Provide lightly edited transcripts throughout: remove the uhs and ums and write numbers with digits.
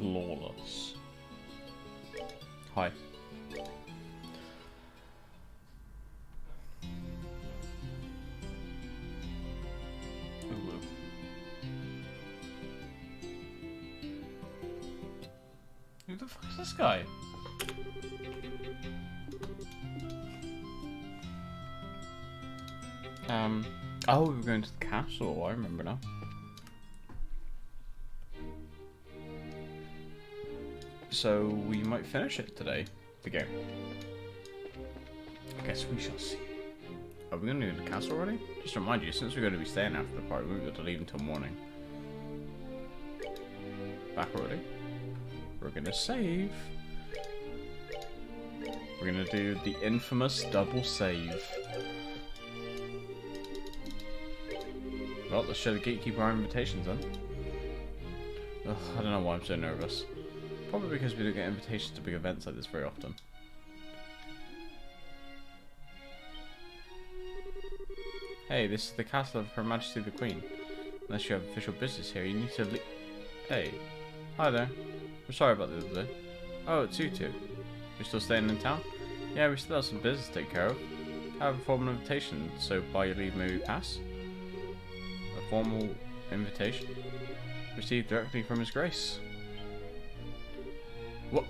flawless. Hi. Ooh. Who the fuck is this guy? Oh, we were going to the castle. I remember now. So we might finish it today, the game. I guess we shall see. Are we going to do the castle already? Just to remind you, since we're going to be staying after the party, we won't be able to leave until morning. Back already? We're going to save. We're going to do the infamous double save. Well, let's show the gatekeeper our invitations then. Ugh, I don't know why I'm so nervous. Probably because we don't get invitations to big events like this very often. Hey, this is the castle of Her Majesty the Queen. Unless you have official business here, you need to leave. Hey. Hi there. We're sorry about the other day. Oh, it's you two. You're still staying in town? Yeah, we still have some business to take care of. I have a formal invitation, so by your leave may we pass? A formal invitation? Received directly from His Grace. What?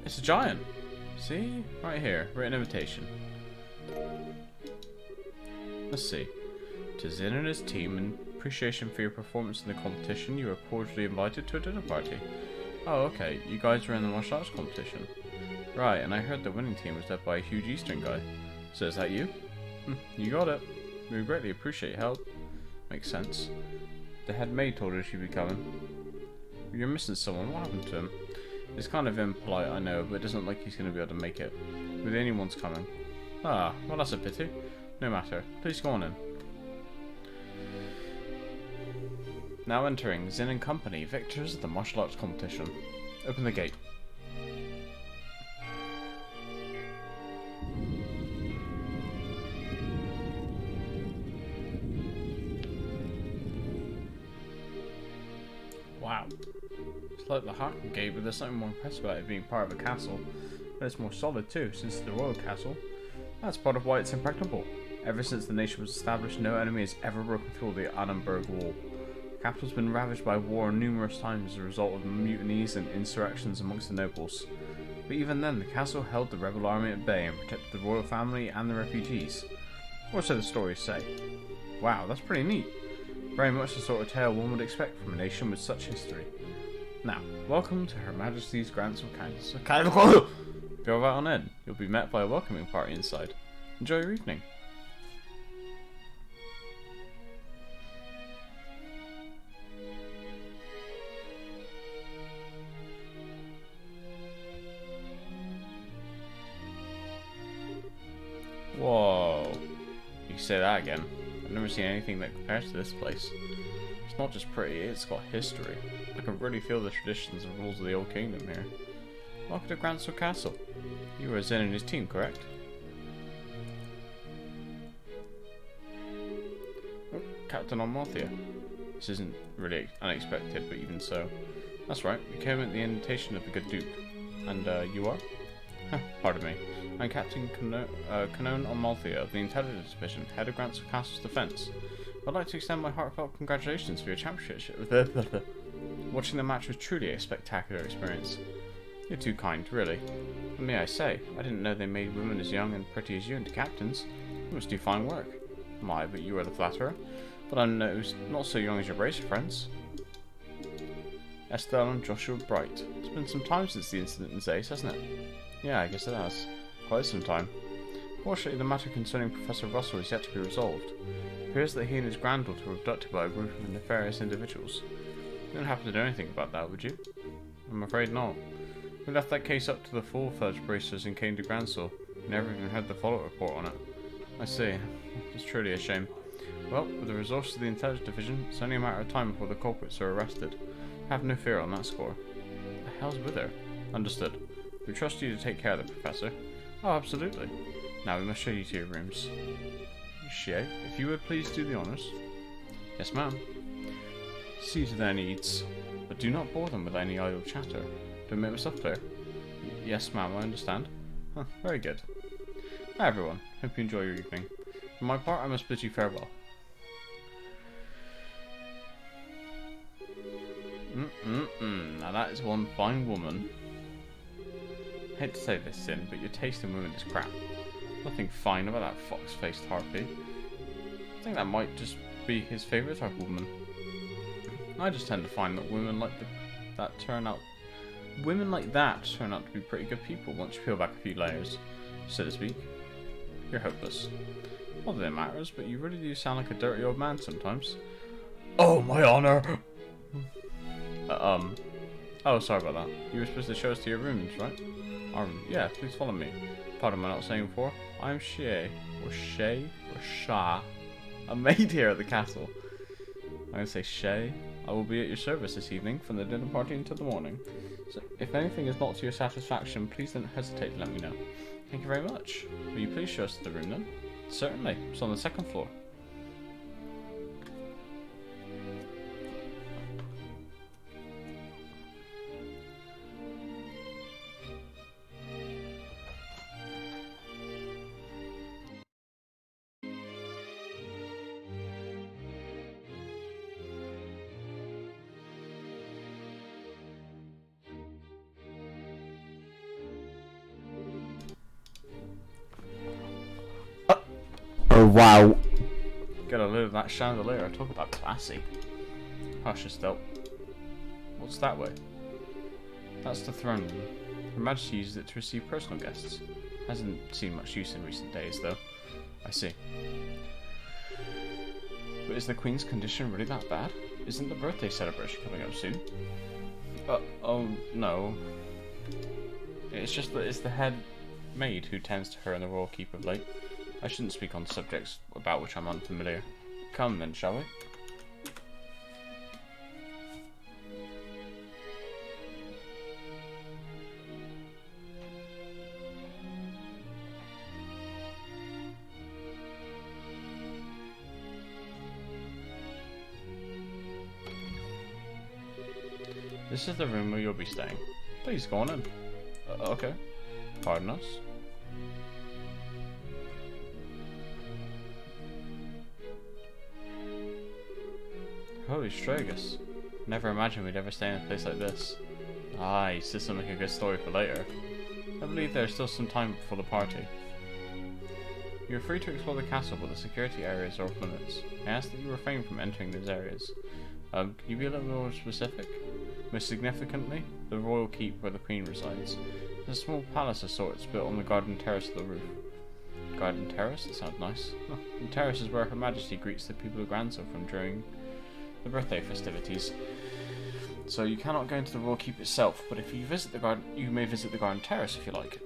It's a giant! See? Right here, written invitation. Let's see. To Zin and his team, in appreciation for your performance in the competition, you are cordially invited to a dinner party. Oh, okay. You guys were in the martial arts competition. Right, and I heard the winning team was led by a huge Eastern guy. So is that you? You got it. We greatly appreciate your help. Makes sense. The head maid told her she'd be coming. You're missing someone. What happened to him? It's kind of impolite, I know, but it doesn't look like he's going to be able to make it. We're the only ones coming. Ah, well that's a pity. No matter. Please go on in. Now entering Zin and Company, victors of the martial arts competition. Open the gate. Wow. It's like the Harkin Gate, but there's something more impressive about it being part of a castle. But it's more solid too, since it's the royal castle. That's part of why it's impregnable. Ever since the nation was established, no enemy has ever broken through the Annenberg Wall. The capital's been ravaged by war numerous times as a result of mutinies and insurrections amongst the nobles. But even then, the castle held the rebel army at bay and protected the royal family and the refugees. Or so the stories say. Wow, that's pretty neat. Very much the sort of tale one would expect from a nation with such history. Now, welcome to Her Majesty's Grants of Kindness. Go right on in. You'll be met by a welcoming party inside. Enjoy your evening. Whoa. You can say that again. I've never seen anything that compares to this place. It's not just pretty, it's got history. I can really feel the traditions and rules of the old kingdom here. Welcome to Grantsel Castle. You were Zen and his team, correct? Oh, Captain Amalthea. This isn't really unexpected, but even so. That's right, we came at the invitation of the good Duke. And, you are? Pardon me. I'm Captain Canon Amalthea of the Intelligence Division, head of Grantsel Castle's defense. I'd like to extend my heartfelt congratulations for your championship. Watching the match was truly a spectacular experience. You're too kind, really. And may I say, I didn't know they made women as young and pretty as you into captains. You must do fine work. My, but you are the flatterer. But I'm not so young as your bracer friends. Estelle and Joshua Bright. It's been some time since the incident in Zace, hasn't it? Yeah, I guess it has. Quite some time. Fortunately, the matter concerning Professor Russell is yet to be resolved. It appears that he and his granddaughter were abducted by a group of nefarious individuals. You don't happen to do anything about that, would you? I'm afraid not. We left that case up to the full-fledged bracers in Cane de Gransel. Never even heard the follow-up report on it. I see. It's truly a shame. Well, with the resources of the Intelligence Division, it's only a matter of time before the culprits are arrested. Have no fear on that score. What the hell's with her? Understood. We trust you to take care of the Professor. Oh, absolutely. Now we must show you to your rooms. Shie, if you would please do the honours. Yes, ma'am. See to their needs. But but do not bore them with any idle chatter. Do I make myself clear? Yes, ma'am, I understand. Huh, very good. Hi, everyone. Hope you enjoy your evening. For my part, I must bid you farewell. Now that is one fine woman. I hate to say this, Sin, but your taste in women is crap. Nothing fine about that fox-faced harpy. I think that might just be his favourite type of woman. I just tend to find that women like that turn out to be pretty good people once you peel back a few layers, so to speak. You're hopeless. Not that it matters, but you really do sound like a dirty old man sometimes. Oh, my honour! Oh, sorry about that. You were supposed to show us to your rooms, right? Our room. Yeah, please follow me. Pardon my not saying before. I'm Shay, or Shah, a maid here at the castle. I'm going to say Shay. I will be at your service this evening from the dinner party until the morning. So, if anything is not to your satisfaction, please don't hesitate to let me know. Thank you very much. Will you please show us to the room then? Certainly. It's on the second floor. Oh wow. Get a load of that chandelier. Talk about classy. Hush, Estelle. What's that way? That's the throne room. Her Majesty uses it to receive personal guests. Hasn't seen much use in recent days, though. I see. But is the Queen's condition really that bad? Isn't the birthday celebration coming up soon? Oh, no. It's just that it's the head maid who tends to her and the royal keep of late. I shouldn't speak on subjects about which I'm unfamiliar. Come then, shall we? This is the room where you'll be staying. Please go on in. Okay. Pardon us. Holy Stragus. Never imagined we'd ever stay in a place like this. Ah, you still make a good story for later. I believe there's still some time before the party. You're free to explore the castle, but the security areas are off limits. I ask that you refrain from entering those areas. Can you be a little more specific? Most significantly, the royal keep where the Queen resides. There's a small palace of sorts built on the garden terrace of the roof. Garden terrace? That sounds nice. Oh, the terrace is where Her Majesty greets the people of Granso from during the birthday festivities. So you cannot go into the royal keep itself, but if you visit the garden, you may visit the garden terrace if you like.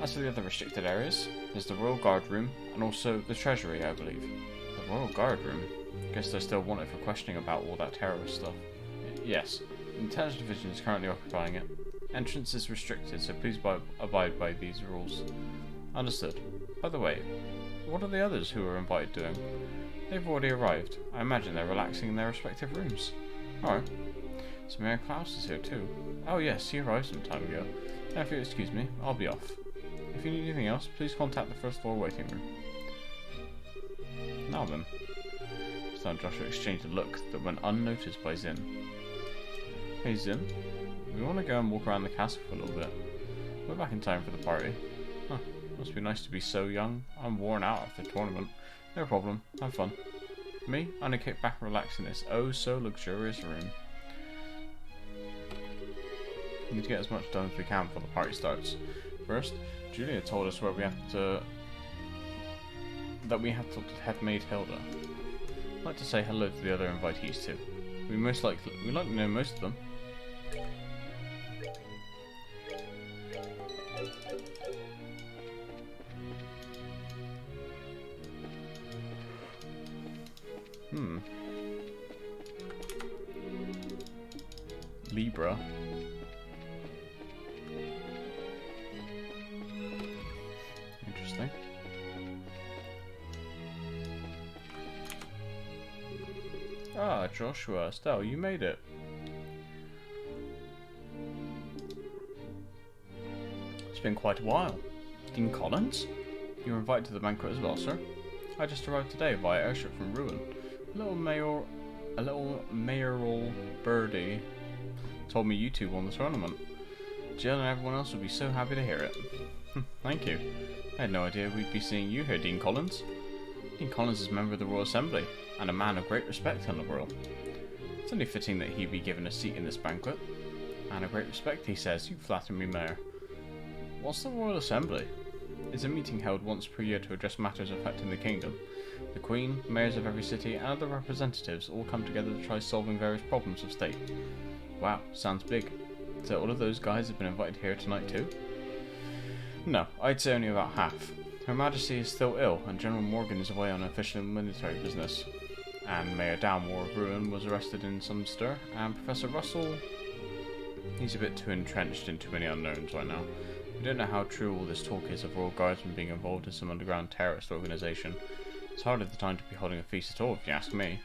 As for the other restricted areas, there's the royal guard room and also the treasury, I believe. The royal guard room? Guess they're still wanted for questioning about all that terrorist stuff. Yes, the intelligence division is currently occupying it. Entrance is restricted, so please abide by these rules. Understood. By the way, what are the others who were invited doing? They've already arrived. I imagine they're relaxing in their respective rooms. Alright. So Mayor Klaus is here too. Oh yes, he arrived some time ago. Now if you'll excuse me, I'll be off. If you need anything else, please contact the first floor waiting room. Now then. Stan and Joshua exchanged a look that went unnoticed by Zin. Hey Zin, we want to go and walk around the castle for a little bit. We're back in time for the party. Huh, must be nice to be so young. I'm worn out after the tournament. No problem, have fun. Me, I'm gonna kick back and relax in this oh so luxurious room. We need to get as much done as we can before the party starts. First, Julia told us that we have to talk to head maid Hilda. I'd like to say hello to the other invitees too. We like to know most of them. Libra. Interesting. Ah, Joshua, Estelle, you made it. been quite a while. Dean Collins? You were invited to the banquet as well, sir? I just arrived today via airship from Ruin. A little mayoral birdie told me you two won the tournament. Jill and everyone else would be so happy to hear it. Thank you. I had no idea we'd be seeing you here, Dean Collins. Dean Collins is a member of the Royal Assembly, and a man of great respect in the world. It's only fitting that he be given a seat in this banquet. And a great respect, he says. You flatter me, Mayor. What's the Royal Assembly? It's a meeting held once per year to address matters affecting the kingdom. The Queen, mayors of every city, and other representatives all come together to try solving various problems of state. Wow, sounds big. So all of those guys have been invited here tonight too? No, I'd say only about half. Her Majesty is still ill, and General Morgan is away on official military business. And Mayor Dalmore of Ruin was arrested in some stir, and Professor Russell... he's a bit too entrenched in too many unknowns right now. We don't know how true all this talk is of Royal Guardsmen being involved in some underground terrorist organisation. It's hardly the time to be holding a feast at all, if you ask me.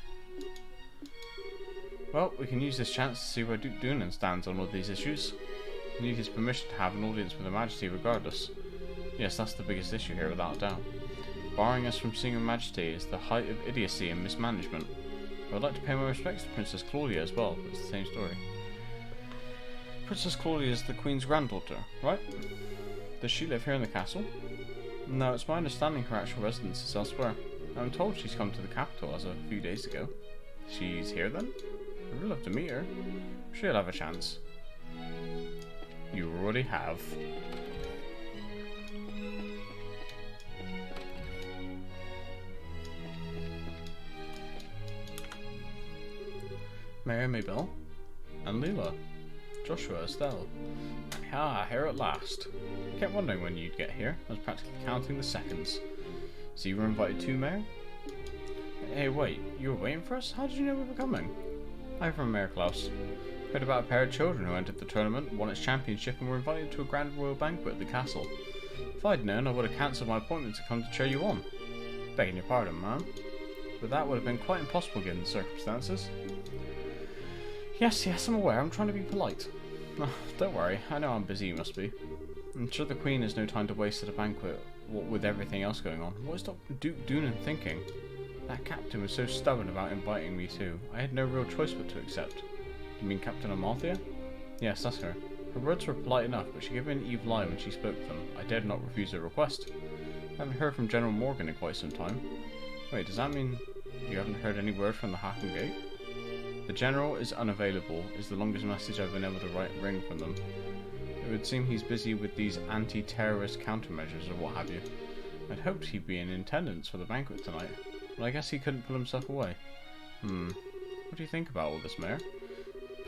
Well, we can use this chance to see where Duke Doonan stands on all these issues. We need his permission to have an audience with Her Majesty regardless. Yes, that's the biggest issue here, without a doubt. Barring us from seeing Her Majesty is the height of idiocy and mismanagement. I would like to pay my respects to Princess Claudia as well, but it's the same story. Princess Claudia is the Queen's granddaughter, right? Does she live here in the castle? No, it's my understanding her actual residence is elsewhere. I'm told she's come to the capital as of a few days ago. She's here then? I'd really love to meet her. She'll have a chance. You already have. Mary Mabel and Leela. Joshua, Estelle. Ah, here at last. I kept wondering when you'd get here. I was practically counting the seconds. So you were invited too, Mayor? Hey, wait, you were waiting for us? How did you know we were coming? I'm from Mayor Klaus. Heard about a pair of children who entered the tournament, won its championship, and were invited to a grand royal banquet at the castle. If I'd known, I would have cancelled my appointment to come to cheer you on. Begging your pardon, ma'am. But that would have been quite impossible given the circumstances. Yes, I'm aware. I'm trying to be polite. Oh, don't worry. I know I'm busy, you must be. I'm sure the Queen has no time to waste at a banquet, what with everything else going on. What is Duke Doonan thinking? That captain was so stubborn about inviting me too. I had no real choice but to accept. You mean Captain Amalthea? Yes, that's her. Her words were polite enough, but she gave me an evil eye when she spoke them. I dared not refuse her request. I haven't heard from General Morgan in quite some time. Wait, does that mean you haven't heard any word from the Hacken Gate? The General is unavailable, is the longest message I've been able to ring from them. It would seem he's busy with these anti-terrorist countermeasures or what have you. I'd hoped he'd be in attendance for the banquet tonight, but I guess he couldn't pull himself away. What do you think about all this, Mayor?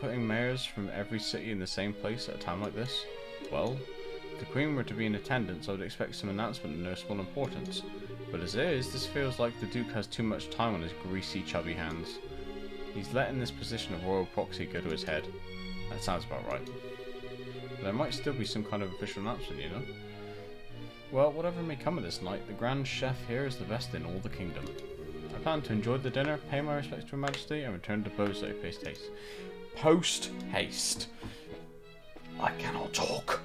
Putting mayors from every city in the same place at a time like this? Well, if the Queen were to be in attendance, I would expect some announcement of no small importance. But as it is, this feels like the Duke has too much time on his greasy, chubby hands. He's letting this position of royal proxy go to his head. That sounds about right. But there might still be some kind of official announcement, you know? Well, whatever may come of this night, the Grand Chef here is the best in all the kingdom. I plan to enjoy the dinner, pay my respects to Her Majesty, and return to Bozo post-haste. Post-haste. I cannot talk.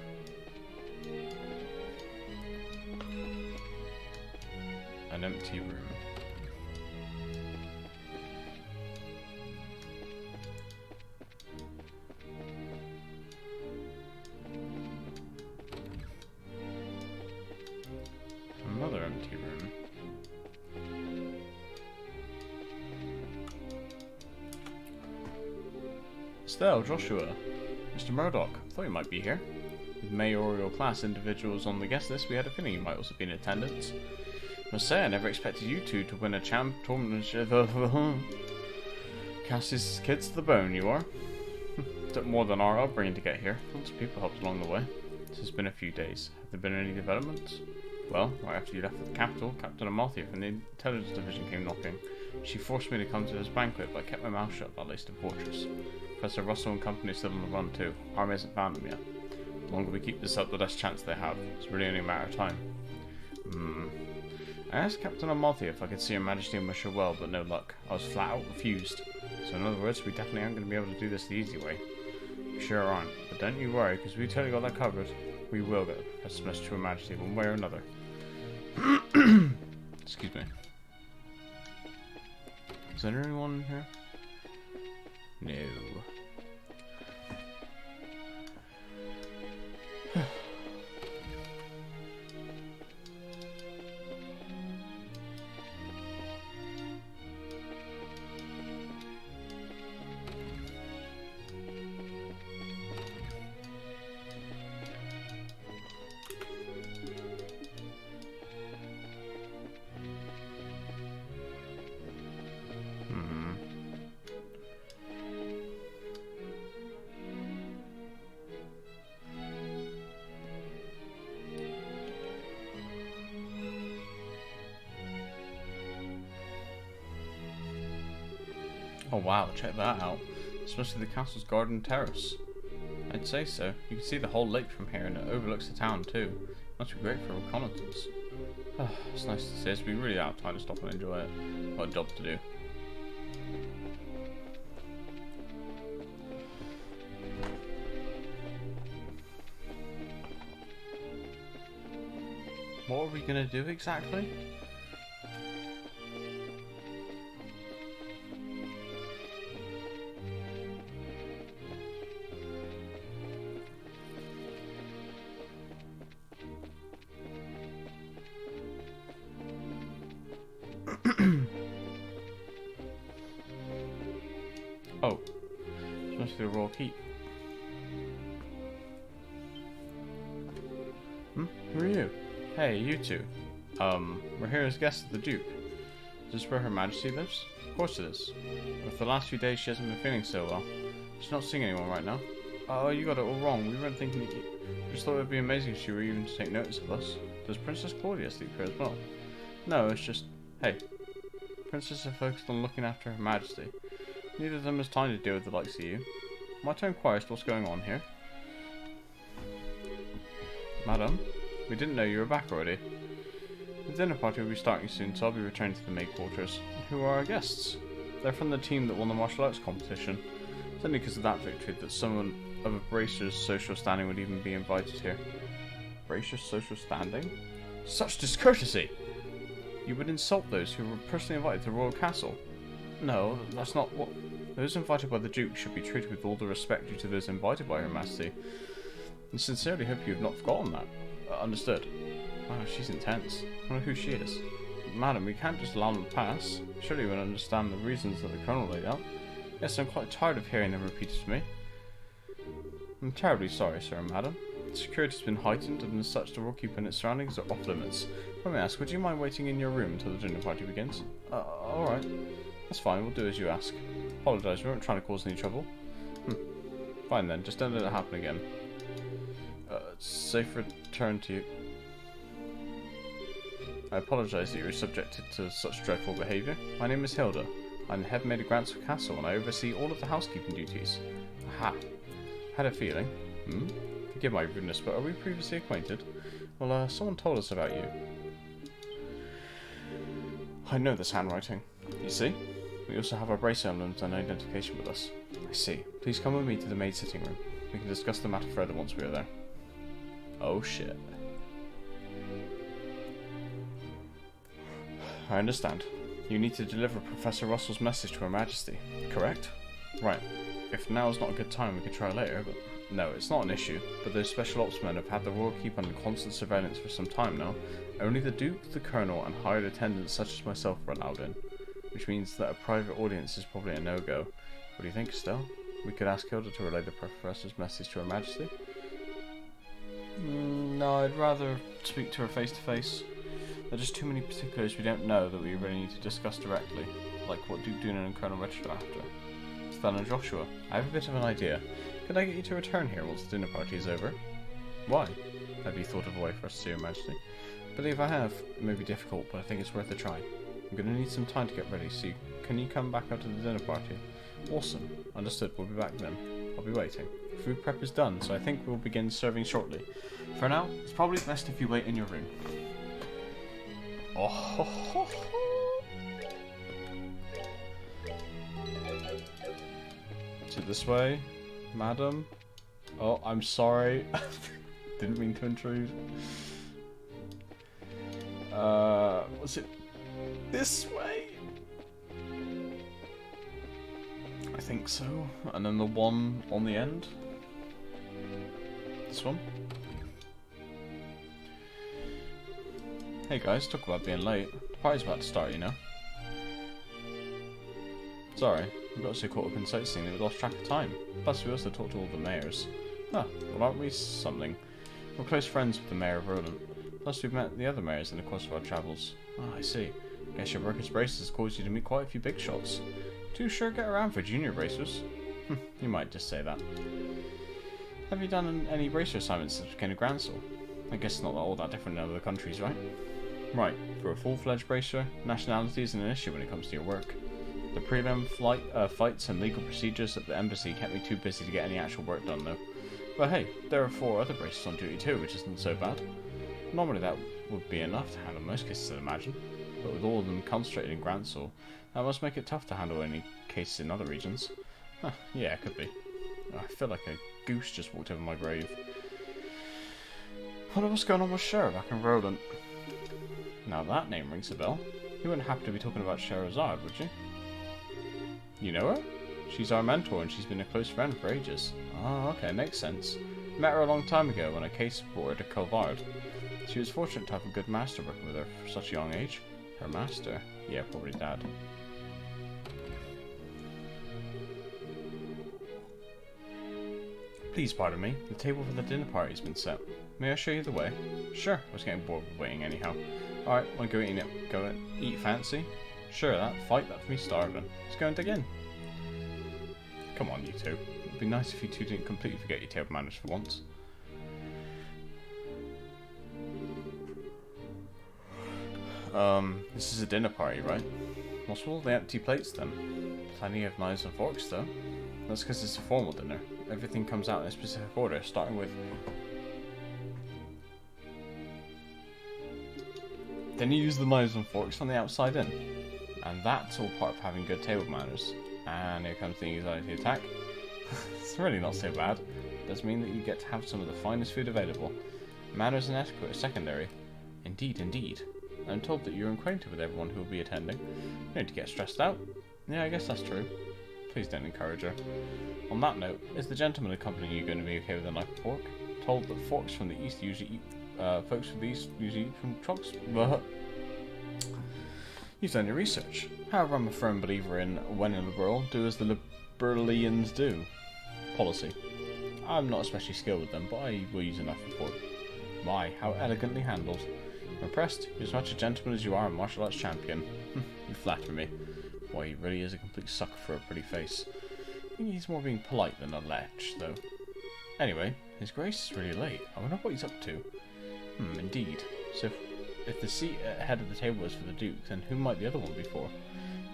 An empty room. Another empty room. Estelle, Joshua, Mr. Murdoch, thought you might be here. With mayoral class individuals on the guest list, we had a feeling you might also be in attendance. Must say, I never expected you two to win a tournament. Cast his kids to the bone, you are. Took more than our upbringing to get here. Lots of people helped along the way. This has been a few days. Have there been any developments? Well, right after you left the capital, Captain Amalthea from the Intelligence Division came knocking. She forced me to come to this banquet, but I kept my mouth shut about Leicester Fortress. Professor Russell and company are still on the run too. Army hasn't found them yet. The longer we keep this up, the less chance they have. It's really only a matter of time. I asked Captain Amalthea if I could see Her Majesty and wish her well, but no luck. I was flat out refused. So in other words, we definitely aren't going to be able to do this the easy way. We sure aren't. But don't you worry, because we totally got that covered. We will get the Professor's message to Her Majesty one way or another. Excuse me. Is there anyone here? No. Oh wow, check that out. This must be the castle's garden terrace. I'd say so. You can see the whole lake from here and it overlooks the town too. Must be great for reconnaissance. It's nice to see us. We really out of time to stop and enjoy it. Got a job to do. What are we gonna do exactly? Oh, this must be the royal keep. Who are you? Hey, you two. We're here as guests of the Duke. Is this where Her Majesty lives? Of course it is. But for the last few days she hasn't been feeling so well. She's not seeing anyone right now. Oh, you got it all wrong. We weren't thinking that you... We just thought it would be amazing if she were even to take notice of us. Does Princess Claudia sleep here as well? No, it's just... Hey. Princesses are focused on looking after Her Majesty. Neither of them has time to deal with the likes of you. Am I to inquire as to what's going on here? Madam, we didn't know you were back already. The dinner party will be starting soon, so I'll be returning to the maid quarters. Who are our guests? They're from the team that won the martial arts competition. It's only because of that victory that someone of a Bracer's social standing would even be invited here. Bracer's social standing? Such discourtesy! You would insult those who were personally invited to the royal castle. No, that's not what... Those invited by the Duke should be treated with all the respect due to those invited by Her Majesty. I sincerely hope you have not forgotten that. Understood. Wow, she's intense. I wonder who she is. Madam, we can't just allow them to pass. Surely you would understand the reasons that the Colonel laid out. Yes, I'm quite tired of hearing them repeated to me. I'm terribly sorry, sir and madam. Security has been heightened, and as such the royal keep and its surroundings are off limits. Let me ask, would you mind waiting in your room until the dinner party begins? Alright. That's fine, we'll do as you ask. Apologise, we weren't trying to cause any trouble. Fine then, just don't let it happen again. Safe return to you. I apologise that you were subjected to such dreadful behaviour. My name is Hilda. I'm the head maid of Grantsford Castle and I oversee all of the housekeeping duties. Aha. Had a feeling. Forgive my rudeness, but are we previously acquainted? Well, someone told us about you. I know this handwriting. You see? We also have our brace emblems and identification with us. I see. Please come with me to the maid sitting room. We can discuss the matter further once we are there. Oh shit. I understand. You need to deliver Professor Russell's message to Her Majesty, correct? Right. If now is not a good time, we could try later, but... No, it's not an issue, but those special ops men have had the royal keep under constant surveillance for some time now. Only the Duke, the Colonel, and hired attendants such as myself are allowed in. Which means that a private audience is probably a no-go. What do you think, Estelle? We could ask Hilda to relay the Professor's message to Her Majesty? No, I'd rather speak to her face-to-face. There are just too many particulars we don't know that we really need to discuss directly, like what Duke Doonan and Colonel Richard are after. Stan and Joshua, I have a bit of an idea. Could I get you to return here once the dinner party is over? Why? Have you thought of a way for us to see Your Majesty? I believe I have. It may be difficult, but I think it's worth a try. I'm going to need some time to get ready, so can you come back out to the dinner party? Awesome. Understood, we'll be back then. I'll be waiting. Food prep is done, so I think we'll begin serving shortly. For now, it's probably best if you wait in your room. Oh ho ho ho! Is it this way, madam? Oh, I'm sorry. Didn't mean to intrude. Was it this way? I think so. And then the one on the end. This one. Hey guys, talk about being late. The party's about to start, you know. Sorry, we got so caught up in sightseeing that we lost track of time. Plus, we also talked to all the mayors. Ah, well, aren't we something? We're close friends with the mayor of Roland. Plus, we've met the other mayors in the course of our travels. Ah, I see. Guess your work as bracers has caused you to meet quite a few big shots. Too sure get around for junior bracers. You might just say that. Have you done any bracer assignments since becoming a Grand Soul? I guess it's not all that different in other countries, right? Right, for a full-fledged bracer, nationality isn't an issue when it comes to your work. The prelim fights and legal procedures at the embassy kept me too busy to get any actual work done, though. But hey, there are 4 other bracers on duty too, which isn't so bad. Normally that would be enough to handle most cases, I'd imagine. But with all of them concentrated in Grand Soul, that must make it tough to handle any cases in other regions. Huh, yeah, it could be. I feel like a goose just walked over my grave. I wonder what's going on with Shara back in Roland. Now that name rings a bell. You wouldn't happen to be talking about Sherazade, would you? You know her? She's our mentor and she's been a close friend for ages. Oh, okay, makes sense. Met her a long time ago when a case brought her to Colvard. She was fortunate to have a good master working with her for such a young age. Her master? Yeah, probably Dad. Please pardon me, the table for the dinner party has been set. May I show you the way? Sure, I was getting bored with waiting anyhow. Alright, wanna go eat fancy? Sure, that for me starving. Let's go and dig in. Come on, you two. It'd be nice if you two didn't completely forget your table manners for once. This is a dinner party, right? What's with all the empty plates then? Plenty of knives and forks though. That's because it's a formal dinner. Everything comes out in a specific order, starting with... Then you use the knives and forks from the outside in. And that's all part of having good table manners. And here comes the anxiety attack. It's really not so bad. It does mean that you get to have some of the finest food available. Manners and etiquette are secondary. Indeed, indeed. I'm told that you're acquainted with everyone who will be attending. You don't need to get stressed out. Yeah, I guess that's true. Please don't encourage her. On that note, is the gentleman accompanying you going to be okay with a knife and fork? Told that folks from the east usually eat from trucks. You've done your research. However, I'm a firm believer in when in a liberal, do as the liberalians do. Policy. I'm not especially skilled with them, but I will use a knife and fork. My, how elegantly handled. I'm impressed. You're as much a gentleman as you are a martial arts champion. You flatter me. Boy, he really is a complete sucker for a pretty face. I think he's more being polite than a lech, though. Anyway, his grace is really late. I wonder what he's up to. Indeed. So, if the seat at the head of the table is for the Duke, then who might the other one be for?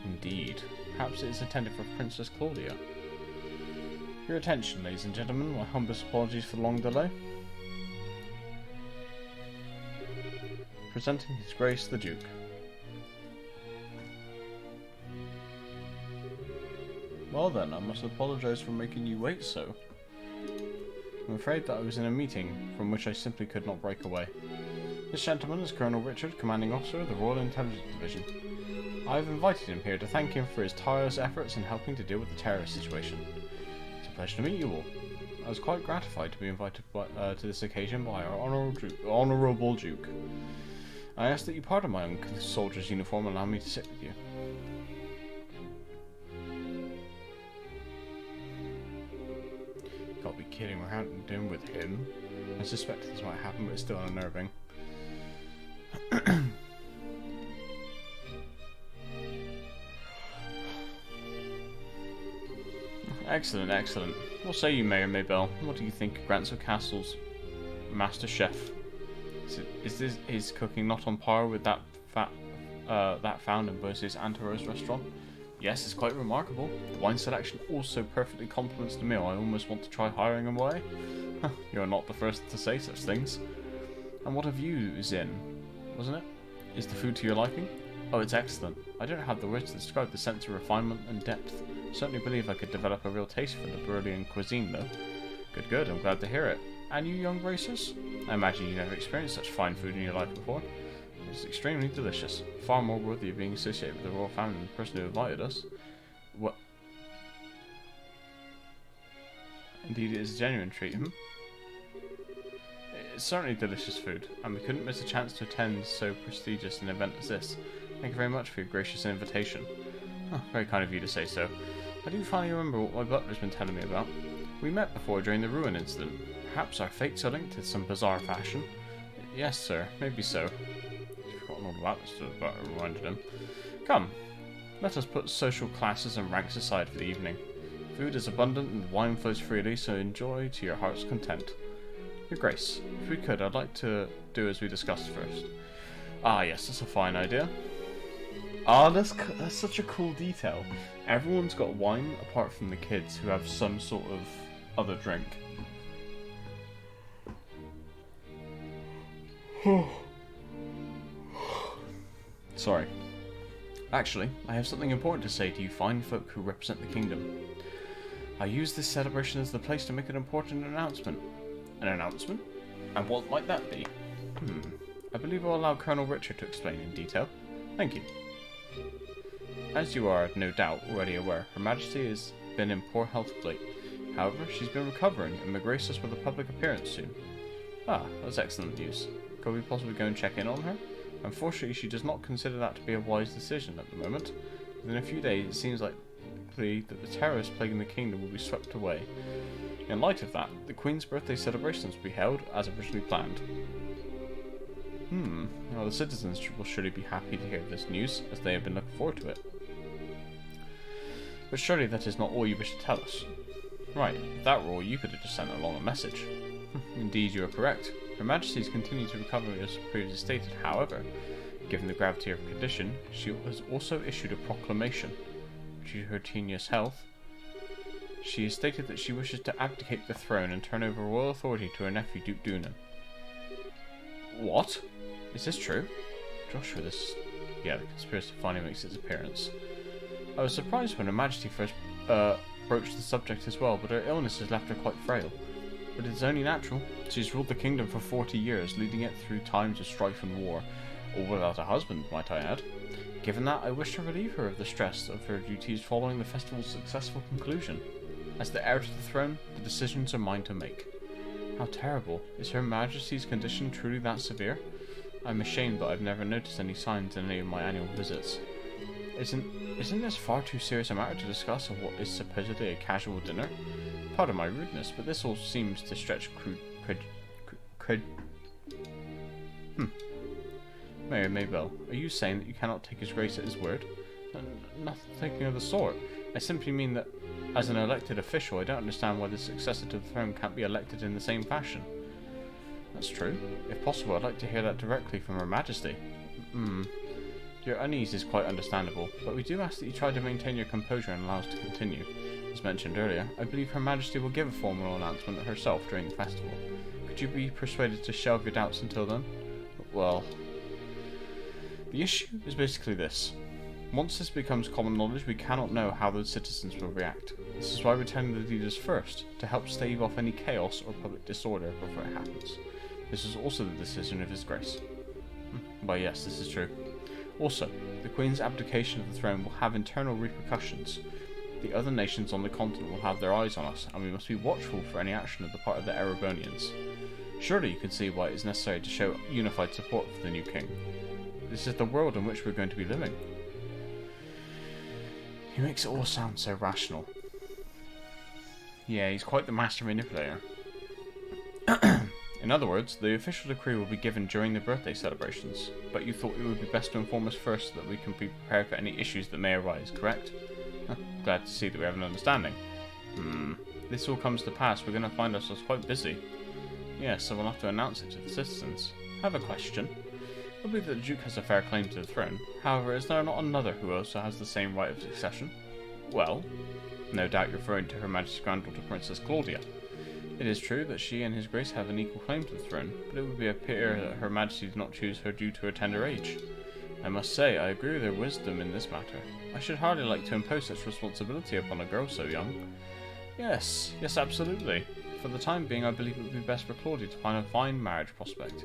Indeed. Perhaps it is intended for Princess Claudia. Your attention, ladies and gentlemen. My humblest apologies for the long delay. Presenting His Grace the Duke. Well then, I must apologise for making you wait so. I'm afraid that I was in a meeting from which I simply could not break away. This gentleman is Colonel Richard, Commanding Officer of the Royal Intelligence Division. I have invited him here to thank him for his tireless efforts in helping to deal with the terrorist situation. It's a pleasure to meet you all. I was quite gratified to be invited to this occasion by our Honourable Duke. I ask that you pardon my own soldier's uniform and allow me to sit with you. Gotta be kidding, we're having with him. I suspect this might happen, but it's still unnerving. Excellent, excellent. What say you, Mayor Maybell? What do you think of Grantsville Castle's master chef? Is his cooking not on par with that found in Bose's Anteros restaurant? Yes, it's quite remarkable. The wine selection also perfectly complements the meal. I almost want to try hiring him away. You're not the first to say such things. And what have you is in, wasn't it? Is the food to your liking? Oh, it's excellent. I don't have the words to describe the sense of refinement and depth. I certainly believe I could develop a real taste for the Berlin cuisine, though. Good, good. I'm glad to hear it. And you young racers? I imagine you never experienced such fine food in your life before. It's extremely delicious, far more worthy of being associated with the royal family than the person who invited us. What? Indeed, it is a genuine treat, It's certainly delicious food, and we couldn't miss a chance to attend so prestigious an event as this. Thank you very much for your gracious invitation. Oh, very kind of you to say so. I do finally remember what my butler's been telling me about. We met before during the ruin incident. Perhaps our fates are linked in some bizarre fashion. Yes, sir, maybe so. I've forgotten all about this, the butler reminded him. Come, let us put social classes and ranks aside for the evening. Food is abundant and wine flows freely, so enjoy to your heart's content. Your Grace, if we could, I'd like to do as we discussed first. Ah, yes, that's a fine idea. Ah, that's such a cool detail. Everyone's got wine apart from the kids who have some sort of other drink. Sorry. Actually, I have something important to say to you fine folk who represent the kingdom. I use this celebration as the place to make an important announcement. An announcement? And what might that be? I believe I'll allow Colonel Richard to explain in detail. Thank you. As you are, no doubt, already aware, Her Majesty has been in poor health of late. However, she's been recovering and may grace us with a public appearance soon. Ah, that's excellent news. Could we possibly go and check in on her? Unfortunately, she does not consider that to be a wise decision at the moment. Within a few days, it seems likely that the terrorists plaguing the kingdom will be swept away. In light of that, the Queen's birthday celebrations will be held as originally planned. Well, the citizens will surely be happy to hear this news, as they have been looking forward to it. But surely that is not all you wish to tell us. Right, if that were all, you could have just sent along a message. Indeed, you are correct. Her Majesty's continued to recover as previously stated. However, given the gravity of her condition, she has also issued a proclamation. Due to her tenuous health, she has stated that she wishes to abdicate the throne and turn over royal authority to her nephew, Duke Duna. What? Is this true? Joshua, the conspiracy finally makes its appearance. I was surprised when Her Majesty first broached the subject as well, but her illness has left her quite frail. But it is only natural. She's ruled the kingdom for 40 years, leading it through times of strife and war, all without a husband, might I add. Given that, I wish to relieve her of the stress of her duties following the festival's successful conclusion. As the heir to the throne, the decisions are mine to make. How terrible. Is Her Majesty's condition truly that severe? I'm ashamed that I've never noticed any signs in any of my annual visits. Isn't this far too serious a matter to discuss at what is supposedly a casual dinner? Pardon my rudeness, but this all seems to stretch Mayor Maybell, are you saying that you cannot take His Grace at his word? Nothing of the sort. I simply mean that, as an elected official, I don't understand why the successor to the throne can't be elected in the same fashion. That's true. If possible, I'd like to hear that directly from Her Majesty. Your unease is quite understandable, but we do ask that you try to maintain your composure and allow us to continue. As mentioned earlier, I believe Her Majesty will give a formal announcement herself during the festival. Could you be persuaded to shelve your doubts until then? Well, the issue is basically this. Once this becomes common knowledge, we cannot know how the citizens will react. This is why we're telling the leaders first, to help stave off any chaos or public disorder before it happens. This is also the decision of His Grace. Why yes, this is true. Also, the Queen's abdication of the throne will have internal repercussions. The other nations on the continent will have their eyes on us, and we must be watchful for any action on the part of the Erebonians. Surely you can see why it is necessary to show unified support for the new king. This is the world in which we're going to be living. He makes it all sound so rational. Yeah, he's quite the master manipulator. In other words, the official decree will be given during the birthday celebrations, but you thought it would be best to inform us first so that we can be prepared for any issues that may arise, correct? Glad to see that we have an understanding. This all comes to pass, we're going to find ourselves quite busy. Yes, so we'll have to announce it to the citizens. I have a question. I believe that the Duke has a fair claim to the throne. However, is there not another who also has the same right of succession? Well, no doubt you're referring to Her Majesty's granddaughter, Princess Claudia. It is true that she and His Grace have an equal claim to the throne, but it would be a pity that Her Majesty did not choose her due to her tender age. I must say, I agree with her wisdom in this matter. I should hardly like to impose such responsibility upon a girl so young. Yes, absolutely. for the time being, I believe it would be best for Claudia to find a fine marriage prospect.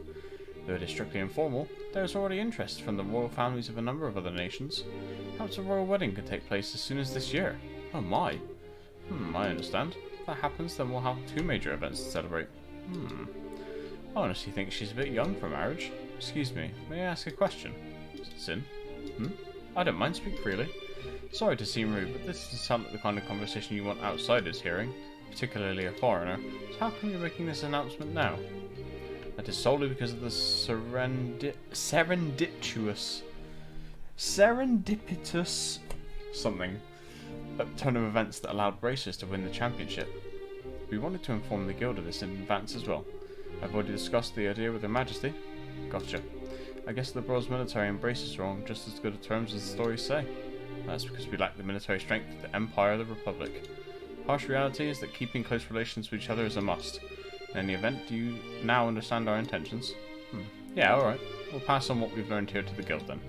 Though it is strictly informal, there is already interest from the royal families of a number of other nations. Perhaps a royal wedding could take place as soon as this year. Oh my. I understand. If that happens, then we'll have 2 major events to celebrate. I honestly think she's a bit young for marriage. Excuse me, may I ask a question? Sin? I don't mind, speak freely. Sorry to seem rude, but this doesn't sound like the kind of conversation you want outsiders hearing, particularly a foreigner. So how come you're making this announcement now? That is solely because of the serendipitous something turn of events that allowed Bracers to win the championship. We wanted to inform the guild of this in advance as well. I've already discussed the idea with Her Majesty. Gotcha. I guess the Bro's military and Bracers are on just as good a terms as the stories say. That's because we lack the military strength of the Empire or the Republic. Harsh reality is that keeping close relations with each other is a must. In any event, do you now understand our intentions? Yeah, alright. We'll pass on what we've learned here to the guild then.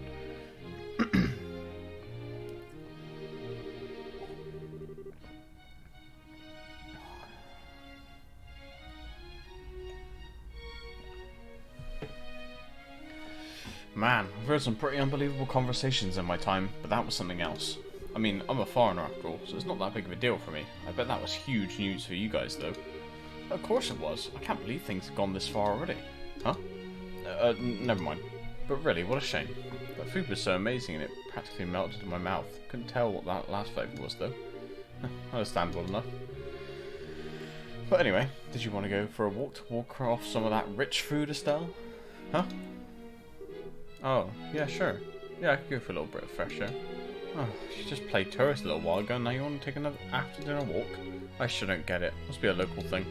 Man, I've heard some pretty unbelievable conversations in my time, but that was something else. I mean, I'm a foreigner after all, so it's not that big of a deal for me. I bet that was huge news for you guys though. Of course it was. I can't believe things have gone this far already. Huh? Never mind. But really, what a shame. That food was so amazing and it practically melted in my mouth. Couldn't tell what that last flavour was though. Understandable enough. But anyway, did you want to go for a walk to walk off some of that rich food, Estelle? Huh? Oh, yeah, sure. Yeah, I could go for a little bit of fresh air. Oh, you just played tourist a little while ago and now you want to take another after-dinner walk? I sure don't get it. Must be a local thing.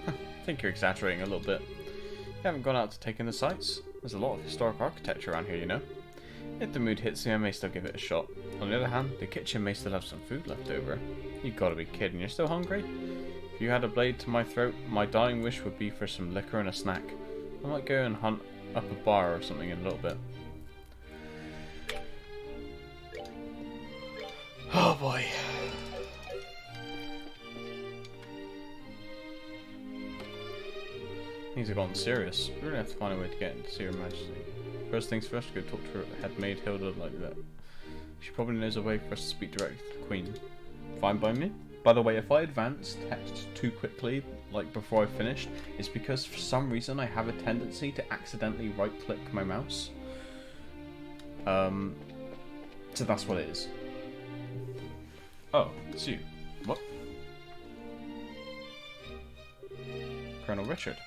I think you're exaggerating a little bit. You haven't gone out to take in the sights? There's a lot of historic architecture around here, you know. If the mood hits me, I may still give it a shot. On the other hand, the kitchen may still have some food left over. You gotta be kidding, you're still hungry? If you had a blade to my throat, my dying wish would be for some liquor and a snack. I might go and hunt up a bar or something in a little bit. Oh boy. Things have gotten serious. We really have to find a way to get in to see Her Majesty. First things first, go talk to her head maid Hilda like that. She probably knows a way for us to speak directly to the Queen. Fine by me. By the way, if I advance text too quickly, like before I finished, it's because for some reason I have a tendency to accidentally right-click my mouse. So that's what it is. Oh, it's you. What? Colonel Richard.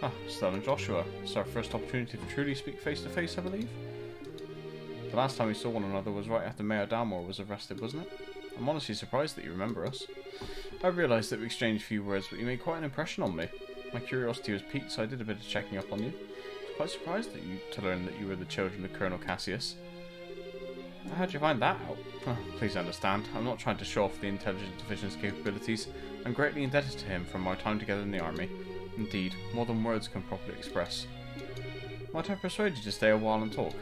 Ah, Stella and Joshua. It's our first opportunity to truly speak face to face, I believe. The last time we saw one another was right after Mayor Dalmore was arrested, wasn't it? I'm honestly surprised that you remember us. I realised that we exchanged a few words, but you made quite an impression on me. My curiosity was piqued, so I did a bit of checking up on you. I was quite surprised to learn that you were the children of Colonel Cassius. How'd you find that out? Oh, please understand, I'm not trying to show off the Intelligence Division's capabilities. I'm greatly indebted to him from our time together in the army. Indeed, more than words can properly express. Might I persuade you to stay a while and talk?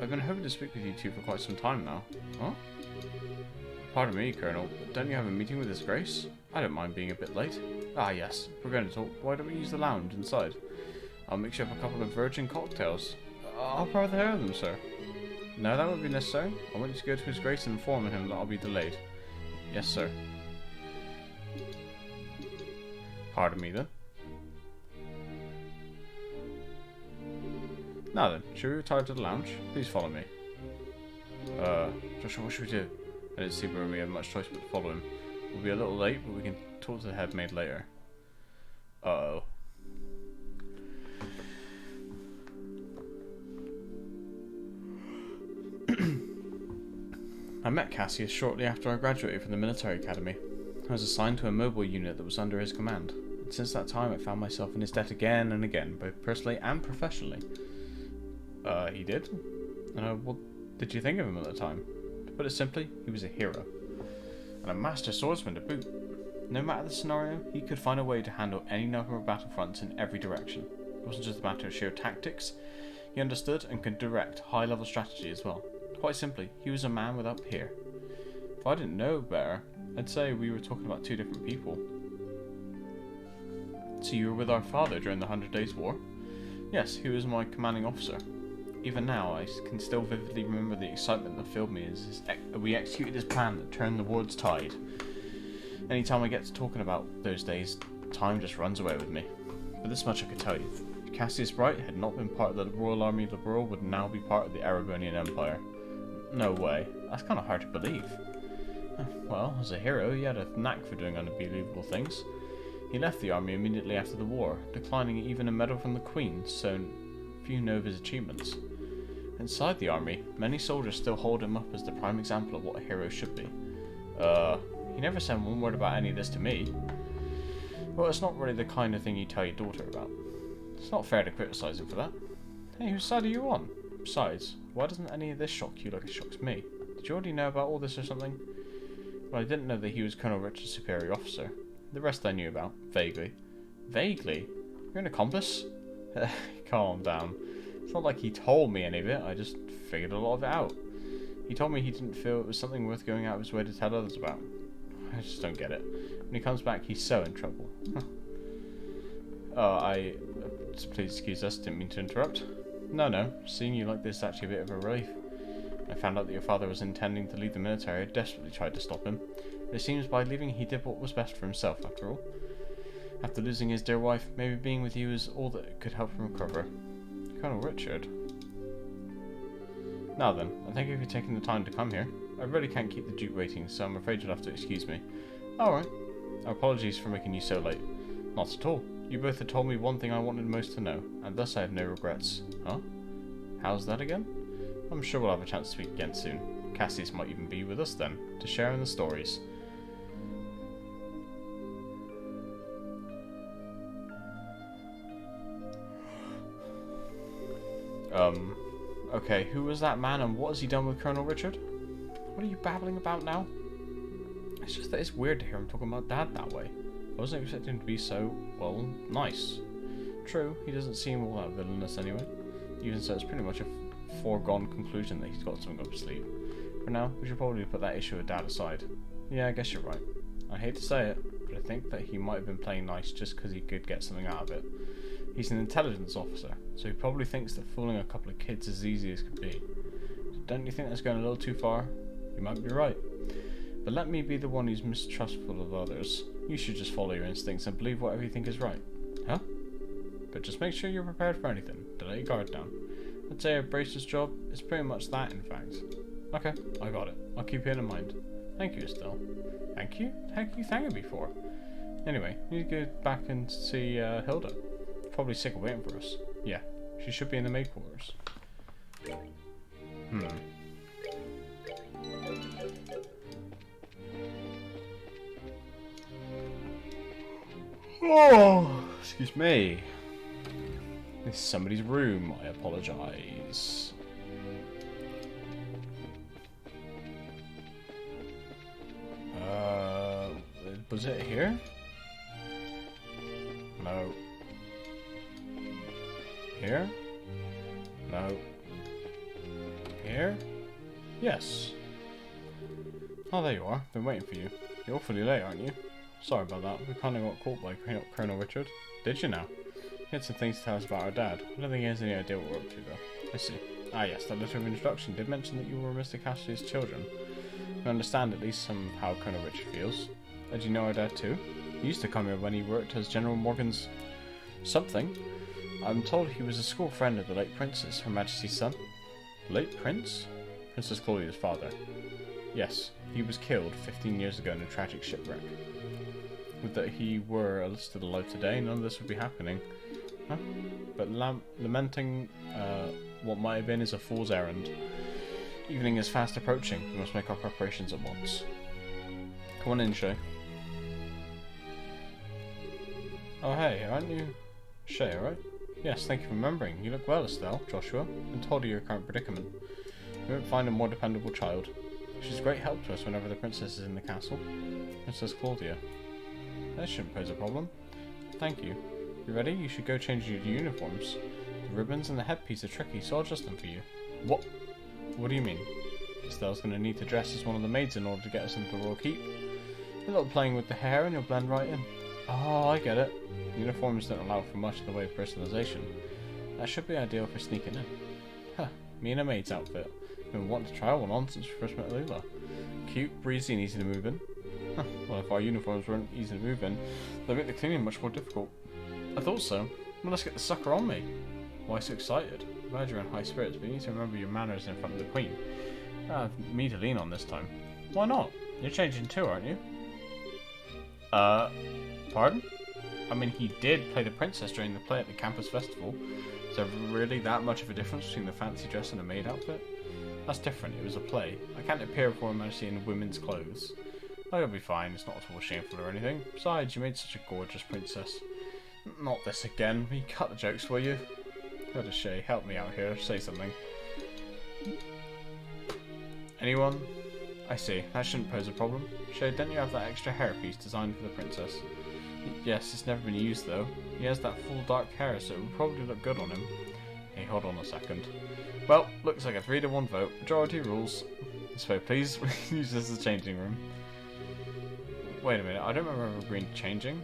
I've been hoping to speak with you two for quite some time now. Huh? Pardon me, Colonel, but don't you have a meeting with His Grace? I don't mind being a bit late. Ah yes, if we're going to talk, why don't we use the lounge inside? I'll mix you up a couple of virgin cocktails. I'll prepare them, sir. No, that won't be necessary. I want you to go to His Grace and inform him that I'll be delayed. Yes, sir. Pardon me, then. Now then, shall we retire to the lounge? Please follow me. Joshua, what should we do? I didn't see where we have much choice but to follow him. We'll be a little late, but we can talk to the head maid later. Uh-oh. I met Cassius shortly after I graduated from the military academy. I was assigned to a mobile unit that was under his command. And since that time I found myself in his debt again and again, both personally and professionally. He did? What did you think of him at the time? To put it simply, he was a hero. And a master swordsman to boot. No matter the scenario, he could find a way to handle any number of battlefronts in every direction. It wasn't just a matter of sheer tactics. He understood and could direct high-level strategy as well. Quite simply, he was a man without peer. If I didn't know better, I'd say we were talking about two different people. So you were with our father during the 100 Days War? Yes, he was my commanding officer. Even now, I can still vividly remember the excitement that filled me as we executed his plan that turned the war's tide. Anytime I get to talking about those days, time just runs away with me. But this much I could tell you. If Cassius Bright had not been part of the Royal Army, the world would now be part of the Aragonian Empire. No way. That's kind of hard to believe. Well, as a hero, he had a knack for doing unbelievable things. He left the army immediately after the war, declining even a medal from the Queen, so few know of his achievements. Inside the army, many soldiers still hold him up as the prime example of what a hero should be. He never said one word about any of this to me. Well, it's not really the kind of thing you tell your daughter about. It's not fair to criticise him for that. Hey, whose side are you on? Besides, why doesn't any of this shock you like it shocks me? Did you already know about all this or something? Well, I didn't know that he was Colonel Richard's superior officer. The rest I knew about, vaguely. Vaguely? You're an accomplice? Calm down. It's not like he told me any of it, I just figured a lot of it out. He told me he didn't feel it was something worth going out of his way to tell others about. I just don't get it. When he comes back, he's so in trouble. Please excuse us, didn't mean to interrupt. No, seeing you like this is actually a bit of a relief. I found out that your father was intending to leave the military. I desperately tried to stop him. But it seems by leaving he did what was best for himself, after all. After losing his dear wife, maybe being with you is all that could help him recover. Colonel Richard. Now then, I thank you for taking the time to come here. I really can't keep the Duke waiting, so I'm afraid you'll have to excuse me. Alright. Apologies for making you so late. Not at all. You both had told me one thing I wanted most to know, and thus I have no regrets. Huh? How's that again? I'm sure we'll have a chance to speak again soon. Cassius might even be with us then, to share in the stories. Okay, who was that man and what has he done with Colonel Richard? What are you babbling about now? It's just that it's weird to hear him talking about Dad that way. I wasn't expecting him to be so, well, nice. True, he doesn't seem all that villainous anyway. Even so, it's pretty much a foregone conclusion that he's got something up his sleeve. For now, we should probably put that issue with Dad aside. Yeah, I guess you're right. I hate to say it, but I think that he might have been playing nice just because he could get something out of it. He's an intelligence officer, so he probably thinks that fooling a couple of kids is as easy as could be. Don't you think that's going a little too far? You might be right. But let me be the one who's mistrustful of others. You should just follow your instincts and believe whatever you think is right. Huh? But just make sure you're prepared for anything. Don't let your guard down. I'd say a bracer's job is pretty much that, in fact. Okay, I got it. I'll keep it in mind. Thank you, Estelle. Thank you? Thank you thanking me for? Anyway, you need to go back and see Hilda. Probably sick of waiting for us. Yeah, she should be in the maid quarters. Oh, excuse me. This is somebody's room. I apologize. Was it here? No. Here? No. Here? Yes. Oh, there you are. Been waiting for you. You're awfully late, aren't you? Sorry about that. We kind of got caught by Colonel Richard. Did you now? He had some things to tell us about our dad. I don't think he has any idea what we're up to, though. I see. Ah, yes, that letter of introduction did mention that you were Mr. Cassidy's children. I understand at least some of how Colonel Richard feels. Did you know our dad, too? He used to come here when he worked as General Morgan's something. I'm told he was a school friend of the late Princess, Her Majesty's son. Late Prince? Princess Claudia's father. Yes, he was killed 15 years ago in a tragic shipwreck. Would that he were still alive today, none of this would be happening. Huh? But lamenting what might have been is a fool's errand. Evening is fast approaching. We must make our preparations at once. Come on in, Shay. Oh hey, aren't you Shay, right? Yes, thank you for remembering. You look well, Estelle, Joshua, and told her your current predicament. You won't find a more dependable child. She's a great help to us whenever the princess is in the castle. Princess Claudia. That shouldn't pose a problem. Thank you. You ready? You should go change your uniforms. The ribbons and the headpiece are tricky, so I'll adjust them for you. What? What do you mean? Estelle's going to need to dress as one of the maids in order to get us into the royal keep. A little playing with the hair and you'll blend right in. Oh, I get it. Uniforms don't allow for much in the way of personalization. That should be ideal for sneaking in. Huh, me in a maid's outfit. Been wanting to try one on since we first met Lula. Cute, breezy and easy to move in. Huh, well, if our uniforms weren't easy to move in, they'd make the cleaning much more difficult. I thought so. Well, let's get the sucker on me. Why so excited? I'm glad you're in high spirits, but you need to remember your manners in front of the Queen. Me to lean on this time. Why not? You're changing too, aren't you? Pardon? I mean, he did play the princess during the play at the campus festival. Is there really that much of a difference between the fancy dress and a maid outfit? That's different, it was a play. I can't appear before Her Majesty in women's clothes. Oh, you'll be fine, it's not at all shameful or anything. Besides, you made such a gorgeous princess. Not this again. Will you cut the jokes, will you? Go Shay, help me out here, say something. Anyone? I see, that shouldn't pose a problem. Shay, don't you have that extra hairpiece designed for the princess? Yes, it's never been used though. He has that full dark hair, so it would probably look good on him. Hey, hold on a second. Well, looks like a 3-to-1 vote. Majority rules. This way, please. Use this as a changing room. Wait a minute, I don't remember agreeing to changing.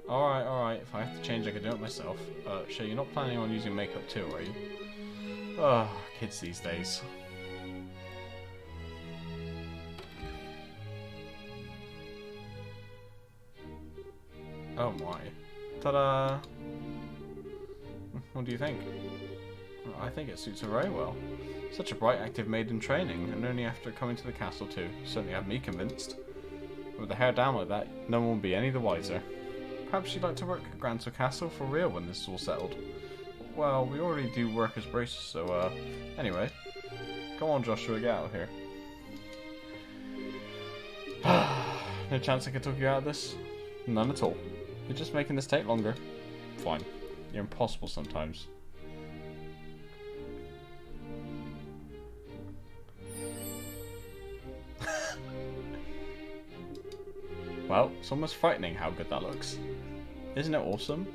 Alright, if I have to change I can do it myself. Shay, you're not planning on using makeup too, are you? Oh, kids these days. Oh my. Ta-da! What do you think? I think it suits her very well. Such a bright, active maid in training, and only after coming to the castle too. Certainly had me convinced. With the hair down like that, no one will be any the wiser. Perhaps you'd like to work at Grantor Castle for real when this is all settled. Well, we already do work as braces, so, anyway. Come on, Joshua, get out of here. No chance I could talk you out of this? None at all. You're just making this take longer. Fine. You're impossible sometimes. Well, it's almost frightening how good that looks. Isn't it awesome?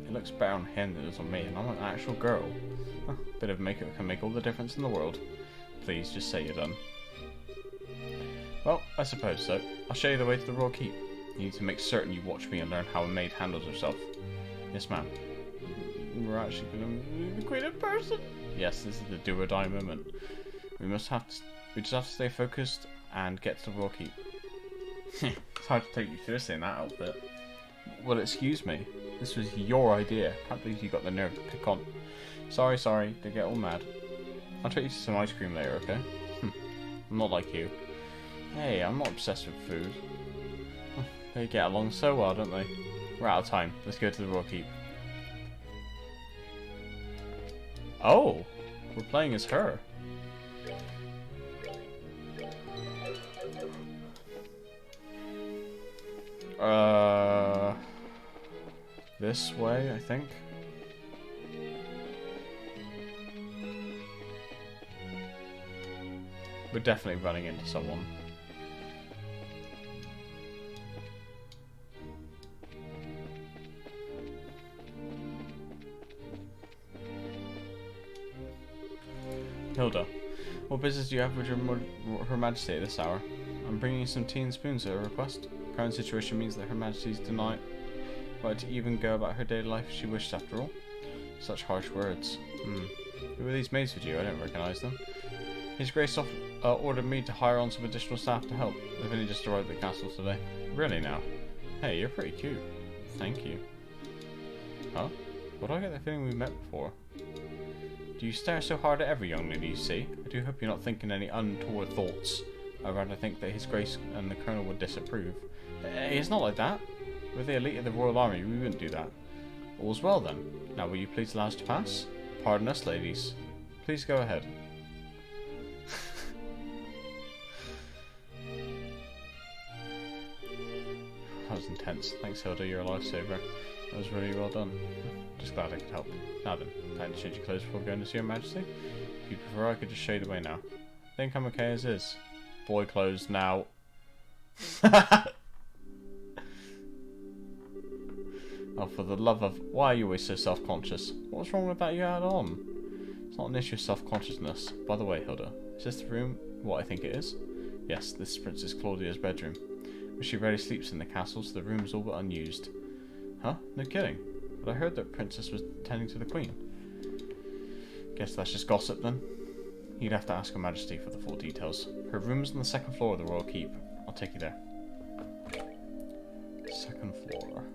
It looks better on him than it does on me, and I'm an actual girl. A bit of makeup can make all the difference in the world. Please, just say you're done. Well, I suppose so. I'll show you the way to the royal keep. You need to make certain you watch me and learn how a maid handles herself. Yes, ma'am. We're actually going to be the queen in person. Yes, this is the do or die moment. We just have to stay focused and get to the royal keep. It's hard to take you seriously in that outfit. Well, excuse me. This was your idea. Can't believe you got the nerve to pick on. Sorry, they get all mad. I'll treat you to some ice cream later, okay? I'm not like you. Hey, I'm not obsessed with food. They get along so well, don't they? We're out of time. Let's go to the royal keep. Oh! We're playing as her. This way, I think. We're definitely running into someone. Hilda, what business do you have with Her Majesty at this hour? I'm bringing you some tea and spoons at her request. Current situation means that Her Majesty's denied right to even go about her daily life as she wished after all. Such harsh words. Who are these maids with you? I don't recognise them. His Grace ordered me to hire on some additional staff to help. They've only just arrived at the castle today. Really now? Hey, you're pretty cute. Thank you. Huh? Why do I get the feeling we met before? Do you stare so hard at every young lady you see? I do hope you're not thinking any untoward thoughts. I'd rather think that His Grace and the Colonel would disapprove. Hey, it's not like that. We're the elite of the Royal Army, we wouldn't do that. All's well then. Now will you please allow us to pass? Pardon us, ladies. Please go ahead. That was intense. Thanks, Hilda, you're a lifesaver. That was really well done. Just glad I could help. Now then, time to change your clothes before going to see Your Majesty? If you prefer, I could just show you the way now. Think I'm okay as is. Boy clothes now. Oh, for the love of... Why are you always so self-conscious? What's wrong with that you had on? It's not an issue of self-consciousness. By the way, Hilda, is this the room what I think it is? Yes, this is Princess Claudia's bedroom. But she rarely sleeps in the castle, so the room is all but unused. Huh? No kidding. But I heard that Princess was tending to the Queen. Guess that's just gossip then. You'd have to ask Her Majesty for the full details. Her room is on the second floor of the Royal Keep. I'll take you there. Second floor.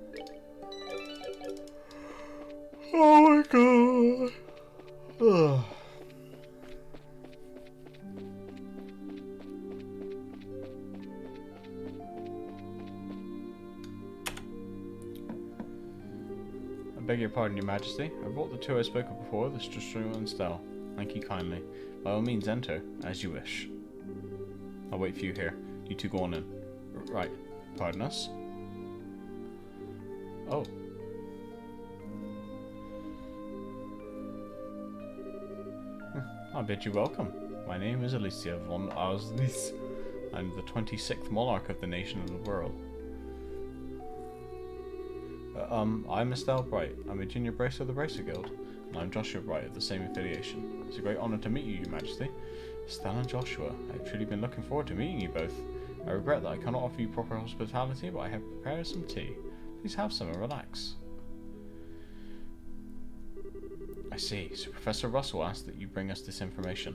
Oh my god. Ugh. I beg your pardon, Your Majesty. I brought the two I spoke of before, the Strastroy and Stell. Thank you kindly. By all means enter, as you wish. I'll wait for you here. You two go on in. Right. Pardon us? Oh. I bid you welcome. My name is Alicia von Auslitz. I'm the 26th monarch of the nation of the world. I'm Estelle Bright. I'm a junior bracer of the Bracer Guild. And I'm Joshua Bright of the same affiliation. It's a great honour to meet you, Your Majesty. Estelle and Joshua, I've truly been looking forward to meeting you both. I regret that I cannot offer you proper hospitality, but I have prepared some tea. Please have some and relax. I see. So Professor Russell asked that you bring us this information.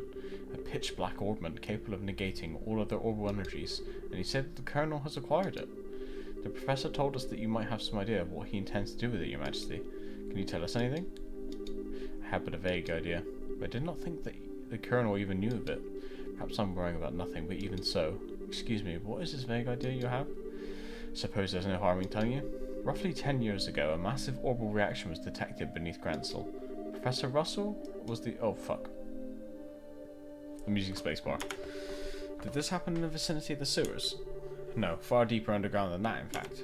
A pitch-black orbment capable of negating all other orbital energies, and he said that the Colonel has acquired it. The Professor told us that you might have some idea of what he intends to do with it, Your Majesty. Can you tell us anything? I have but a vague idea, but I did not think that the Colonel even knew of it. Perhaps I'm worrying about nothing, but even so. Excuse me, what is this vague idea you have? Suppose there's no harm in telling you. Roughly 10 years ago, a massive orbital reaction was detected beneath Gransel. Professor Russell was the... Oh, fuck. I'm using spacebar. Did this happen in the vicinity of the sewers? No, far deeper underground than that, in fact.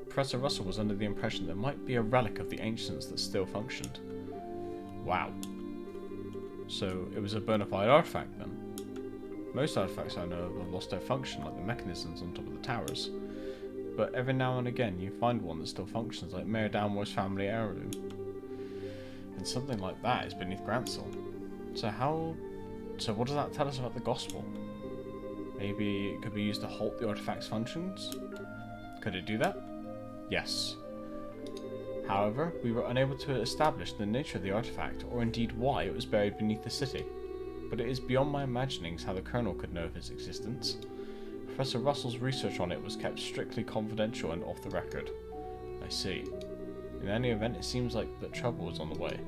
Professor Russell was under the impression there might be a relic of the ancients that still functioned. Wow. So, it was a bona fide artifact, then? Most artifacts I know of have lost their function, like the mechanisms on top of the towers. But every now and again, you find one that still functions, like Mayor Dalmore's family heirloom. And something like that is beneath Gransel. So what does that tell us about the Gospel? Maybe it could be used to halt the artifact's functions? Could it do that? Yes. However, we were unable to establish the nature of the artifact, or indeed why it was buried beneath the city. But it is beyond my imaginings how the Colonel could know of its existence. Professor Russell's research on it was kept strictly confidential and off the record. I see. In any event, it seems like that trouble is on the way.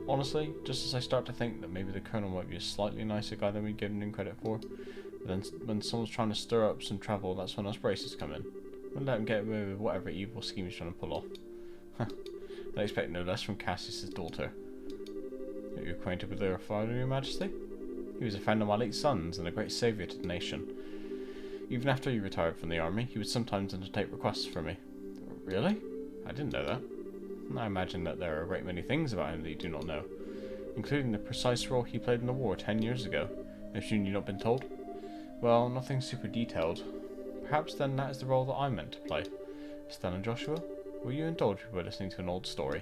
Honestly, just as I start to think that maybe the Colonel might be a slightly nicer guy than we've given him credit for, but then when someone's trying to stir up some trouble, that's when us bracers come in. We'll let him get away with whatever evil scheme he's trying to pull off. I expect no less from Cassius's daughter. Are you acquainted with her father, Your Majesty? He was a friend of my late son's and a great saviour to the nation. Even after he retired from the army, he would sometimes undertake requests for me. Really? I didn't know that. I imagine that there are a great many things about him that you do not know, including the precise role he played in the war 10 years ago. I assume you've not been told? Well, nothing super detailed. Perhaps then that is the role that I'm meant to play. Estelle and Joshua, will you indulge me by listening to an old story?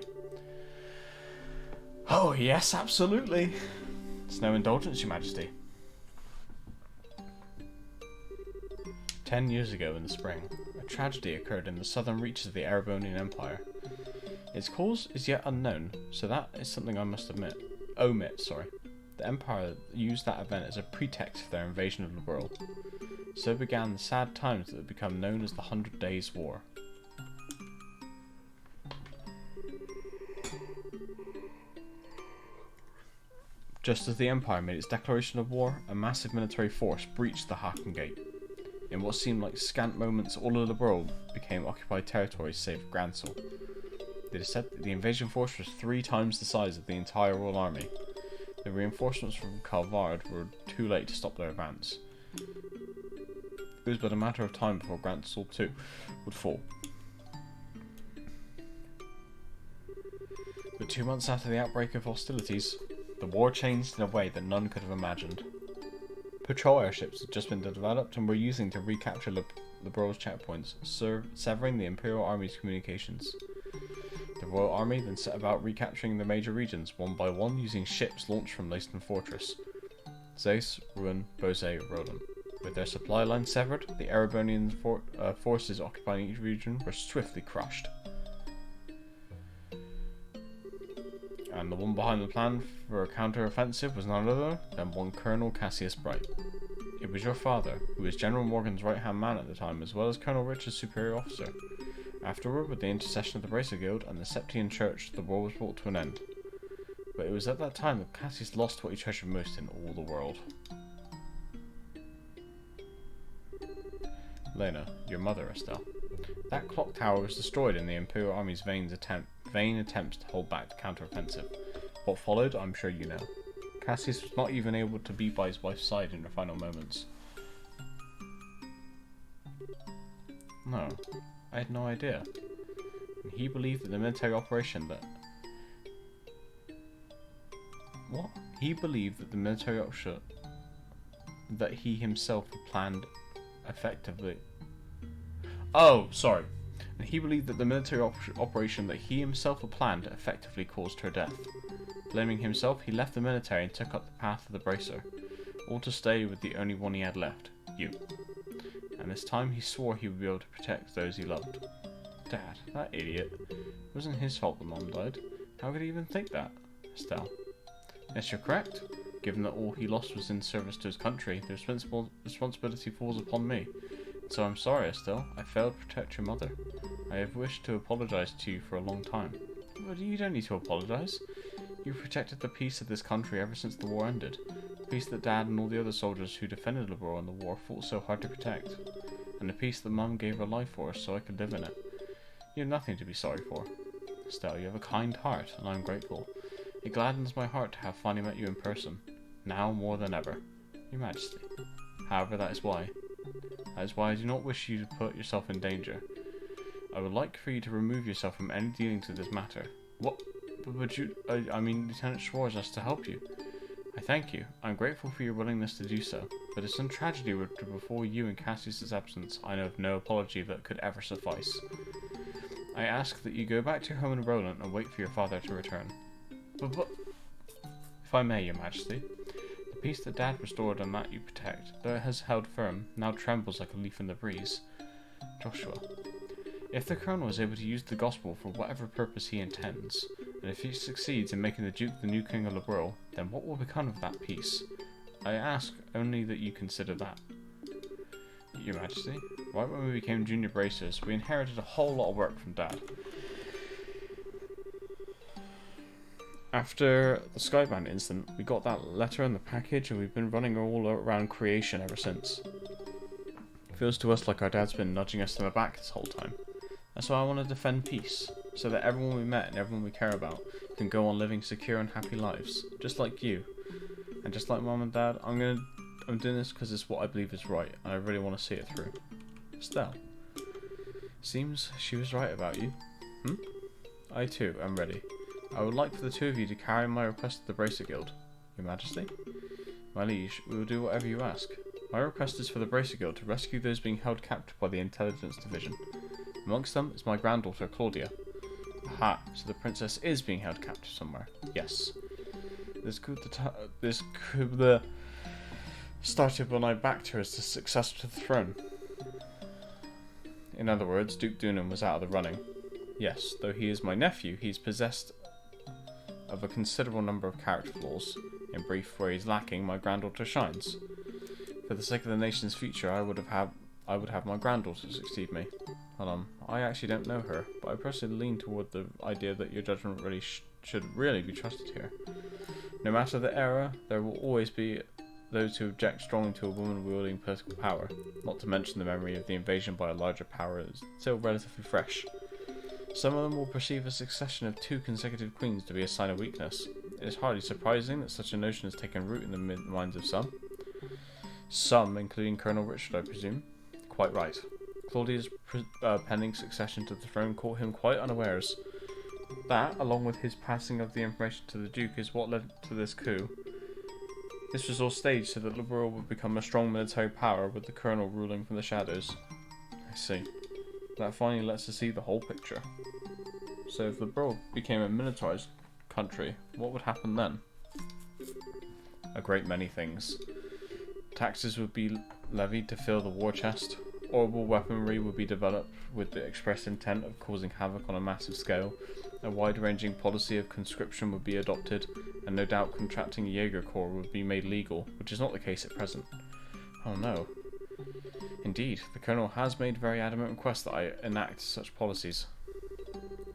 Oh, yes, absolutely. It's no indulgence, Your Majesty. 10 years ago in the spring, a tragedy occurred in the southern reaches of the Erebonian Empire. Its cause is yet unknown, so that is something I must omit. The Empire used that event as a pretext for their invasion of the world. So began the sad times that have become known as the 100 Days' War. Just as the Empire made its declaration of war, a massive military force breached the Haken Gate. In what seemed like scant moments, all of the world became occupied territories save Gransel. It is said that the invasion force was 3 times the size of the entire Royal Army. The reinforcements from Calvard were too late to stop their advance. It was but a matter of time before Gransel too would fall. But 2 months after the outbreak of hostilities, the war changed in a way that none could have imagined. Patrol airships had just been developed and were using to recapture Liberal's checkpoints, severing the Imperial Army's communications. The Royal Army then set about recapturing the major regions one by one using ships launched from Leiston Fortress. Zeiss, Ruin, Bose, Roland. With their supply lines severed, the Erebonian forces occupying each region were swiftly crushed. And the one behind the plan for a counter-offensive was none other than one Colonel Cassius Bright. It was your father, who was General Morgan's right-hand man at the time, as well as Colonel Rich's superior officer. Afterward, with the intercession of the Bracer Guild and the Septian Church, the war was brought to an end. But it was at that time that Cassius lost what he treasured most in all the world. Lena, your mother, Estelle. That clock tower was destroyed in the Imperial Army's vain attempts to hold back the counter-offensive. What followed, I'm sure you know. Cassius was not even able to be by his wife's side in her final moments. No, I had no idea. And he believed that the military operation that... What? He believed that the military option that he himself had planned effectively... Oh, sorry. And he believed that the military operation that he himself had planned effectively caused her death. Blaming himself, he left the military and took up the path of the Bracer, all to stay with the only one he had left, you. And this time he swore he would be able to protect those he loved. Dad, that idiot. It wasn't his fault that Mom died. How could he even think that? Estelle. Yes, you're correct. Given that all he lost was in service to his country, the responsibility falls upon me. So I'm sorry, Estelle. I failed to protect your mother. I have wished to apologize to you for a long time. But you don't need to apologize. You've protected the peace of this country ever since the war ended. The peace that Dad and all the other soldiers who defended Liberal in the war fought so hard to protect. And the peace that Mum gave her life for so I could live in it. You have nothing to be sorry for. Estelle, you have a kind heart, and I'm grateful. It gladdens my heart to have finally met you in person. Now more than ever. Your Majesty. However, that is why I do not wish you to put yourself in danger. I would like for you to remove yourself from any dealings with this matter. What? But you... I mean, Lieutenant Schwarz asked to help you. I thank you. I'm grateful for your willingness to do so. But if some tragedy were to befall you in Cassius's absence, I know of no apology that could ever suffice. I ask that you go back to your home in Roland and wait for your father to return. But... If I may, Your Majesty. The peace that Dad restored and that you protect, though it has held firm, now trembles like a leaf in the breeze. Joshua. If the Colonel is able to use the gospel for whatever purpose he intends, and if he succeeds in making the Duke the new King of Liberal, then what will become of that peace? I ask only that you consider that. Your Majesty, right when we became junior bracers, we inherited a whole lot of work from Dad. After the Skybound incident, we got that letter in the package and we've been running all around creation ever since. It feels to us like our dad's been nudging us in the back this whole time. That's why I want to defend peace, so that everyone we met and everyone we care about can go on living secure and happy lives, just like you. And just like Mom and Dad, I'm doing this because it's what I believe is right, and I really want to see it through. Estelle. Seems she was right about you. I too am ready. I would like for the two of you to carry my request to the Bracer Guild. Your Majesty? My liege, we will do whatever you ask. My request is for the Bracer Guild to rescue those being held captive by the Intelligence Division. Amongst them is my granddaughter, Claudia. Aha, so the princess is being held captive somewhere. Yes. This coup started when I backed her as the successor to the throne. In other words, Duke Dunham was out of the running. Yes, though he is my nephew, he is possessed of a considerable number of character flaws. In brief, where he's lacking, my granddaughter shines. For the sake of the nation's future, I would have my granddaughter succeed me. I actually don't know her, but I personally lean toward the idea that your judgment really should really be trusted here. No matter the era, there will always be those who object strongly to a woman wielding political power, not to mention the memory of the invasion by a larger power is still relatively fresh. Some of them will perceive a succession of 2 consecutive queens to be a sign of weakness. It is hardly surprising that such a notion has taken root in the minds of some. Some, including Colonel Richard, I presume. Quite right. Claudia's pending succession to the throne caught him quite unawares. That, along with his passing of the information to the Duke, is what led to this coup. This was all staged so that Liberal would become a strong military power with the Colonel ruling from the shadows. I see. That finally lets us see the whole picture. So if the world became a militarized country, what would happen then? A great many things. Taxes would be levied to fill the war chest. Horrible weaponry would be developed with the express intent of causing havoc on a massive scale. A wide-ranging policy of conscription would be adopted, and no doubt contracting a Jaeger Corps would be made legal, which is not the case at present. Oh no. Indeed, the Colonel has made very adamant requests that I enact such policies.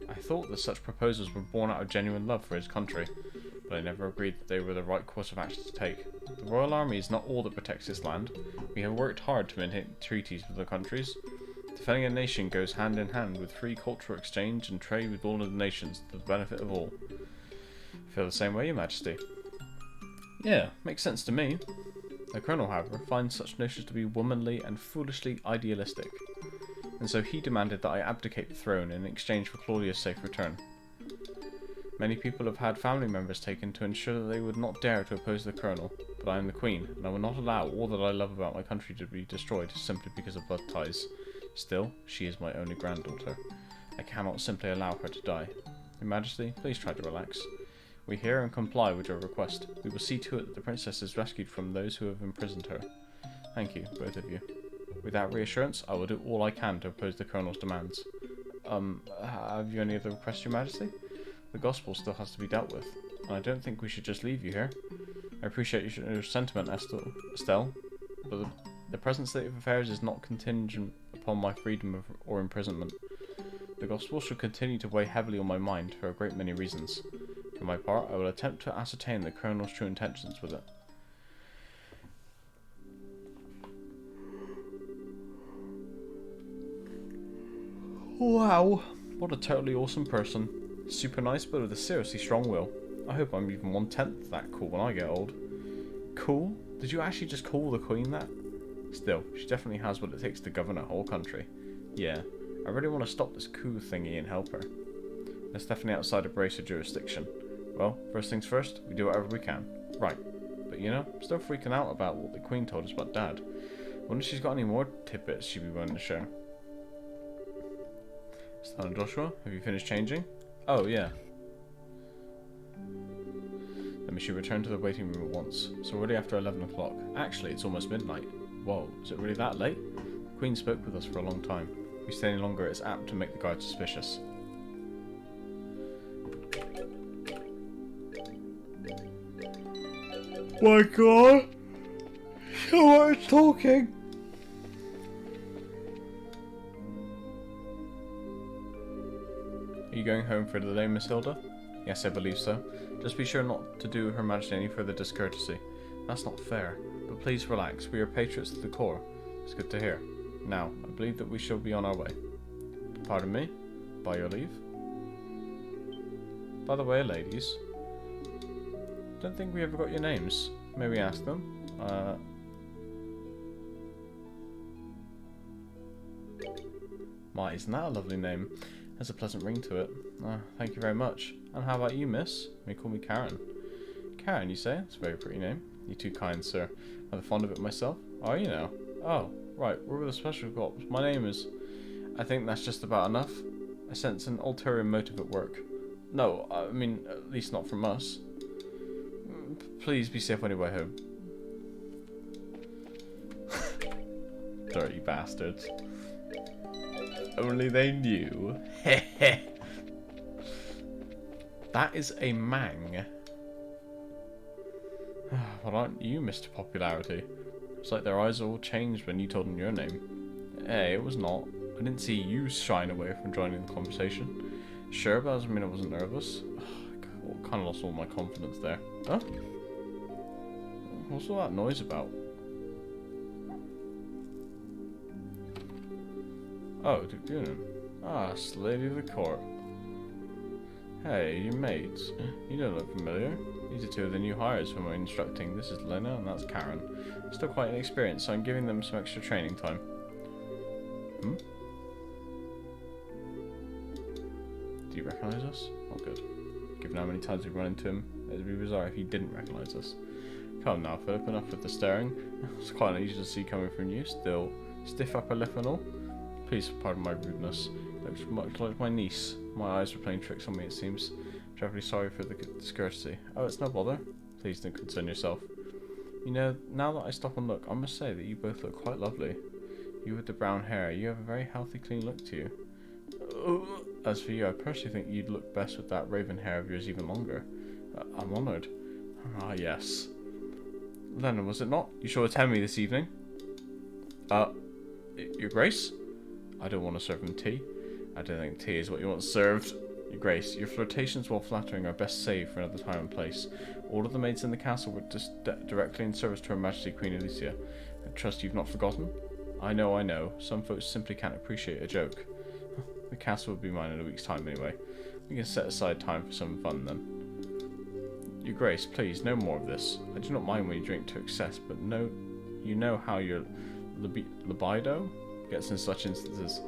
I thought that such proposals were born out of genuine love for his country, but I never agreed that they were the right course of action to take. The Royal Army is not all that protects this land. We have worked hard to maintain treaties with other countries. Defending a nation goes hand in hand with free cultural exchange and trade with all of the nations to the benefit of all. Feel the same way, Your Majesty? Yeah, makes sense to me. The Colonel, however, finds such notions to be womanly and foolishly idealistic, and so he demanded that I abdicate the throne in exchange for Claudia's safe return. Many people have had family members taken to ensure that they would not dare to oppose the Colonel, but I am the Queen, and I will not allow all that I love about my country to be destroyed simply because of blood ties. Still, she is my only granddaughter. I cannot simply allow her to die. Your Majesty, please try to relax. We hear and comply with your request. We will see to it that the princess is rescued from those who have imprisoned her. Thank you, both of you. With that reassurance, I will do all I can to oppose the Colonel's demands. Have you any other requests, Your Majesty? The gospel still has to be dealt with, and I don't think we should just leave you here. I appreciate your sentiment, Estelle, but the present state of affairs is not contingent upon my freedom or imprisonment. The gospel should continue to weigh heavily on my mind for a great many reasons. For my part, I will attempt to ascertain the Colonel's true intentions with it. Wow, what a totally awesome person. Super nice, but with a seriously strong will. I hope I'm even 1/10 that cool when I get old. Cool? Did you actually just call the Queen that? Still, she definitely has what it takes to govern a whole country. Yeah, I really want to stop this coup thingy and help her. That's definitely outside of Bracer jurisdiction. Well, first things first, we do whatever we can. Right, but you know, I'm still freaking out about what the Queen told us about Dad. Wonder if she's got any more tidbits she'd be willing to share. Stan and Joshua, have you finished changing? Oh, yeah. Then we should return to the waiting room at once. It's already after 11 o'clock. Actually, it's almost midnight. Whoa, is it really that late? The Queen spoke with us for a long time. If we stay any longer, it's apt to make the guard suspicious. My god! Someone's talking! Are you going home for the day, Miss Hilda? Yes, I believe so. Just be sure not to do Her Majesty any further discourtesy. That's not fair. But please relax. We are patriots to the core. It's good to hear. Now, I believe that we shall be on our way. Pardon me? By your leave? By the way, ladies. Don't think we ever got your names. May we ask them? My, isn't that a lovely name? Has a pleasant ring to it. Thank you very much. And how about you, miss? You may call me Karen. Karen, you say? That's a very pretty name. You're too kind, sir. I'm rather fond of it myself. Are you now? Oh, right. We're with a special corps. My name is... I think that's just about enough. I sense an ulterior motive at work. No, I mean, at least not from us. Please be safe on your way home. Dirty bastards. Only they knew. That is a mang. What aren't you, Mr. Popularity? It's like their eyes all changed when you told them your name. Hey, it was not. I didn't see you shying away from joining the conversation. Sure, but that doesn't mean I wasn't nervous. I kind of lost all my confidence there. Huh? What's all that noise about? Oh, Duke Dunan. Ah, it's the lady of the court. Hey, you mates. You don't look familiar. These are two of the new hires whom I'm instructing. This is Lena and that's Karen. Still quite inexperienced, so I'm giving them some extra training time. Hmm? Do you recognise us? Oh, good. Given how many times we've run into him, it'd be bizarre if he didn't recognise us. Come now, Philip, enough with the staring. It's quite unusual to see coming from you. Still, stiff upper lip and all. Please pardon my rudeness. Looks much like my niece. My eyes were playing tricks on me, it seems. Terribly sorry for the discourtesy. Oh, it's no bother. Please don't concern yourself. You know, now that I stop and look, I must say that you both look quite lovely. You with the brown hair, you have a very healthy, clean look to you. As for you, I personally think you'd look best with that raven hair of yours even longer. I'm honoured. Ah, yes. Lennon, was it not? You shall attend me this evening? Your Grace? I don't want to serve him tea. I don't think tea is what you want served. Your Grace, your flirtations, while flattering, are best saved for another time and place. All of the maids in the castle were directly in service to Her Majesty Queen Alicia. I trust you've not forgotten? I know. Some folks simply can't appreciate a joke. The castle will be mine in a week's time anyway. We can set aside time for some fun then. Your Grace, please, no more of this. I do not mind when you drink to excess, but you know how your libido gets in such instances.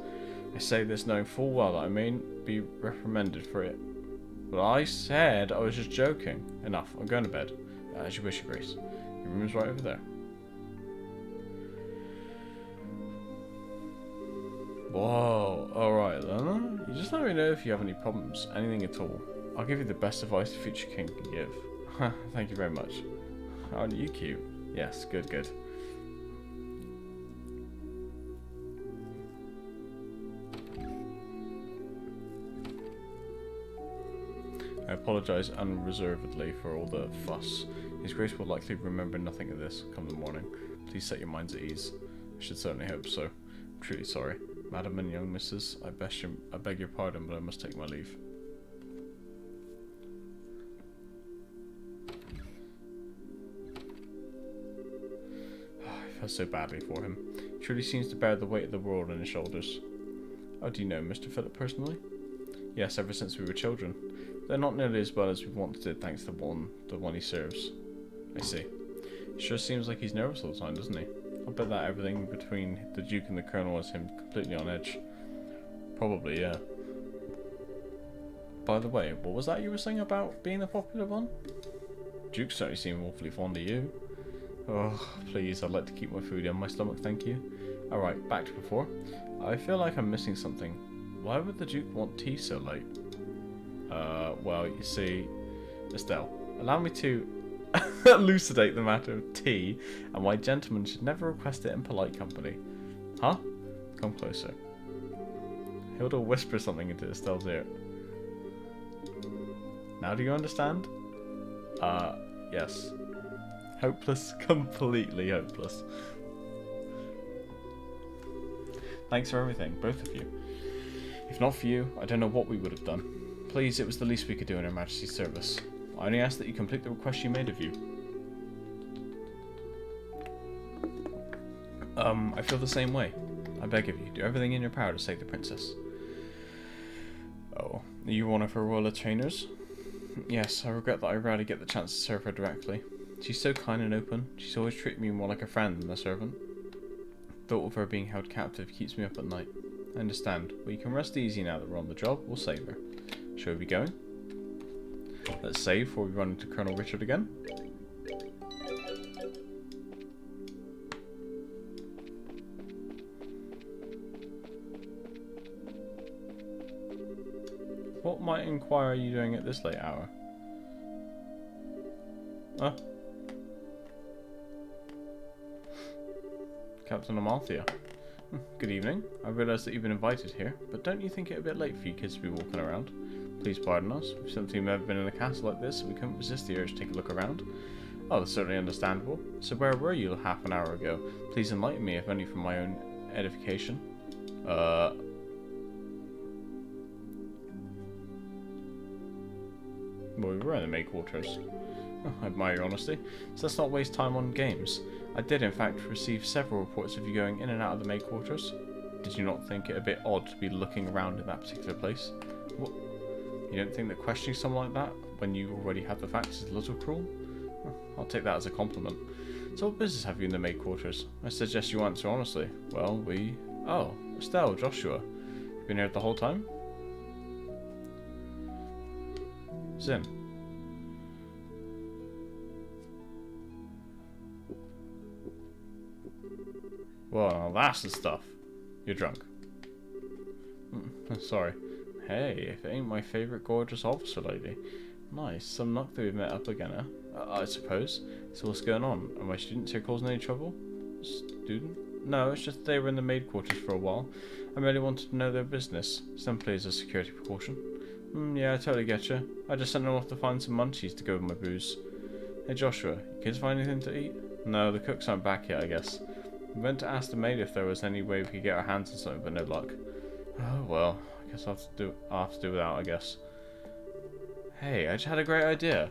I say this knowing full well that I may be reprimanded for it. But I said I was just joking. Enough, I'm going to bed. As you wish, Your Grace. Your room is right over there. Whoa, alright then. You just let me know if you have any problems, anything at all. I'll give you the best advice a future king can give. Thank you very much. Aren't you cute? Yes, good. I apologise unreservedly for all the fuss. His Grace will likely remember nothing of this come the morning. Please set your minds at ease. I should certainly hope so. I'm truly sorry. Madam and young missus, I beg your pardon, but I must take my leave. I feel so badly for him. He truly seems to bear the weight of the world on his shoulders. Oh, do you know Mr. Philip personally? Yes, ever since we were children. They're not nearly as well as we once did, thanks to the one he serves. I see. It sure seems like he's nervous all the time, doesn't he? I bet that everything between the Duke and the Colonel has him completely on edge. Probably, yeah. By the way, what was that you were saying about being the popular one? Duke certainly seemed awfully fond of you. Oh, please, I'd like to keep my food in my stomach, thank you. Alright, back to before. I feel like I'm missing something. Why would the Duke want tea so late? Well, you see, Estelle, allow me to elucidate the matter of tea, and why gentlemen should never request it in polite company. Huh? Come closer. Hilda whispers something into Estelle's ear. Now do you understand? Yes. Hopeless. Completely hopeless. Thanks for everything, both of you. If not for you, I don't know what we would have done. Please, it was the least we could do in Her Majesty's service. I only ask that you complete the request she made of you. I feel the same way. I beg of you, do everything in your power to save the princess. Oh, are you one of her royal retainers? Yes, I regret that I rarely get the chance to serve her directly. She's so kind and open. She's always treated me more like a friend than a servant. Thought of her being held captive keeps me up at night. I understand, but you can rest easy now that we're on the job. We'll save her. Shall we be going? Let's save before we run into Colonel Richard again. What might inquire are you doing at this late hour? Huh? Captain Amalthea. Good evening. I realise that you've been invited here, but don't you think it a bit late for you kids to be walking around? Please pardon us. We've simply never been in a castle like this, so we couldn't resist the urge to take a look around. Oh, that's certainly understandable. So where were you half an hour ago? Please enlighten me, if only for my own edification. Well, we were in the maid quarters. Oh, I admire your honesty. So let's not waste time on games. I did, in fact, receive several reports of you going in and out of the maid quarters. Did you not think it a bit odd to be looking around in that particular place? What? You don't think that questioning someone like that, when you already have the facts, is a little cruel? Well, I'll take that as a compliment. So what business have you in the maid quarters? I suggest you answer honestly. Well, we... Oh, Estelle, Joshua. You've been here the whole time? Zim. Well, that's the stuff. You're drunk. Sorry. Hey, if it ain't my favourite gorgeous officer lady. Nice. Some luck that we've met up again, huh? I suppose. So what's going on? Are my students here causing any trouble? Student? No, it's just they were in the maid quarters for a while. I merely wanted to know their business, simply as a security precaution. Yeah, I totally get you. I just sent them off to find some munchies to go with my booze. Hey Joshua, you kids find anything to eat? No, the cooks aren't back yet, I guess. We went to ask the maid if there was any way we could get our hands on something, but no luck. Oh well, I guess I'll have to do without, I guess. Hey, I just had a great idea.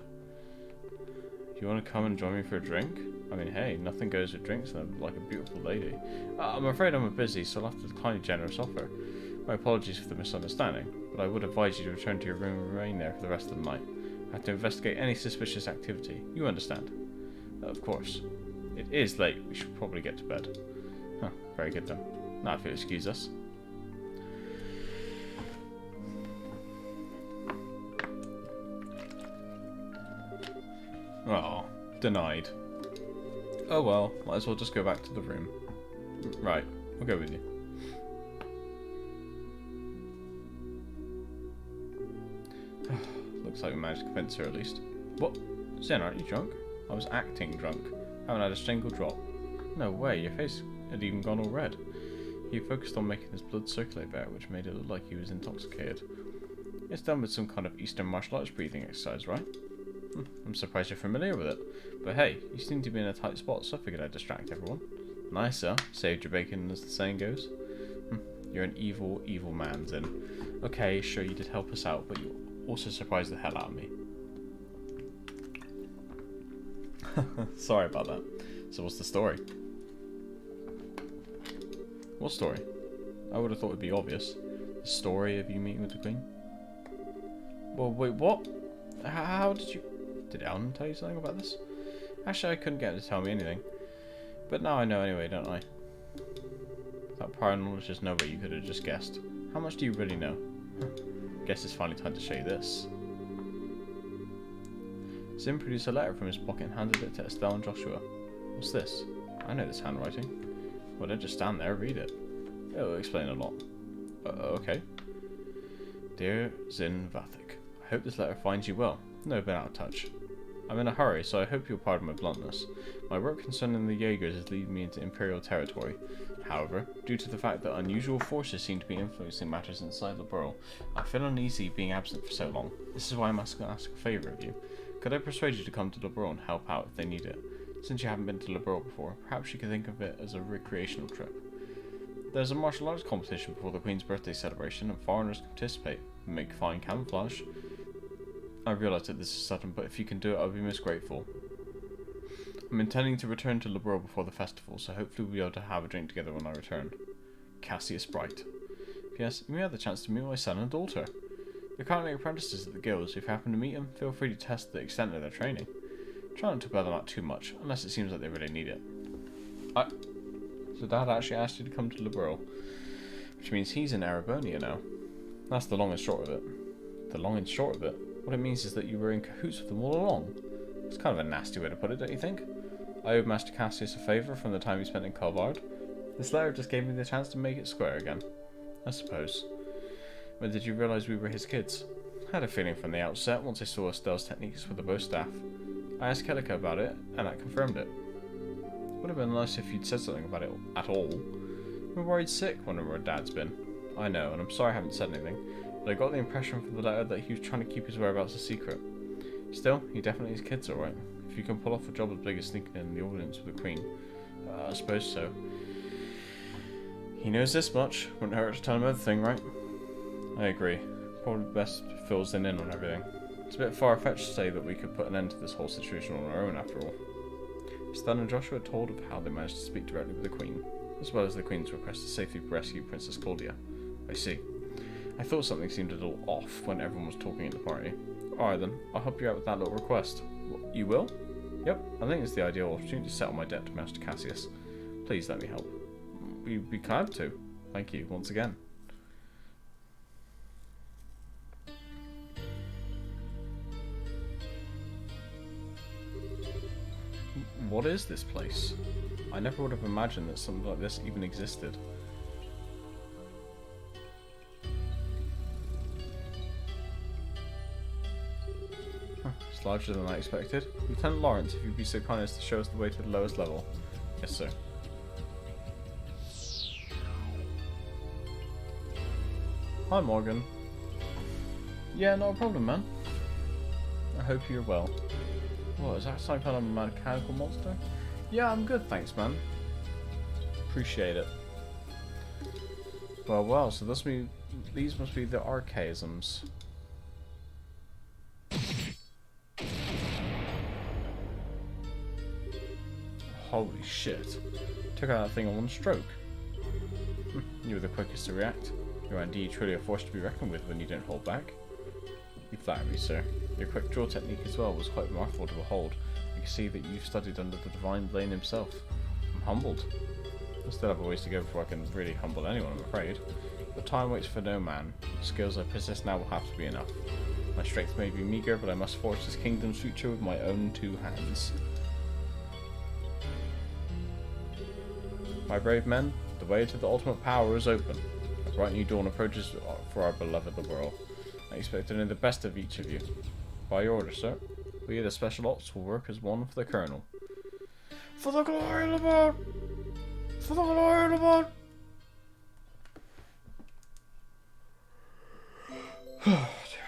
You want to come and join me for a drink? I mean, hey, nothing goes with drinks and I'm like a beautiful lady. I'm afraid I'm busy, so I'll have to decline your generous offer. My apologies for the misunderstanding, but I would advise you to return to your room and remain there for the rest of the night. I have to investigate any suspicious activity. You understand? Of course. It is late. We should probably get to bed. Huh, very good then. Now if you'll excuse us. Oh, denied. Oh well, might as well just go back to the room. Right, we'll go with you. Looks like we managed to convince her at least. What? Zen, aren't you drunk? I was acting drunk. Haven't had a single drop. No way, your face had even gone all red. He focused on making his blood circulate better, which made it look like he was intoxicated. It's done with some kind of Eastern martial arts breathing exercise, right? I'm surprised you're familiar with it. But hey, you seem to be in a tight spot, so I figured I'd distract everyone. Nice, huh? Saved your bacon, as the saying goes. You're an evil, evil man, Zen. Okay, sure, you did help us out, but you also surprised the hell out of me. Sorry about that. So what's the story? What story? I would have thought it'd be obvious. The story of you meeting with the Queen? Well, wait, what? How did you... Did Ellen tell you something about this? Actually, I couldn't get her to tell me anything. But now I know anyway, don't I? That prior knowledge is no way you could have just guessed. How much do you really know? Guess it's finally time to show you this. Zim produced a letter from his pocket and handed it to Estelle and Joshua. What's this? I know this handwriting. Well, don't just stand there, read it. It'll explain a lot. Okay. Dear Zin Vathik, I hope this letter finds you well. No, been out of touch. I'm in a hurry, so I hope you'll pardon my bluntness. My work concerning the Jaegers is leading me into Imperial territory. However, due to the fact that unusual forces seem to be influencing matters inside the borough, I feel uneasy being absent for so long. This is why I must ask a favour of you. Could I persuade you to come to Lebron and help out if they need it? Since you haven't been to Lebron before, perhaps you could think of it as a recreational trip. There's a martial arts competition before the Queen's birthday celebration, and foreigners can participate and make fine camouflage. I realise that this is sudden, but if you can do it, I'll be most grateful. I'm intending to return to Lebron before the festival, so hopefully we'll be able to have a drink together when I return. Cassius Bright. P.S. You may have the chance to meet my son and daughter. They're currently apprentices at the guilds. If you happen to meet them, feel free to test the extent of their training. Try not to bail them out too much, unless it seems like they really need it. So Dad actually asked you to come to Lebron, which means he's in Arabonia now. That's the long and short of it. The long and short of it? What it means is that you were in cahoots with them all along. It's kind of a nasty way to put it, don't you think? I owed Master Cassius a favour from the time he spent in Calvard. This letter just gave me the chance to make it square again. I suppose. When did you realise we were his kids? I had a feeling from the outset once I saw Estelle's techniques with the bow staff. I asked Kellica about it, and that confirmed it. Would have been nice if you'd said something about it at all. We're worried sick wondering where Dad's been. I know, and I'm sorry I haven't said anything, but I got the impression from the letter that he was trying to keep his whereabouts a secret. Still, he definitely has kids alright. If you can pull off a job as big as sneaking in the audience with the Queen. I suppose so. He knows this much. Wouldn't hurt to tell him everything, right? I agree. Probably best fills in on everything. It's a bit far-fetched to say that we could put an end to this whole situation on our own after all. Stan and Joshua told of how they managed to speak directly with the Queen, as well as the Queen's request to safely rescue Princess Claudia. I see. I thought something seemed a little off when everyone was talking at the party. Alright then, I'll help you out with that little request. You will? Yep, I think it's the ideal opportunity to settle my debt to Master Cassius. Please let me help. We'd be glad to. Thank you, once again. What is this place? I never would have imagined that something like this even existed. It's larger than I expected. Lieutenant Lawrence, if you'd be so kind as to show us the way to the lowest level. Yes, sir. Hi, Morgan. Yeah, not a problem, man. I hope you're well. What, is that some kind of mechanical monster? Yeah, I'm good, thanks, man. Appreciate it. Well, so these must be the archaisms. Holy shit. Took out that thing in one stroke. You were the quickest to react. You are indeed truly a force to be reckoned with when you don't hold back. You flatter me, sir. Your quick draw technique as well was quite remarkable to behold. I can see that you've studied under the divine Blaine himself. I'm humbled. I still have a ways to go before I can really humble anyone, I'm afraid. But time waits for no man. The skills I possess now will have to be enough. My strength may be meagre, but I must forge this kingdom's future with my own 2 hands. My brave men, the way to the ultimate power is open. A bright new dawn approaches for our beloved Laurel. I expect only the best of each of you. By your order, sir. We, the Special Ops, will work as one for the Colonel. For the glory of the Lord! For the glory of the Lord! Oh, dear.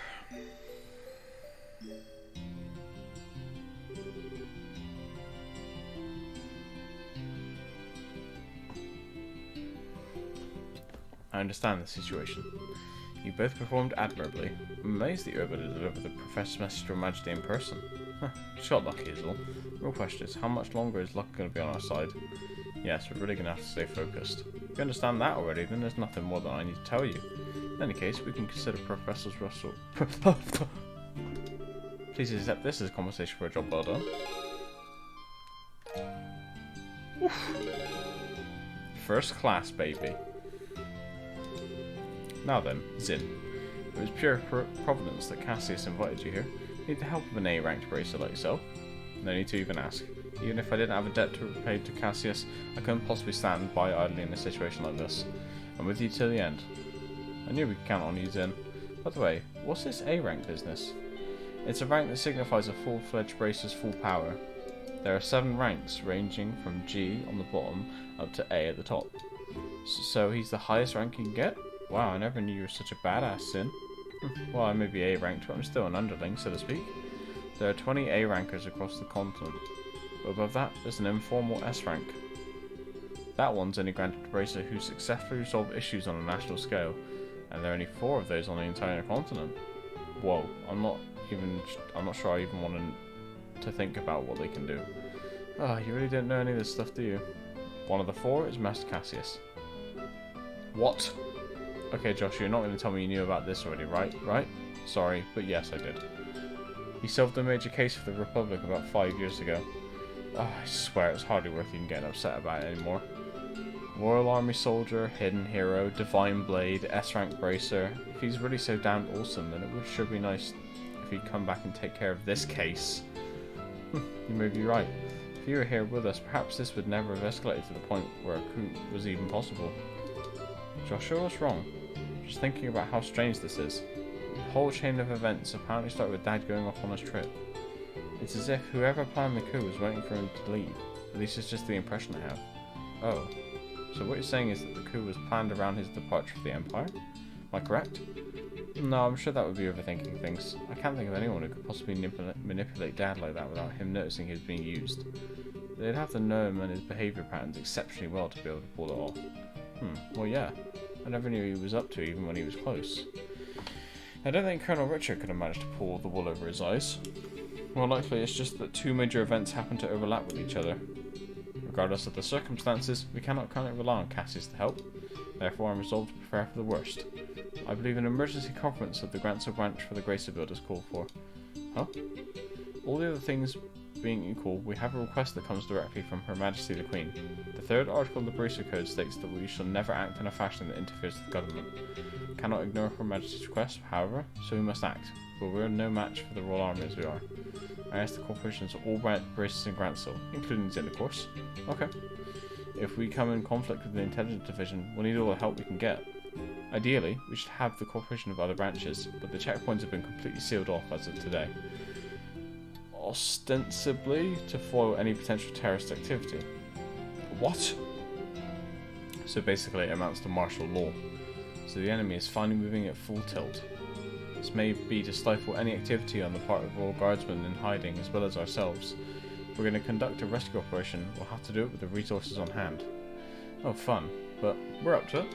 I understand the situation. You both performed admirably. I'm amazed that you were able to deliver the Professor's message to Her Majesty in person. Huh, shot lucky is all. The real question is, how much longer is luck going to be on our side? Yes, we're really going to have to stay focused. If you understand that already, then there's nothing more that I need to tell you. In any case, we can consider Professor Russell... Please accept this as compensation for a job well done. Oof. First class, baby. Now then, Zin. It was pure providence that Cassius invited you here. You need the help of an A-ranked bracer like yourself. No need to even ask. Even if I didn't have a debt to repay to Cassius, I couldn't possibly stand by idly in a situation like this. I'm with you till the end. I knew we could count on you, Zin. By the way, what's this A-rank business? It's a rank that signifies a full-fledged bracer's full power. There are 7 ranks, ranging from G on the bottom up to A at the top. So he's the highest rank you can get? Wow, I never knew you were such a badass, Sin. Well, I may be A-ranked, but I'm still an underling, so to speak. There are 20 A-rankers across the continent. But above that, there's an informal S-rank. That one's only granted to Bracer who successfully resolve issues on a national scale, and there are only 4 of those on the entire continent. Whoa, I'm not sure I even want to think about what they can do. Ah, you really don't know any of this stuff, do you? One of the 4 is Master Cassius. What? Okay, Josh, you're not going to tell me you knew about this already, right? Right? Sorry, but yes, I did. He solved a major case for the Republic about 5 years ago. Oh, I swear it's hardly worth even getting upset about it anymore. Royal Army soldier, hidden hero, divine blade, S-rank bracer. If he's really so damned awesome, then it would sure be nice if he'd come back and take care of this case. You may be right. If you were here with us, perhaps this would never have escalated to the point where a coup was even possible. Joshua, what's wrong? Just thinking about how strange this is. The whole chain of events apparently started with Dad going off on his trip. It's as if whoever planned the coup was waiting for him to leave. At least it's just the impression I have. Oh. So what you're saying is that the coup was planned around his departure for the Empire? Am I correct? No, I'm sure that would be overthinking things. I can't think of anyone who could possibly manipulate Dad like that without him noticing he was being used. They'd have to know him and his behaviour patterns exceptionally well to be able to pull it off. Well yeah. I never knew he was up to even when he was close. I don't think Colonel Richard could have managed to pull the wool over his eyes. More likely it's just that 2 major events happen to overlap with each other. Regardless of the circumstances, we cannot currently rely on Cassius to help. Therefore I'm resolved to prepare for the worst. I believe an emergency conference of the Grantsel branch for the Gracer Build is called for. Huh? All the other things being equal, we have a request that comes directly from Her Majesty the Queen. The 3rd article of the Bracer Code states that we shall never act in a fashion that interferes with government. We cannot ignore Her Majesty's request, however, so we must act, for we are no match for the Royal Army as we are. I ask the corporations of all braces in Grantsel, including Zin, of course. Okay. If we come in conflict with the Intelligence Division, we'll need all the help we can get. Ideally, we should have the cooperation of other branches, but the checkpoints have been completely sealed off as of today. ostensibly to foil any potential terrorist activity. What? So basically it amounts to martial law. So the enemy is finally moving at full tilt. This may be to stifle any activity on the part of Royal Guardsmen in hiding as well as ourselves. If we're going to conduct a rescue operation, we'll have to do it with the resources on hand. Oh, fun. But we're up to it.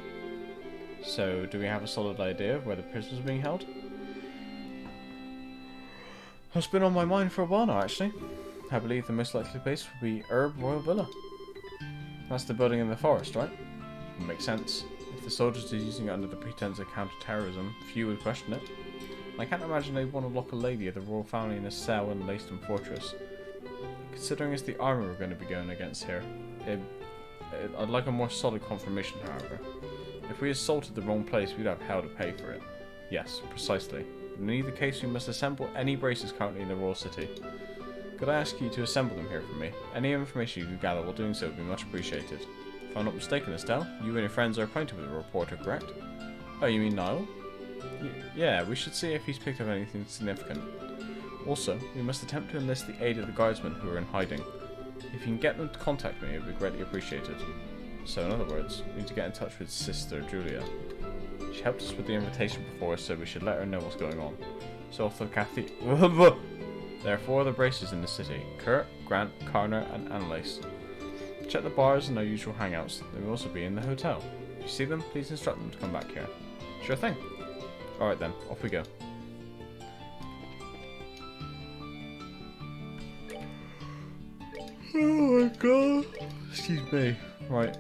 So, do we have a solid idea of where the prisoners are being held? It's been on my mind for a while now, actually. I believe the most likely place would be Herb Royal Villa. That's the building in the forest, right? Makes sense. If the soldiers are using it under the pretense of counter-terrorism, few would question it. I can't imagine they'd want to lock a lady of the royal family in a cell in Laceham Fortress. Considering it's the army we're going to be going against here, I'd like a more solid confirmation, however. If we assaulted the wrong place, we'd have hell to pay for it. Yes, precisely. In either case, we must assemble any braces currently in the royal city. Could I ask you to assemble them here for me? Any information you can gather while doing so would be much appreciated. If I'm not mistaken, Estelle, you and your friends are acquainted with the reporter, correct? Oh, you mean Niall? Yeah, we should see if he's picked up anything significant. Also, we must attempt to enlist the aid of the guardsmen who are in hiding. If you can get them to contact me, it would be greatly appreciated. So, in other words, we need to get in touch with Sister Julia. She helped us with the invitation before, so we should let her know what's going on. So off to Kathy. There are 4 other braces in the city: Kurt, Grant, Carner, and Annalise. Check the bars and our usual hangouts. They will also be in the hotel. If you see them, please instruct them to come back here. Sure thing. Alright then, off we go. Oh my god. Excuse me. Right.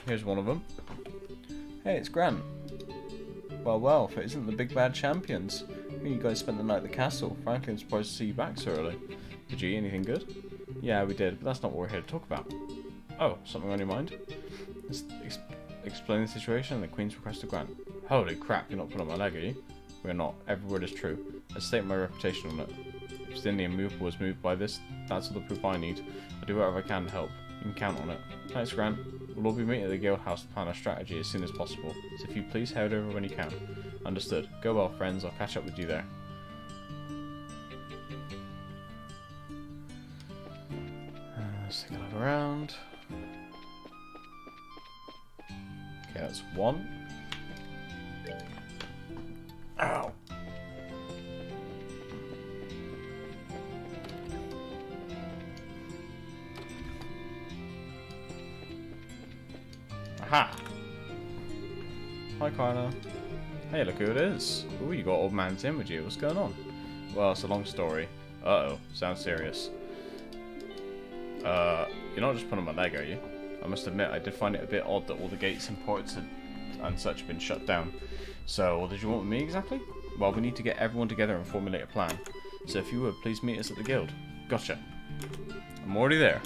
Here's one of them. Hey, it's Grant. Well, if it isn't the big bad champions. You guys spent the night at the castle. Frankly, I'm surprised to see you back so early. Did you eat anything good? Yeah, we did, but that's not what we're here to talk about. Oh, something on your mind? Explain the situation and the Queen's request to Grant. Holy crap, you're not pulling my leg, are you? We're not. Every word is true. I stake my reputation on it. If the Indian move was moved by this, that's all the proof I need. I'll do whatever I can to help. You can count on it. Thanks, Grant. We'll all be meeting at the Guild House to plan our strategy as soon as possible, so if you please head over when you can. Understood. Go well, friends. I'll catch up with you there. Let's take a look around. Okay, that's 1. Ow. Aha! Hi, Carla. Hey, look who it is. Ooh, you got old man Tim with you. What's going on? Well, it's a long story. Uh-oh. Sounds serious. You're not just pulling my leg, are you? I must admit, I did find it a bit odd that all the gates and ports and such have been shut down. So, what did you want with me exactly? Well, we need to get everyone together and formulate a plan. So if you would, please meet us at the guild. Gotcha. I'm already there.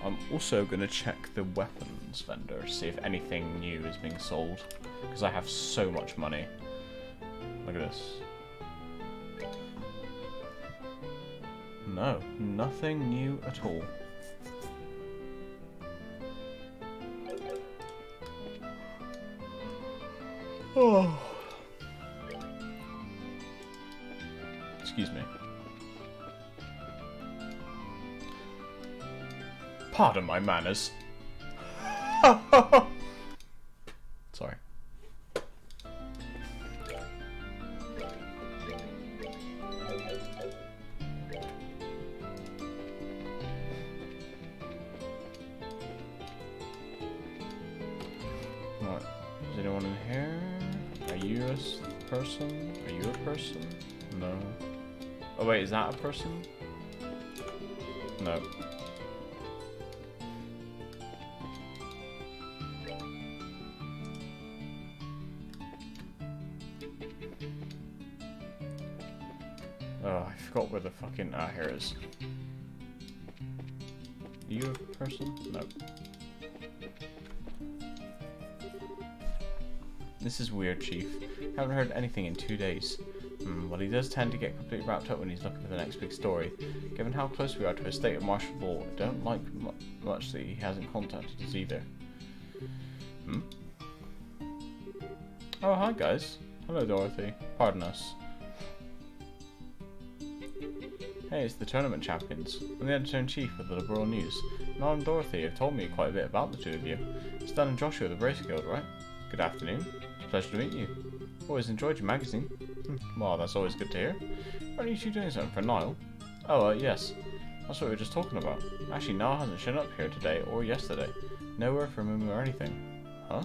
I'm also going to check the weapons vendor, see if anything new is being sold. Because I have so much money. Look at this. No, nothing new at all. Oh. Excuse me. Pardon my manners. Sorry. What? Is anyone in here? Are you a person? Are you a person? No. Oh wait, is that a person? No. Oh, I forgot where the fucking... Ah, here it is. Are you a person? No. This is weird, Chief. Haven't heard anything in 2 days. Well, he does tend to get completely wrapped up when he's looking for the next big story. Given how close we are to a state of martial law, I don't like much that he hasn't contacted us either. Oh, hi guys. Hello, Dorothy. Pardon us. Hey, it's the tournament champions. I'm the editor-in-chief of the Liberal News. Noel and Dorothy have told me quite a bit about the two of you. It's Dan and Joshua of the Bracer Guild, right? Good afternoon. It's a pleasure to meet you. Always enjoyed your magazine. Well, that's always good to hear. Aren't you two doing something for Niall? Oh, yes. That's what we were just talking about. Actually, Niall hasn't shown up here today or yesterday. No word from him or anything. Huh?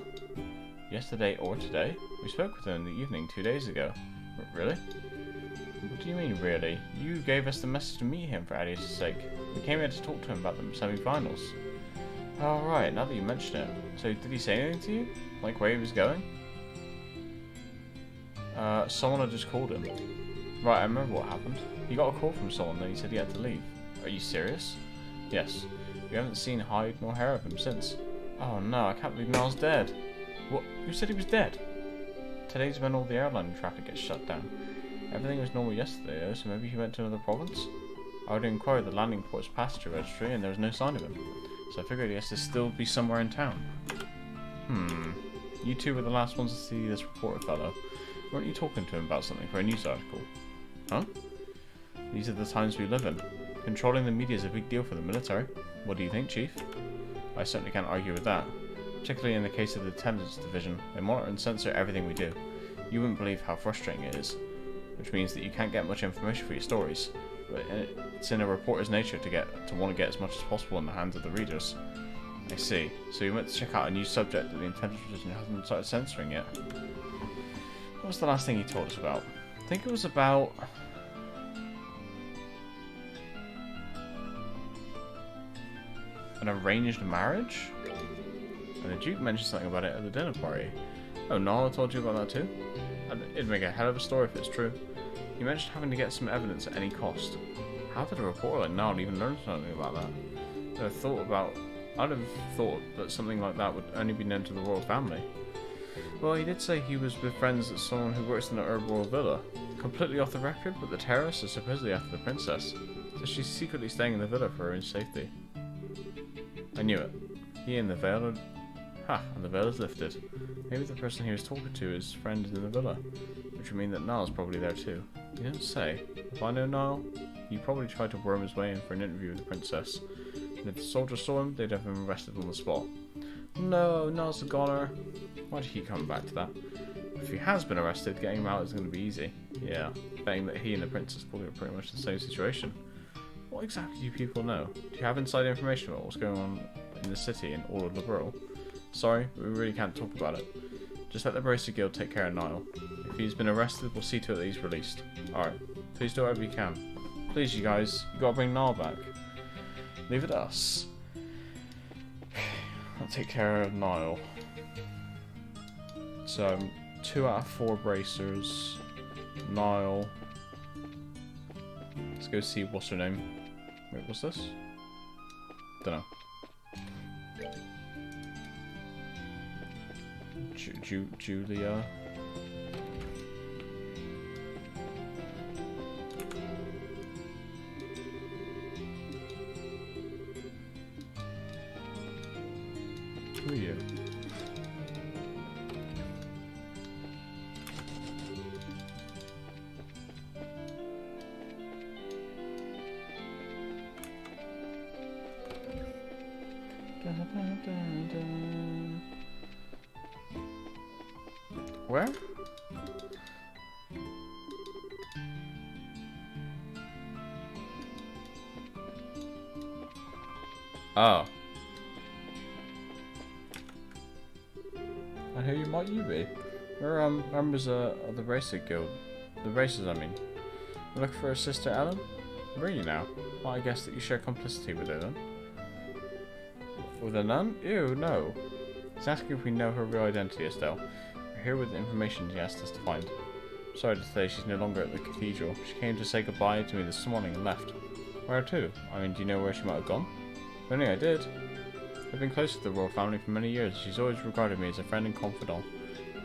Yesterday or today? We spoke with him in the evening 2 days ago. Really? What do you mean, really? You gave us the message to meet him for Addie's sake. We came here to talk to him about the semi-finals. Oh, right, now that you mention it. So, did he say anything to you? Like where he was going? Someone had just called him. Right, I remember what happened. He got a call from someone, then he said he had to leave. Are you serious? Yes. We haven't seen hide nor hair of him since. Oh no, I can't believe Niall's dead. What? Who said he was dead? Today's when all the airline traffic gets shut down. Everything was normal yesterday though, so maybe he went to another province? I would inquire the landing port's passenger registry and there was no sign of him. So I figured he has to still be somewhere in town. You two were the last ones to see this reporter fellow. Weren't you talking to him about something for a news article? Huh? These are the times we live in. Controlling the media is a big deal for the military. What do you think, Chief? I certainly can't argue with that. Particularly in the case of the intelligence division, they monitor and censor everything we do. You wouldn't believe how frustrating it is. Which means that you can't get much information for your stories. But it's in a reporter's nature to want to get as much as possible in the hands of the readers. I see. So you went to check out a new subject that the intelligence division hasn't started censoring yet. What was the last thing he told us about? I think it was about... an arranged marriage? And the Duke mentioned something about it at the dinner party. Oh, Nala told you about that too? It'd make a hell of a story if it's true. He mentioned having to get some evidence at any cost. How did a reporter like Nala even learn something about that? I'd have thought that something like that would only be known to the royal family. Well, he did say he was with friends with someone who works in the Herb Royal Villa. Completely off the record, but the terrorists are supposedly after the princess. So she's secretly staying in the villa for her own safety. I knew it. He and the veil are... and the veil is lifted. Maybe the person he was talking to is friend in the villa. Which would mean that Niall's probably there too. You don't say. If I know Niall, he probably tried to worm his way in for an interview with the princess. And if the soldiers saw him, they'd have him arrested on the spot. No, Niall's a goner. Why did he come back to that? If he has been arrested, getting him out is going to be easy. Yeah, betting that he and the princess probably are pretty much in the same situation. What exactly do people know? Do you have inside information about what's going on in the city and all of Liberal? Sorry, but we really can't talk about it. Just let the Bracer Guild take care of Niall. If he's been arrested, we'll see to it that he's released. Alright, please do whatever you can. Please, you guys, you gotta bring Niall back. Leave it to us. I'll take care of Niall. So, 2 out of 4 bracers. Niall. Let's go see what's her name. Wait, what's this? Dunno. Julia. Who are you? Where? Oh. And who might you be? We're members of the Bracer Guild. The Bracers, I mean. We're looking for a sister Ellen? Really now? Well, I guess that you share complicity with her then. With a nun? Ew, no. He's asking if we know her real identity, Estelle. We're here with the information he asked us to find. Sorry to say she's no longer at the cathedral. She came to say goodbye to me this morning and left. Where to? I mean, do you know where she might have gone? If only I did. I've been close to the royal family for many years. She's always regarded me as a friend and confidant.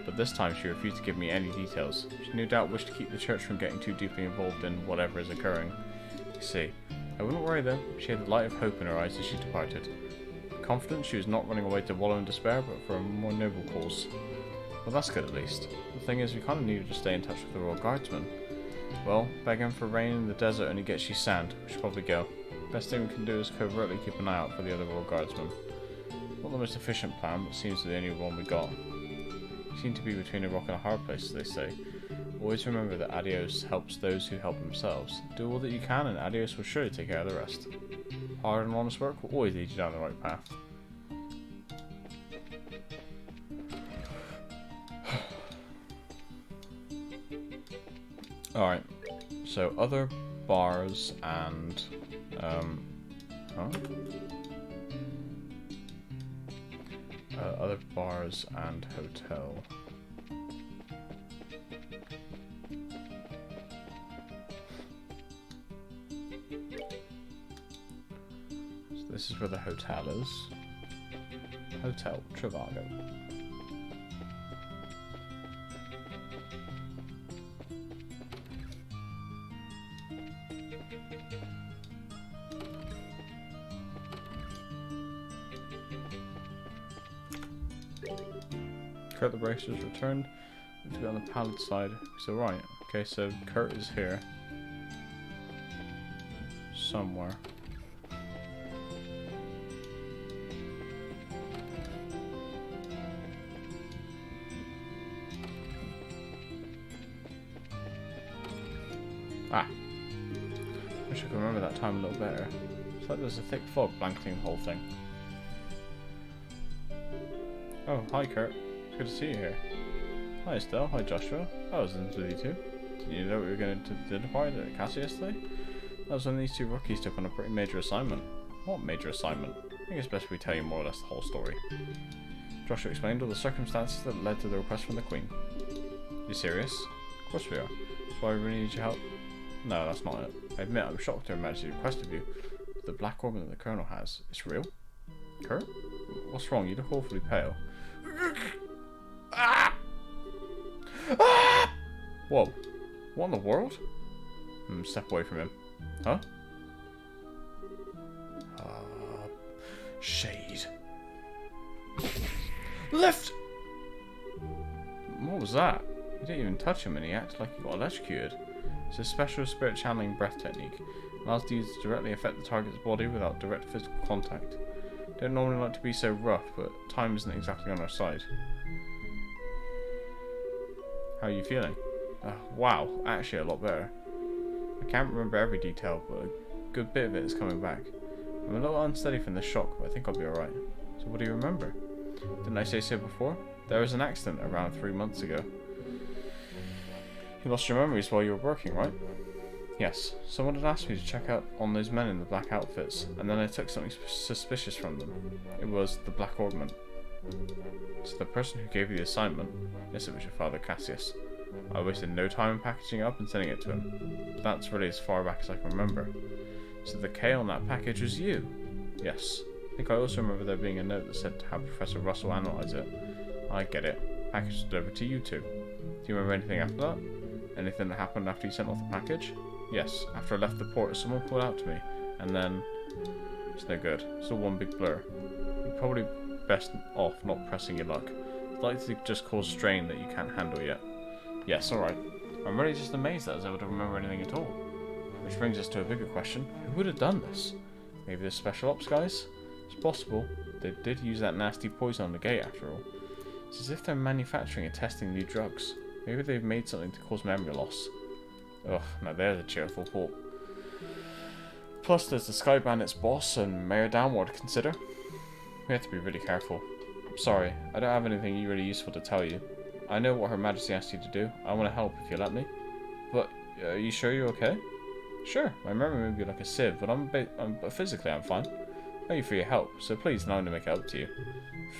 but this time she refused to give me any details. She no doubt wished to keep the church from getting too deeply involved in whatever is occurring. You see, I wouldn't worry though, she had the light of hope in her eyes as she departed. Confident she was not running away to wallow in despair, but for a more noble cause. Well, that's good at least. The thing is, we kind of needed to stay in touch with the Royal Guardsman. Well, begging for rain in the desert only gets you sand. We should probably go. Best thing we can do is covertly keep an eye out for the other Royal Guardsmen. Not the most efficient plan, but seems the only one we got. You seem to be between a rock and a hard place, as they say. Always remember that Adios helps those who help themselves. Do all that you can, and Adios will surely take care of the rest. Hard and honest work will always lead you down the right path. Alright, so other bars and, other bars and hotel. So this is where the hotel is. Hotel Trivago. Kurt the Bracer has returned. To be on the pallid side. So right. Okay, so Kurt is here. Somewhere. Ah. Wish I could remember that time a little better. It's like there's a thick fog blanketing the whole thing. Oh, hi Kurt. Good to see you here. Hi Estelle, hi Joshua. I was in with you too. Did you know we were going to the dinner party at Cassie yesterday? That was when these two rookies took on a pretty major assignment. What major assignment? I think it's best we tell you more or less the whole story. Joshua explained all the circumstances that led to the request from the Queen. You serious? Of course we are. That's why we really need your help. No, that's not it. I admit I'm shocked Her Majesty requested you. But the black organ that the Colonel has, it's real? Kurt? What's wrong? You look awfully pale. Ah! Ah! Whoa. What in the world? Step away from him. Huh? Shade. Lift! What was that? You didn't even touch him and he acted like he got electrocuted. It's a special spirit channeling breath technique. It allows these to directly affect the target's body without direct physical contact. Don't normally like to be so rough, but time isn't exactly on our side. How are you feeling? Wow, actually a lot better. I can't remember every detail, but a good bit of it is coming back. I'm a little unsteady from the shock, but I think I'll be alright. So what do you remember? Didn't I say so before? There was an accident around 3 months ago. You lost your memories while you were working, right? Yes. Someone had asked me to check out on those men in the black outfits, and then I took something suspicious from them. It was the Black Ornament. So the person who gave you the assignment, yes, it was your father Cassius. I wasted no time in packaging it up and sending it to him. But that's really as far back as I can remember. So the K on that package was you? Yes. I think I also remember there being a note that said to have Professor Russell analyse it. I get it. Package was delivered to you two. Do you remember anything after that? Anything that happened after you sent off the package? Yes. After I left the port, someone called out to me, and then... It's no good. It's all one big blur. You're probably best off not pressing your luck. It's likely to just cause strain that you can't handle yet. Yes, alright. I'm really just amazed that I was able to remember anything at all. Which brings us to a bigger question. Who would have done this? Maybe the special ops guys? It's possible. They did use that nasty poison on the gate after all. It's as if they're manufacturing and testing new drugs. Maybe they've made something to cause memory loss. Ugh, now there's a cheerful thought. Plus there's the Sky Bandit's boss and Mayor Downward to consider. We have to be really careful. Sorry, I don't have anything really useful to tell you. I know what Her Majesty asked you to do. I want to help if you let me. But, are you sure you're okay? Sure, my memory may be like a sieve, but physically I'm fine. Thank you for your help, so please allow me to make it up to you.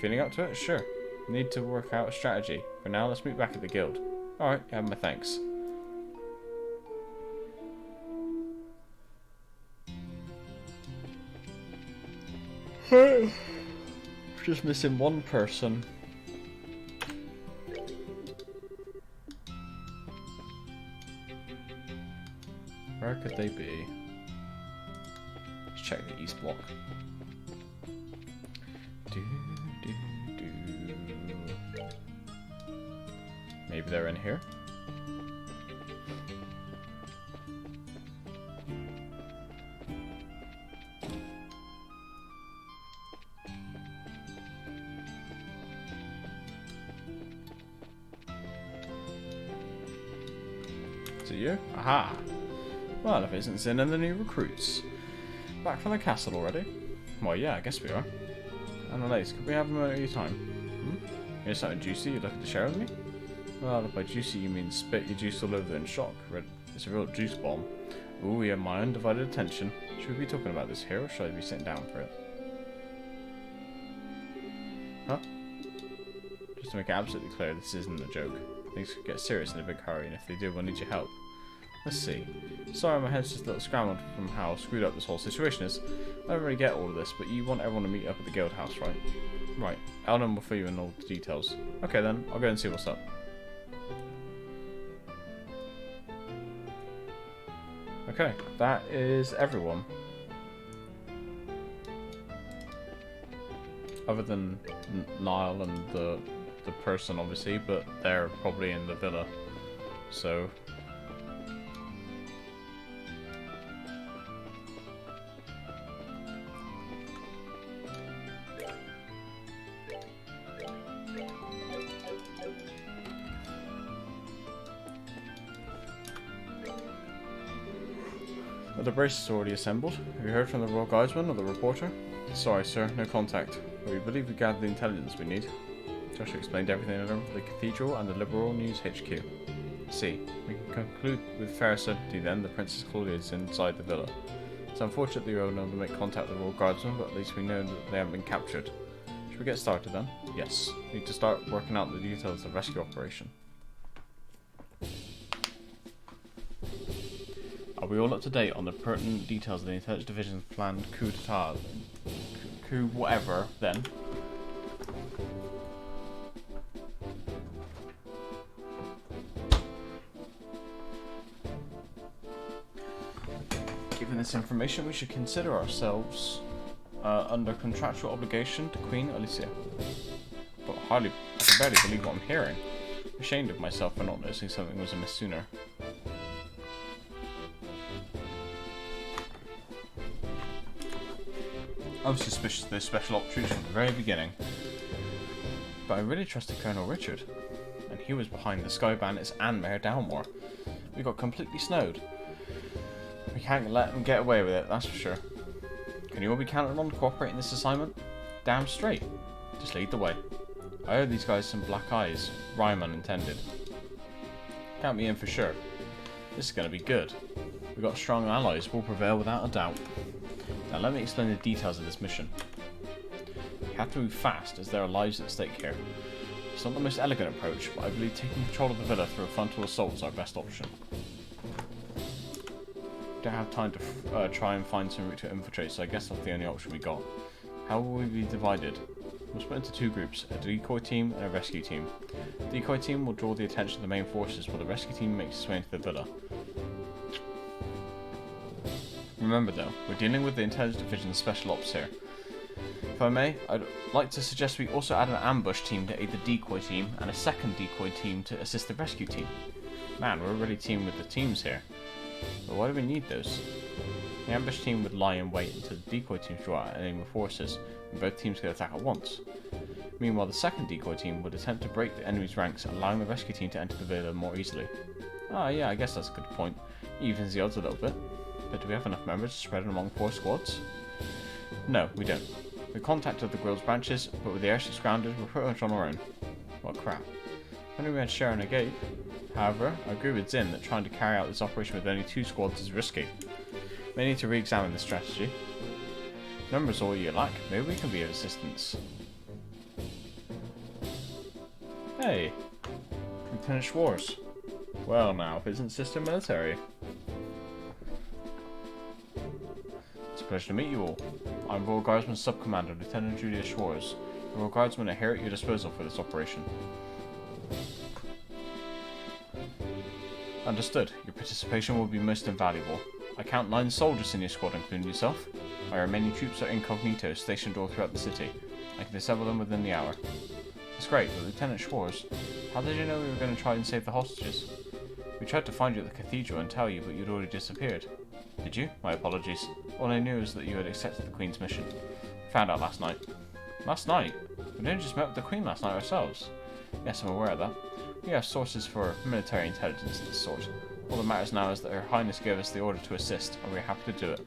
Feeling up to it? Sure. Need to work out a strategy. For now, let's meet back at the guild. Alright, you have my thanks. Just missing one person. Where could they be? Let's check the east block. Maybe they're in here? Is it you? Aha! Well, if it isn't Zin and the new recruits. Back from the castle already? Well, yeah, I guess we are. Annalise, could we have a moment of your time? Here's something juicy you'd like to share with me? Well, if by juicy you mean spit your juice all over in shock. It's a real juice bomb. Ooh, you have my undivided attention. Should we be talking about this here, or should I be sitting down for it? Huh? Just to make it absolutely clear, this isn't a joke. Things could get serious in a big hurry, and if they do, we'll need your help. Let's see. Sorry, my head's just a little scrambled from how screwed up this whole situation is. I don't really get all of this, but you want everyone to meet up at the guild house, right? Right. Eldon will fill you in all the details. Okay then, I'll go and see what's up. Okay, that is everyone. Other than Niall and the person, obviously, but they're probably in the villa. So... the brace is already assembled. Have you heard from the Royal Guardsman or the reporter? Sorry, sir, no contact. But we believe we gathered the intelligence we need. Joshua explained everything in the Cathedral and the Liberal News HQ. See, we can conclude with fair certainty then the Princess Claudia is inside the villa. It's unfortunate that you're unable to make contact with the Royal Guardsman, but at least we know that they haven't been captured. Should we get started then? Yes. We need to start working out the details of the rescue operation. Are we all up to date on the pertinent details of the Intelligence Division's planned coup d'etat? Coup whatever, then? Given this information, we should consider ourselves under contractual obligation to Queen Alicia. But I can barely believe what I'm hearing. I'm ashamed of myself for not noticing something was amiss sooner. I was suspicious of this special operation from the very beginning, but I really trusted Colonel Richard, and he was behind the Sky Bandits and Mayor Dalmore. We got completely snowed. We can't let them get away with it, that's for sure. Can you all be counted on to cooperate in this assignment? Damn straight. Just lead the way. I owe these guys some black eyes, rhyme unintended. Count me in for sure. This is going to be good. We've got strong allies, we'll prevail without a doubt. Now let me explain the details of this mission. We have to move fast, as there are lives at stake here. It's not the most elegant approach, but I believe taking control of the villa through a frontal assault is our best option. We don't have time to try and find some route to infiltrate, so I guess that's the only option we got. How will we be divided? We'll split into two groups, a decoy team and a rescue team. The decoy team will draw the attention of the main forces, while the rescue team makes its way into the villa. Remember though, we're dealing with the Intelligence Division's Special Ops here. If I may, I'd like to suggest we also add an ambush team to aid the decoy team, and a second decoy team to assist the rescue team. Man, we're already teamed with the teams here. But why do we need those? The ambush team would lie in wait until the decoy teams draw out enemy forces, and both teams could attack at once. Meanwhile, the second decoy team would attempt to break the enemy's ranks, allowing the rescue team to enter the villa more easily. Ah yeah, I guess that's a good point. Evens the odds a little bit. But do we have enough members to spread it among 4 squads? No, we don't. We contacted the guild's branches, but with the airships grounded, we're pretty much on our own. What crap. If only we had Sharon a gate. However, I agree with Zin that trying to carry out this operation with only 2 squads is risky. We may need to re-examine this strategy. Numbers all you lack, maybe we can be of assistance. Hey! Lieutenant Schwartz. Well now, if it isn't Sister Military. It's a pleasure to meet you all. I'm Royal Guardsman Sub-Commander Lieutenant Julius Schwartz. The Royal Guardsmen are here at your disposal for this operation. Understood. Your participation will be most invaluable. I count 9 soldiers in your squad, including yourself. My remaining troops are incognito, stationed all throughout the city. I can disable them within the hour. That's great, but Lieutenant Schwartz, how did you know we were going to try and save the hostages? We tried to find you at the cathedral and tell you, but you'd already disappeared. Did you? My apologies. All I knew was that you had accepted the Queen's mission. Found out last night. Last night? We didn't just met with the Queen last night ourselves. Yes, I'm aware of that. We have sources for military intelligence of this sort. All that matters now is that Her Highness gave us the order to assist, and we're happy to do it.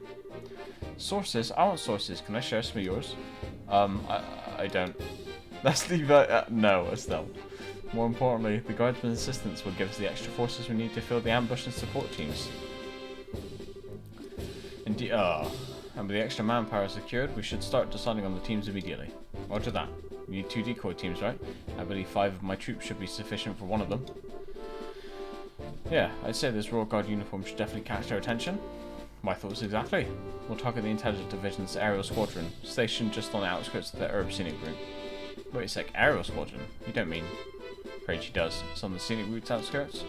Sources? I want sources. Can I share some of yours? I don't. Let's leave that. No, Estelle. More importantly, the Guardsmen's assistance will give us the extra forces we need to fill the ambush and support teams. Indeed, and with the extra manpower secured, we should start deciding on the teams immediately. Roger that. We need 2 decoy teams, right? I believe 5 of my troops should be sufficient for one of them. Yeah, I'd say this Royal Guard uniform should definitely catch their attention. My thoughts exactly. We'll target the Intelligence Division's aerial squadron, stationed just on the outskirts of the Herb Scenic Route. Wait a sec, aerial squadron? You don't mean... Afraid she does. It's on the Scenic Route's outskirts.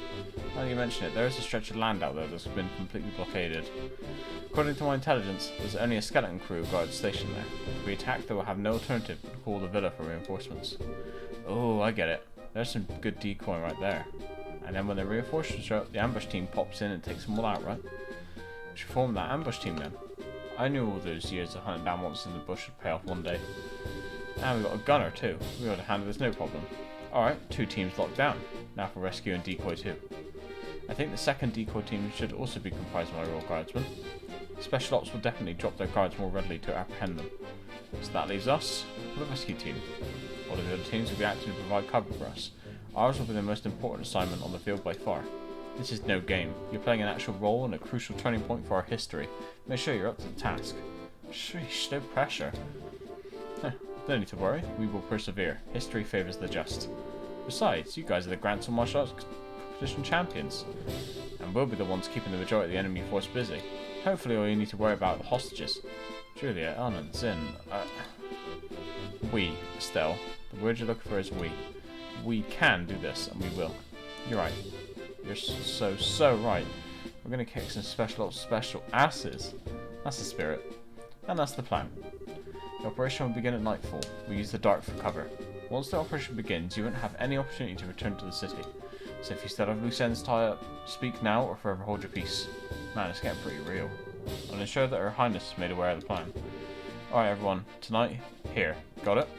Now you mention it, there is a stretch of land out there that's been completely blockaded. According to my intelligence, there's only a skeleton crew of guards stationed there. If we attack, they will have no alternative but to call the villa for reinforcements. Oh, I get it. There's some good decoy right there. And then when the reinforcements show up, the ambush team pops in and takes them all out, right? We should form that ambush team then. I knew all those years of hunting down monsters in the bush would pay off one day. And we got a gunner too. We ought to handle this no problem. Alright, 2 teams locked down. Now for rescue and decoy too. I think the second decoy team should also be comprised of my Royal Guardsmen. Special Ops will definitely drop their guards more readily to apprehend them. So that leaves us, the rescue team. All of the other teams will be acting to provide cover for us. Ours will be the most important assignment on the field by far. This is no game. You're playing an actual role and a crucial turning point for our history. Make sure you're up to the task. Sheesh, no pressure. No need to worry, we will persevere. History favours the just. Besides, you guys are the Grand Martial Arts Competition champions, and we'll be the ones keeping the majority of the enemy force busy. Hopefully all you need to worry about are the hostages. Julia, Anna, and Zin. We, Estelle. The word you're looking for is we. We can do this, and we will. You're right. You're so right. We're gonna kick some special asses. That's the spirit. And that's the plan. The operation will begin at nightfall. We use the dark for cover. Once the operation begins, you won't have any opportunity to return to the city. So if you still have loose ends tied up, speak now or forever hold your peace. Man, it's getting pretty real. I'll ensure that Her Highness is made aware of the plan. Alright everyone, tonight, here. Got it?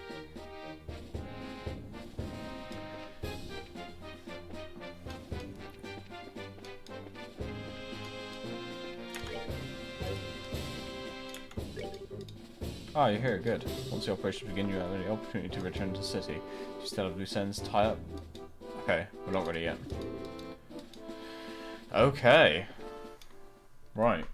Ah, you're here, good. Once the operation begins, you have any opportunity to return to the city. You still have loose ends tie up? Okay, we're not ready yet. Okay. Right.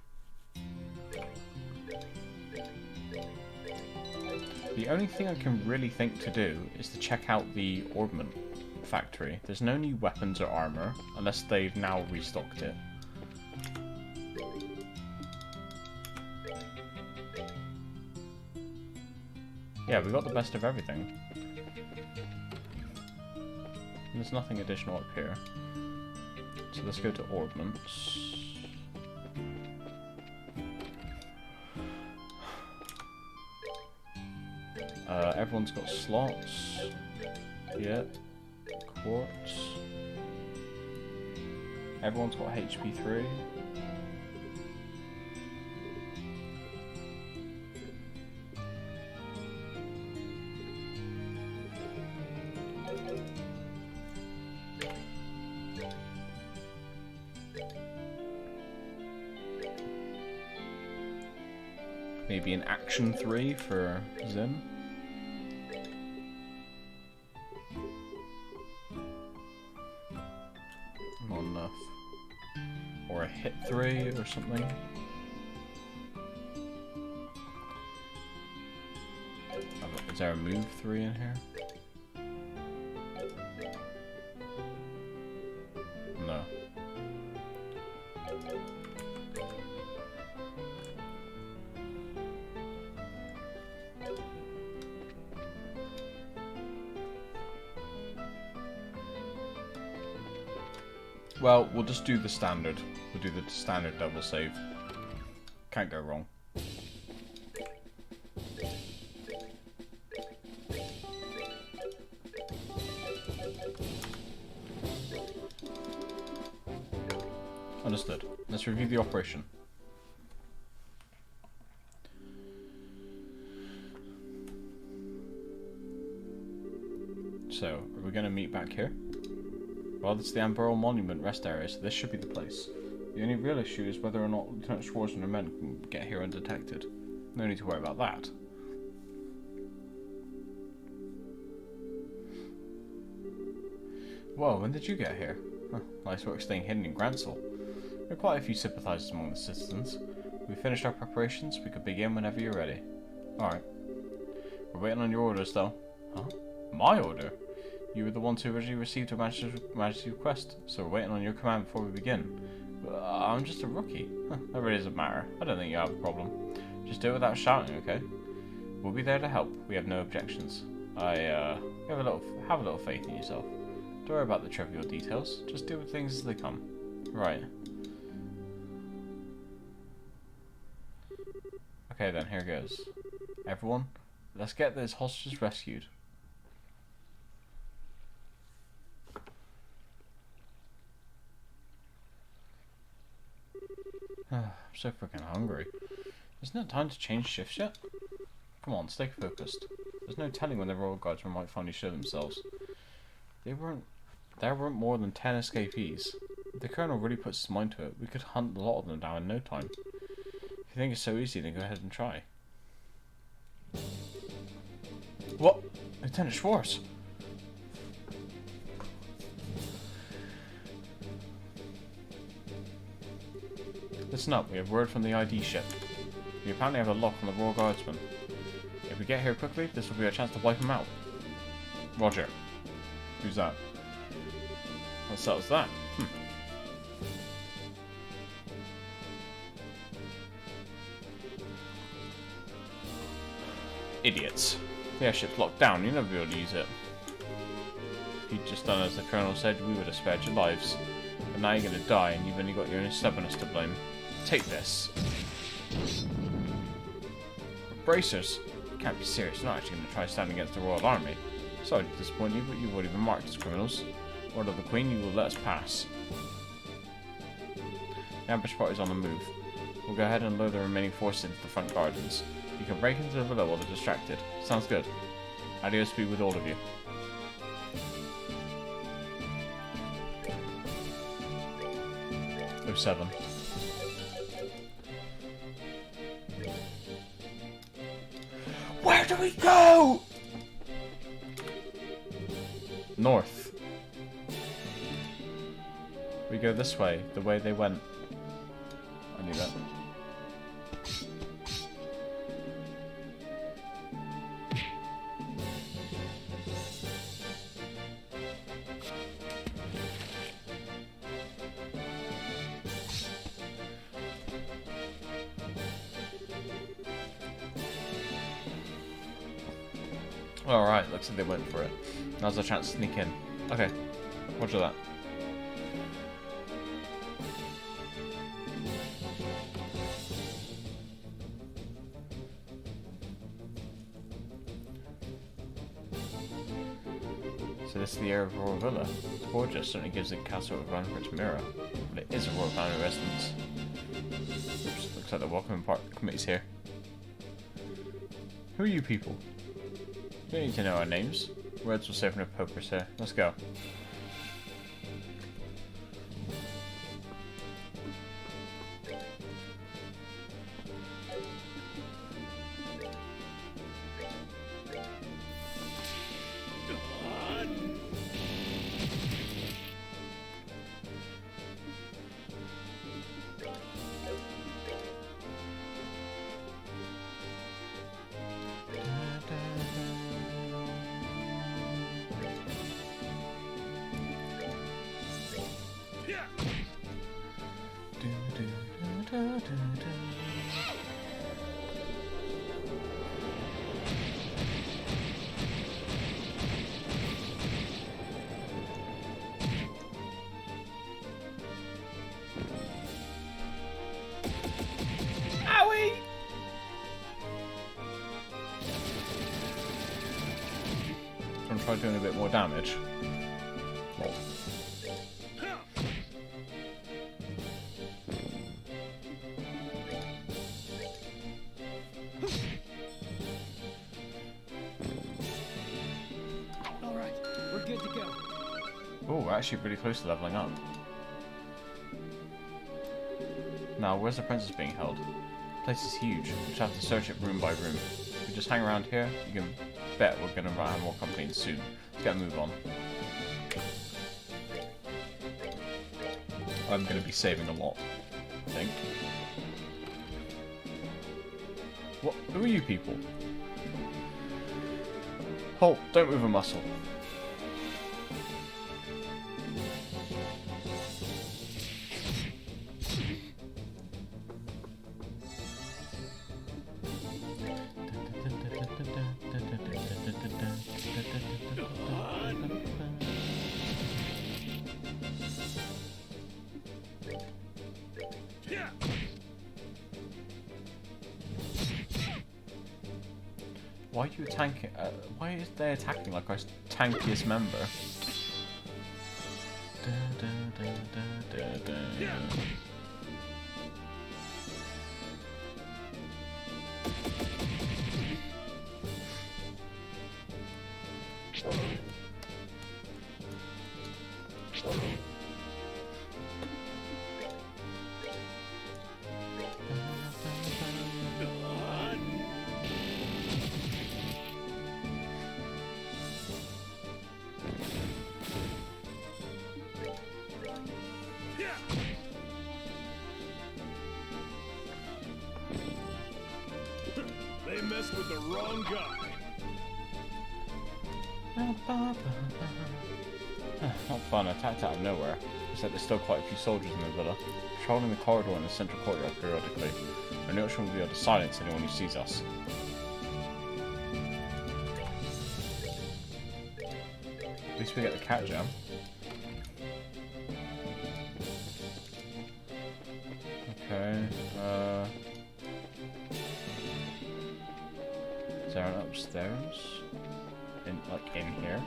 The only thing I can really think to do is to check out the Ornament factory. There's no new weapons or armor, unless they've now restocked it. Yeah, we got the best of everything. There's nothing additional up here. So let's go to Ordnance. Everyone's got slots. Yeah. Quartz. Everyone's got HP 3. Maybe an action 3 for Zim. Not enough. Or a hit 3 or something. Is there a move 3 in here? No. Well, we'll just do the standard. We'll do the standard double save. Can't go wrong. Understood. Let's review the operation. So, are we going to meet back here? Well, it's the Amber Monument rest area, so this should be the place. The only real issue is whether or not Lieutenant Schwartz and her men can get here undetected. No need to worry about that. Whoa, when did you get here? Huh, nice work staying hidden in Grantsell. There are quite a few sympathizers among the citizens. We finished our preparations, we could begin whenever you're ready. Alright. We're waiting on your orders, though. Huh? My order? You were the ones who originally received a Majesty's request, so we're waiting on your command before we begin. I'm just a rookie. Huh, that really doesn't matter. I don't think you have a problem. Just do it without shouting, okay? We'll be there to help. We have no objections. Have a little faith in yourself. Don't worry about the trivial details. Just deal with things as they come. Right. Okay then, here goes. Everyone, let's get those hostages rescued. I'm so freaking hungry. Isn't it time to change shifts yet? Come on, stay focused. There's no telling when the Royal Guardsmen might finally show themselves. There weren't more than 10 escapees. If the Colonel really puts his mind to it, we could hunt a lot of them down in no time. If you think it's so easy, then go ahead and try. What? Lieutenant Schwartz? Listen up, we have word from the ID ship. We apparently have a lock on the Royal Guardsmen. If we get here quickly, this will be our chance to wipe them out. Roger. Who's that? What settles that? Idiots. The airship's locked down, you'll never be able to use it. If you'd just done as the Colonel said, we would have spared your lives. But now you're gonna die, and you've only got your own stubbornness to blame. Take this. Bracers. You can't be serious, you're not actually gonna try standing against the Royal Army. Sorry to disappoint you, but you've already been marked as criminals. Word of the Queen, you will let us pass. The ambush party's on the move. We'll go ahead and load the remaining forces into the front gardens. You can break into the villa while they're distracted. Sounds good. Adios be with all of you. Oh, 07. Where do we go? North. We go this way, the way they went. I knew that. Alright, looks like they went for it. Now's our chance to sneak in. Okay, roger that. So this is the area of Royal Villa. It's gorgeous, certainly gives the castle a run for its mirror. But it is a royal family residence. Oops, looks like the welcoming committee's here. Who are you people? You don't need to know our names. Words will save no pokers here. Let's go. try doing a bit more damage. Well. Alright, we're good to go. Oh, we're actually really close to leveling up. Now, where's the princess being held? The place is huge. We just have to search it room by room. If we just hang around here, you can bet we're gonna have more complaints soon. Let's get a move on. I'm gonna be saving a lot, I think. What? Who are you people? Halt! Don't move a muscle. Why are you attacking? Why is they attacking like our tankiest member? They messed with the wrong guy. Not fun, attacked out of nowhere. Except there's still quite a few soldiers in the villa, patrolling the corridor in the central courtyard periodically. Our notion will be able to silence anyone who sees us. At least we get the cat jam. Okay, is there an upstairs? In here?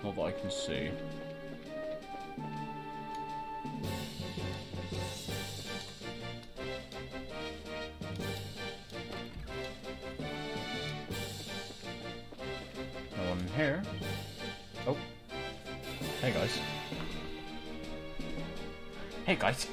Not that I can see. No one in here. Oh. Hey guys. Hey guys.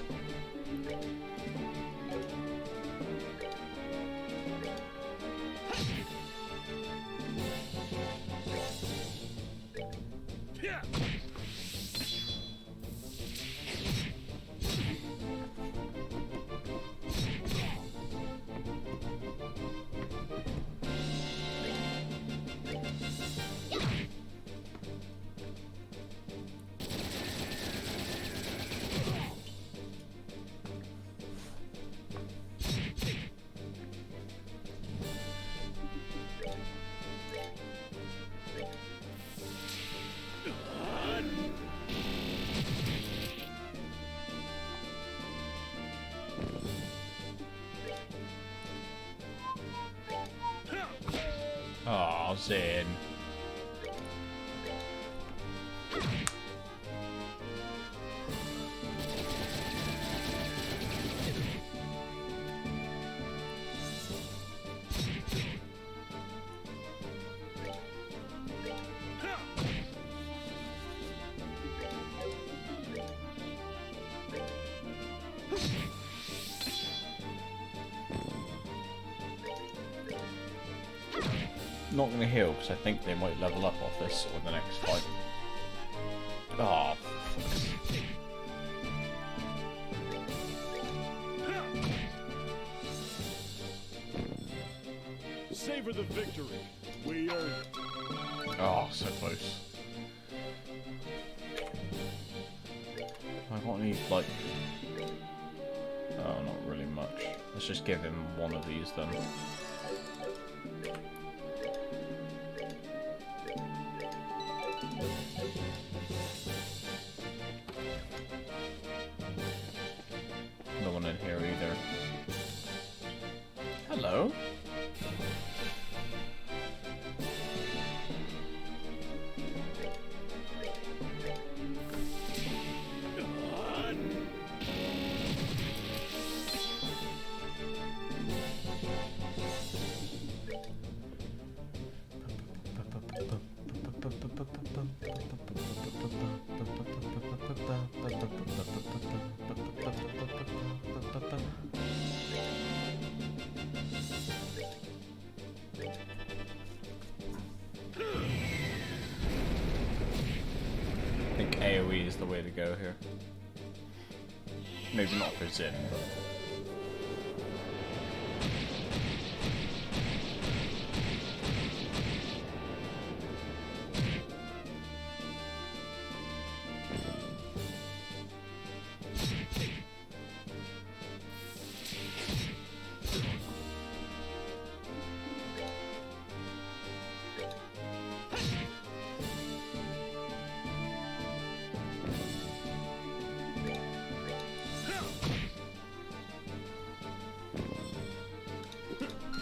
Oh, Zin. Not going to heal because I think they might level up off this or the next fight. Oh, Savor the victory. We earned it. oh, so close. I got any like? Oh, not really much. Let's just give him one of these then. No one in here either. Hello? I think AoE is the way to go here. Maybe not for Zin, but...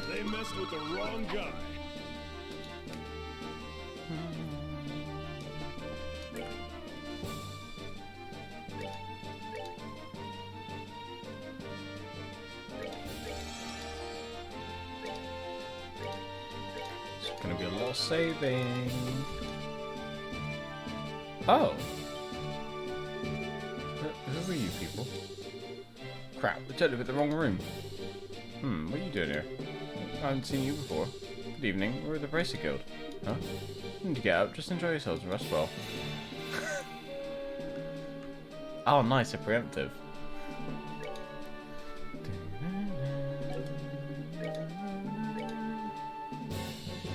They messed with the wrong guy. It's gonna be a lot of saving. Oh! Who are you people? Crap, we totally picked the wrong room. What are you doing here? I haven't seen you before. Good evening, we're the Bracer Guild. Huh? You need to get out, just enjoy yourselves and rest well. Oh, nice, a preemptive.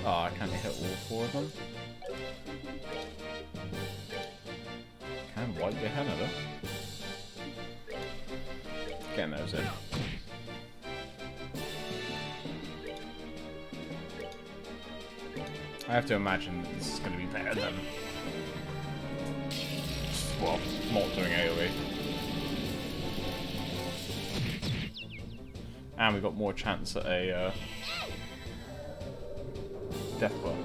Oh, I can't hit all four of them. Can wipe your hand at it. Getting those in. I have to imagine that this is going to be better than, well, not doing AoE. And we got more chance at a death blow.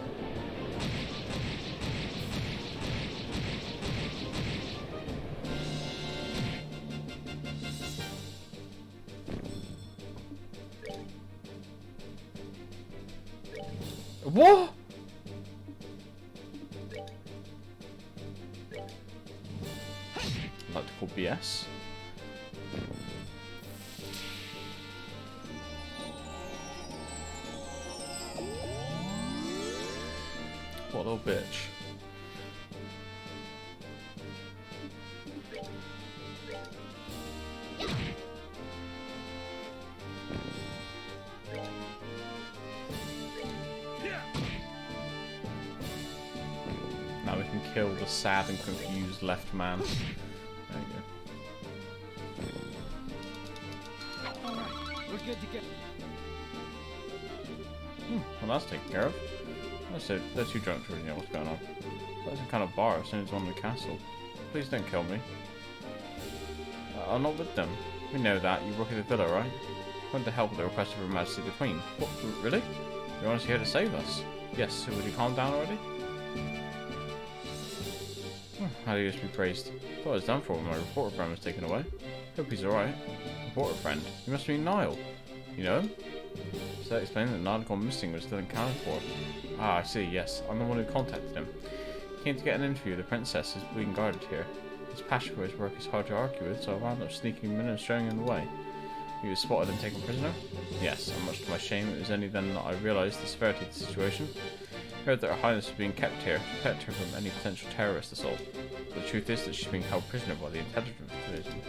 What? I like to call BS. What a little bitch. Now we can kill the sad and confused left man. There you go. Alright, we're good to go. Well, that's taken care of. They're too drunk to really know what's going on. That's some kind of bar as soon as I'm in the castle. Please don't kill me. I'm not with them. We know that. You work at the villa, right? Went to help with the request of Her Majesty the Queen. What? Really? You're honestly here to save us? Yes, so would you calm down already? How do you just be praised? Thought I was done for when my reporter friend was taken away. Hope he's alright. Reporter friend? You must mean Niall. You know him? So that explained that Niall had gone missing was still accounted for. Ah, I see, yes. I'm the one who contacted him. He came to get an interview with the princess who's being guarded here. His passion for his work is hard to argue with, so I wound up sneaking him in and showing him the way. He was spotted and taken prisoner? Yes, and much to my shame, it was only then that I realised the severity of the situation. Heard that Her Highness was being kept here to protect her from any potential terrorist assault. But the truth is that she's being held prisoner by the intelligence division.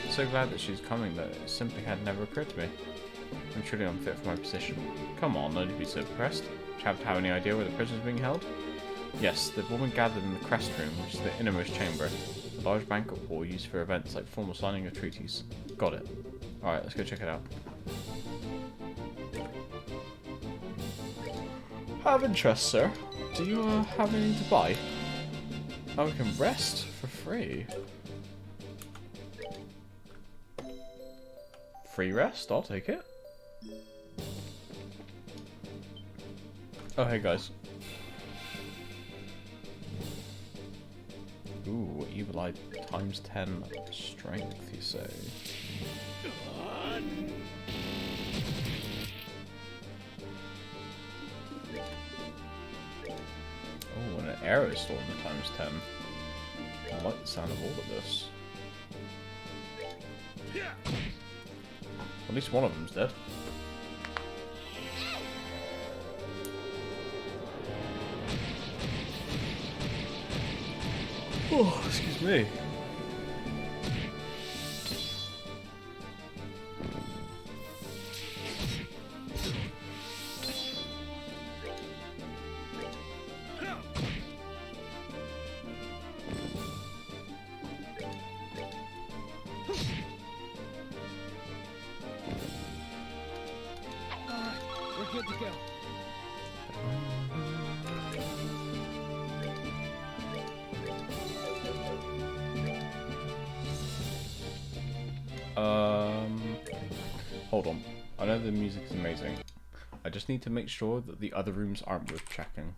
I'm so glad that she's coming that it simply had never occurred to me. I'm truly unfit for my position. Come on, don't be so depressed. Do you happen to have any idea where the prisoner's being held? Yes, the woman gathered in the crest room, which is the innermost chamber. A large banquet hall used for events like formal signing of treaties. Got it. Alright, let's go check it out. Have interest, sir. Do you have anything to buy? Oh, we can rest for free. Free rest? I'll take it. Oh, hey guys. Ooh, evil eye times 10 strength, you say? Oh, and an arrow storm times 10. I like the sound of all of this. At least one of them's dead. Oh, excuse me. We're good to go. Hold on. I know the music is amazing. I just need to make sure that the other rooms aren't worth checking.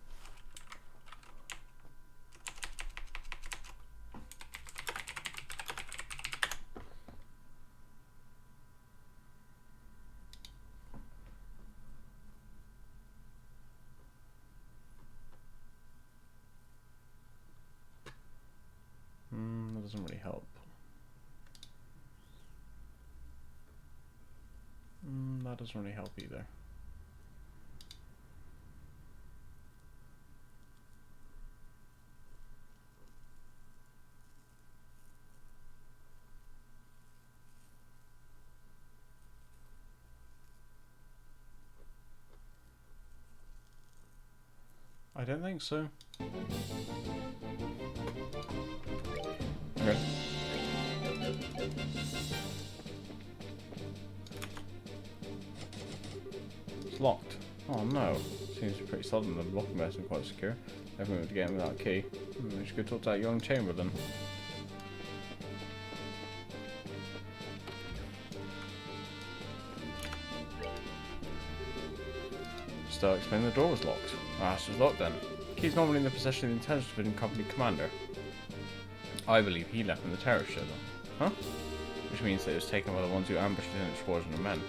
That doesn't really help. That doesn't really help either. I don't think so. Okay. It's locked. Oh no. Seems pretty sudden. The locking mechanism isn't quite secure. Never able to get in without a key. We should go talk to that young Chamberlain. Still explaining the door was locked. Ah, it was locked then. The key's normally in the possession of the Intelligence Division Company Commander. I believe he left in the terror show though. Huh? Which means that it was taken by the ones who ambushed Lieutenant Schwartz and her men.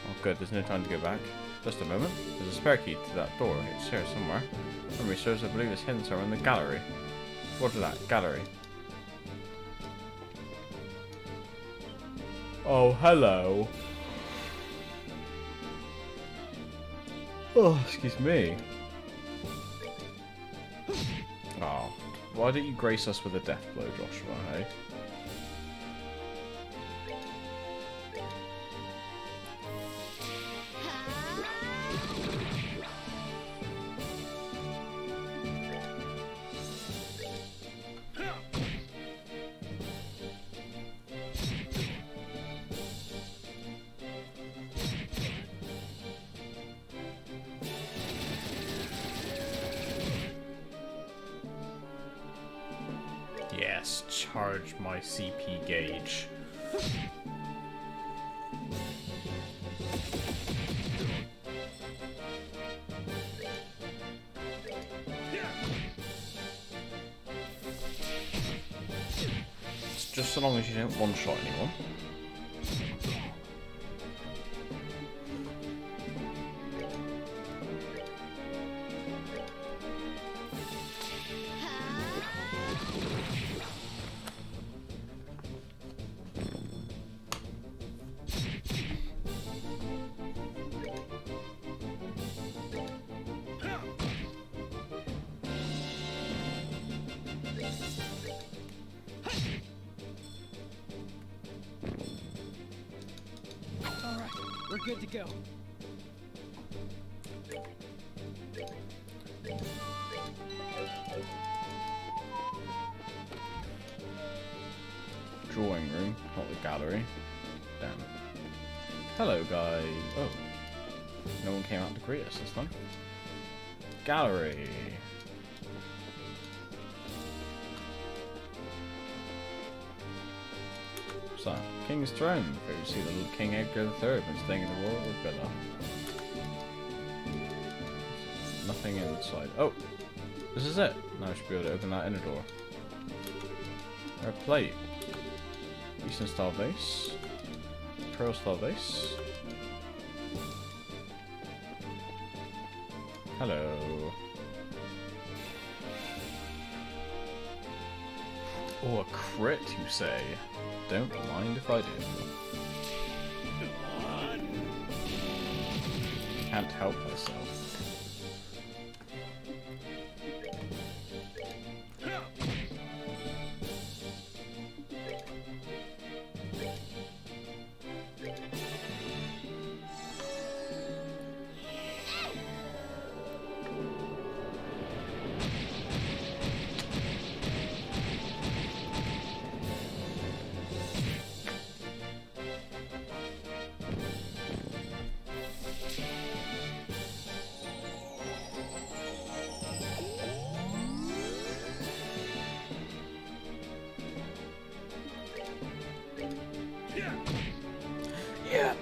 Oh good, there's no time to go back. Just a moment. There's a spare key to that door. It's here somewhere. Memory serves, I believe it's hidden somewhere in the gallery. What is that? Gallery. Oh, hello. Oh, excuse me. Oh, why don't you grace us with a death blow, Joshua, hey? Yes, charge my CP gauge. It's just so long as you don't one-shot anyone. We're good to go. Drawing room, not the gallery. Damn. Hello, guys. Oh. No one came out to greet us this time. Gallery. So, King's Throne. Here you see the little King Edgar III been staying in the royal villa. Nothing inside. Oh! This is it! Now I should be able to open that inner door. A plate. Eastern style vase. Pearl style vase. Hello. Oh, a crit, you say? Don't mind if I do. can't help myself. Yeah.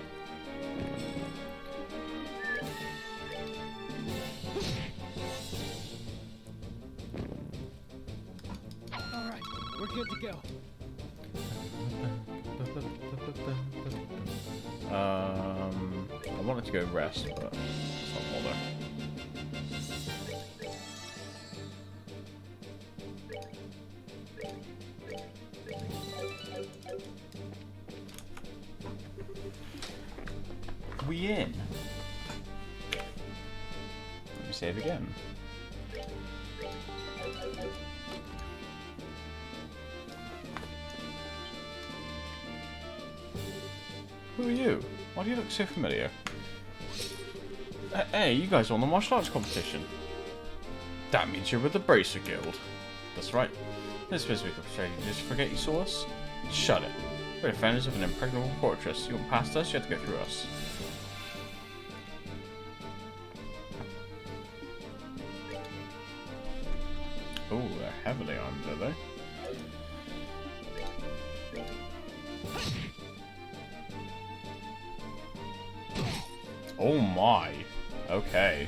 All right, we're good to go. I wanted to go rest, but let's not bother. We in? Let me save again. Who are you? Why do you look so familiar? Hey, you guys won the martial arts competition. That means you're with the Bracer Guild. That's right. This specific opportunity, just forget you saw us? Shut it. We're defenders of an impregnable fortress. You went past us, you have to go through us. Oh, they're heavily armed, are they? Oh my. Okay.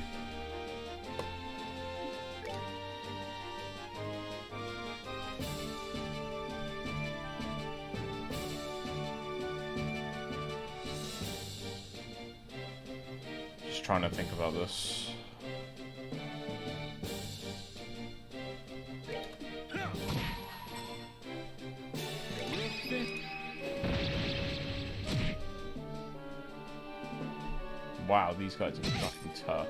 Just trying to think about this. Wow, these guys are fucking tough.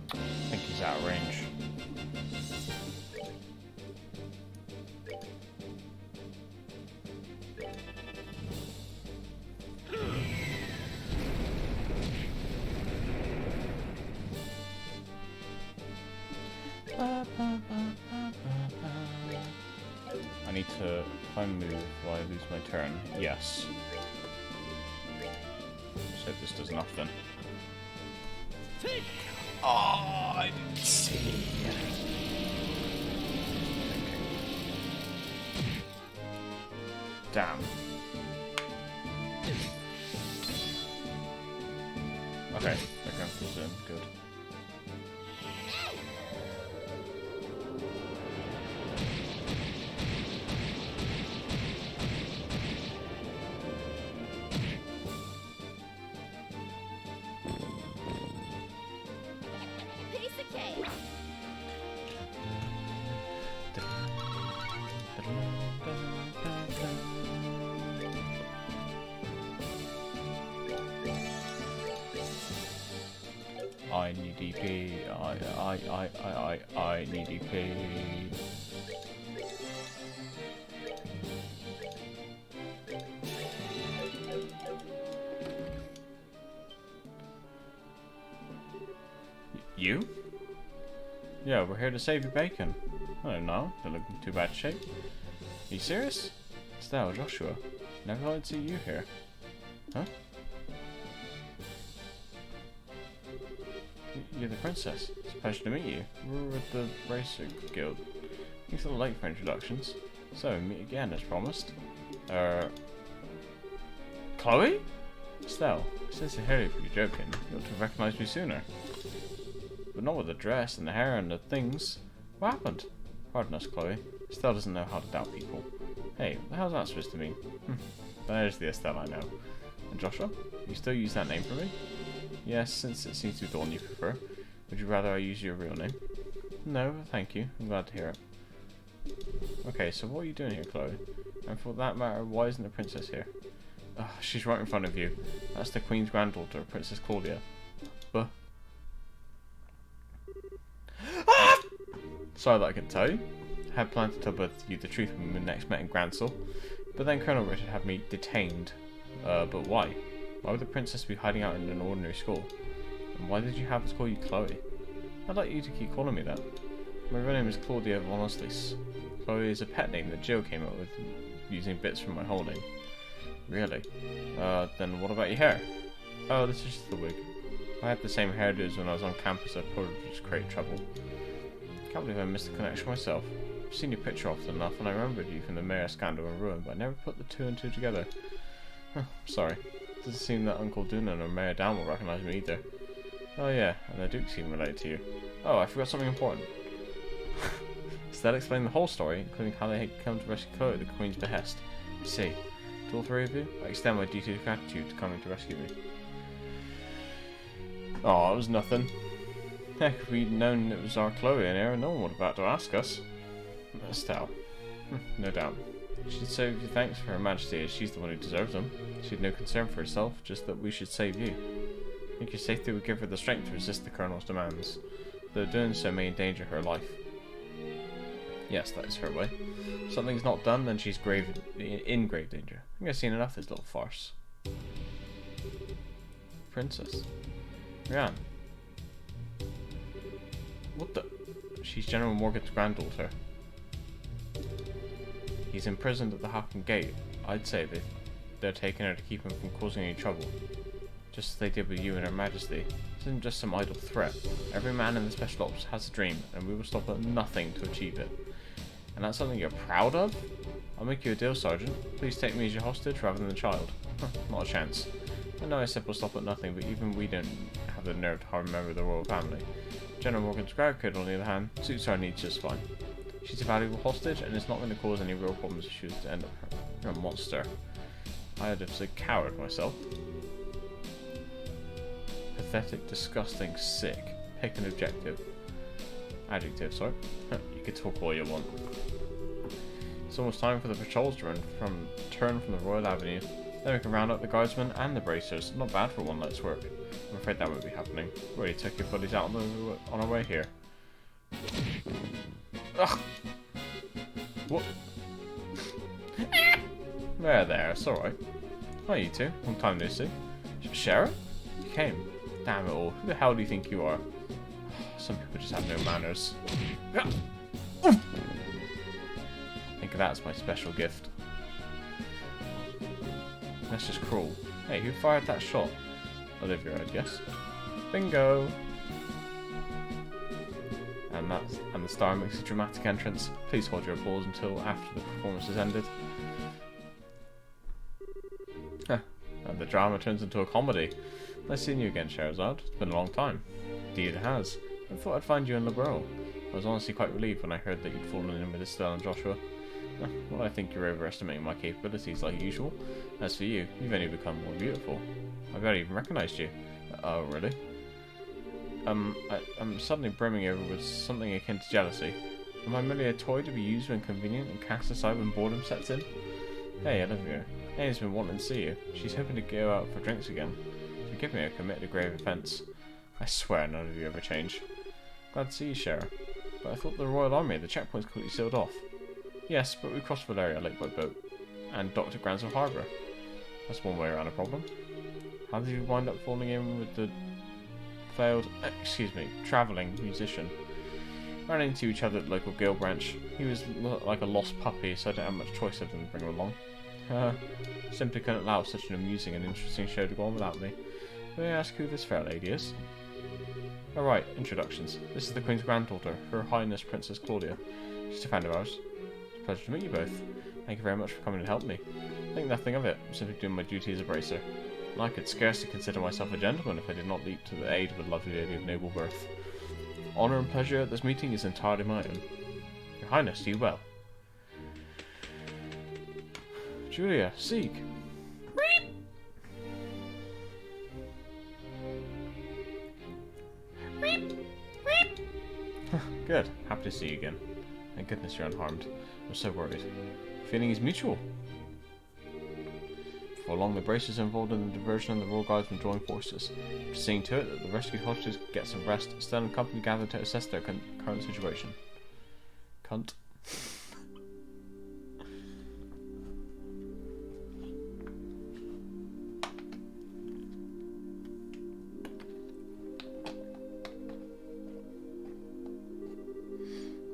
I think he's out of range. I need to find a move while I lose my turn. Yes. So this does nothing. Oh, I didn't see. Damn. Okay, that comes in. Good. Piece of cake. I need EP. I need EP. You? Yeah, we're here to save your bacon. I don't know. Don't look in too bad shape. Are you serious? Estelle, Joshua. Never thought I'd see you here. Huh? You're the princess. It's a pleasure to meet you. We're with the Racer Guild. He's a little late for introductions. So, meet again as promised. Chloe? Estelle, sincerely, if you're joking, you ought to have recognized me sooner. But not with the dress and the hair and the things. What happened? Pardon us, Chloe. Estelle doesn't know how to doubt people. Hey, what the hell's that supposed to mean? There's the Estelle I know. And Joshua? You still use that name for me? Yes, since it seems to be the one you prefer. Would you rather I use your real name? No, thank you. I'm glad to hear it. Okay, so what are you doing here, Chloe? And for that matter, why isn't the princess here? Oh, she's right in front of you. That's the Queen's granddaughter, Princess Claudia. But... Ah! Sorry that I couldn't tell you. I had planned to tell both of you the truth when we next met in Gransel, but then Colonel Richard had me detained. But why? Why would the princess be hiding out in an ordinary school? And why did you have us call you Chloe? I'd like you to keep calling me that. My real name is Claudia von Oslis. Chloe is a pet name that Jill came up with using bits from my whole name. Really? Then what about your hair? Oh, this is just the wig. If I had the same hairdos when I was on campus, I'd probably just create trouble. Can't believe I missed the connection myself. I've seen your picture often enough, and I remembered you from the mayor scandal and ruin, but I never put the two and two together. Sorry. Doesn't seem that Uncle Doonan or Mayor Dan will recognise me either. Oh yeah, and the Duke seemed related to you. Oh, I forgot something important. Estelle explained the whole story, including how they had come to rescue Chloe at the Queen's behest. I see. To all three of you, I extend my duty of gratitude to coming to rescue me. Oh, it was nothing. Heck, if we'd known it was our Chloe in here, no one would have had to ask us. Estelle. No doubt. She'd save you thanks for Her Majesty, as she's the one who deserves them. She had no concern for herself, just that we should save you. I think your safety would give her the strength to resist the Colonel's demands, though doing so may endanger her life. Yes, that is her way. If something's not done, then she's in grave danger. I think I've seen enough of this little farce. Princess. Rianne. What the? She's General Morgan's granddaughter. He's imprisoned at the Hacken Gate. I'd say they're taking her to keep him from causing any trouble. Just as they did with you and Her Majesty. This isn't just some idle threat. Every man in the Special Ops has a dream, and we will stop at nothing to achieve it. And that's something you're proud of? I'll make you a deal, Sergeant. Please take me as your hostage rather than the child. Not a chance. I know I said we'll stop at nothing, but even we don't have the nerve to harm a member of the royal family. General Morgan's grad kid, on the other hand, suits our needs just fine. She's a valuable hostage, and it's not going to cause any real problems if she was to end up her. You're a monster. I'd have said coward myself. Pathetic, disgusting, sick. Pick an objective. Adjective, sorry. You could talk all you want. It's almost time for the patrols to turn from the Royal Avenue. Then we can round up the guardsmen and the bracers. Not bad for one night's work. I'm afraid that won't be happening. We already took your buddies out on our way here. Ugh! What? There, it's alright. Hi, you two. Long time no see. Sheriff? You came. Damn it all. Who the hell do you think you are? Some people just have no manners. Think of that as my special gift. That's just cruel. Hey, who fired that shot? Olivia, I guess. Bingo! And the star makes a dramatic entrance. Please hold your applause until after the performance has ended. And the drama turns into a comedy. Nice seeing you again, Scheherazade. It's been a long time. Indeed it has. I thought I'd find you in Liberal. I was honestly quite relieved when I heard that you'd fallen in with Estelle and Joshua. Well, I think you're overestimating my capabilities like usual. As for you, you've only become more beautiful. I barely even recognised you. Oh, really? I'm suddenly brimming over with something akin to jealousy. Am I merely a toy to be used when convenient and cast aside when boredom sets in? Hey, Olivia. Annie's been wanting to see you. She's hoping to go out for drinks again. Forgive me, I committed a grave offence. I swear none of you ever change. Glad to see you, Sheriff. But I thought the Royal Army, the checkpoint's completely sealed off. Yes, but we crossed Valeria Lake by boat. And docked at Gransel Harbour. That's one way around a problem. How did you wind up falling in with the travelling musician? Ran into each other at the local guild branch. He was like a lost puppy, so I didn't have much choice other than bring him along. Simply couldn't allow such an amusing and interesting show to go on without me. May I ask who this fair lady is? Alright, introductions. This is the Queen's granddaughter, Her Highness Princess Claudia. She's a friend of ours. It's a pleasure to meet you both. Thank you very much for coming to help me. Think nothing of it. I'm simply doing my duty as a bracer. And I could scarcely consider myself a gentleman if I did not leap to the aid of a lovely lady of noble birth. Honour and pleasure at this meeting is entirely my own. Your Highness, do you well. Julia, seek. Good. Happy to see you again. Thank goodness you're unharmed. I'm so worried. Feeling is mutual. Before long, the Bracers are involved in the diversion and the Royal Guardsmen join forces. Seeing to it that the rescued hostages get some rest, Stern and company gather to assess their current situation. Cunt.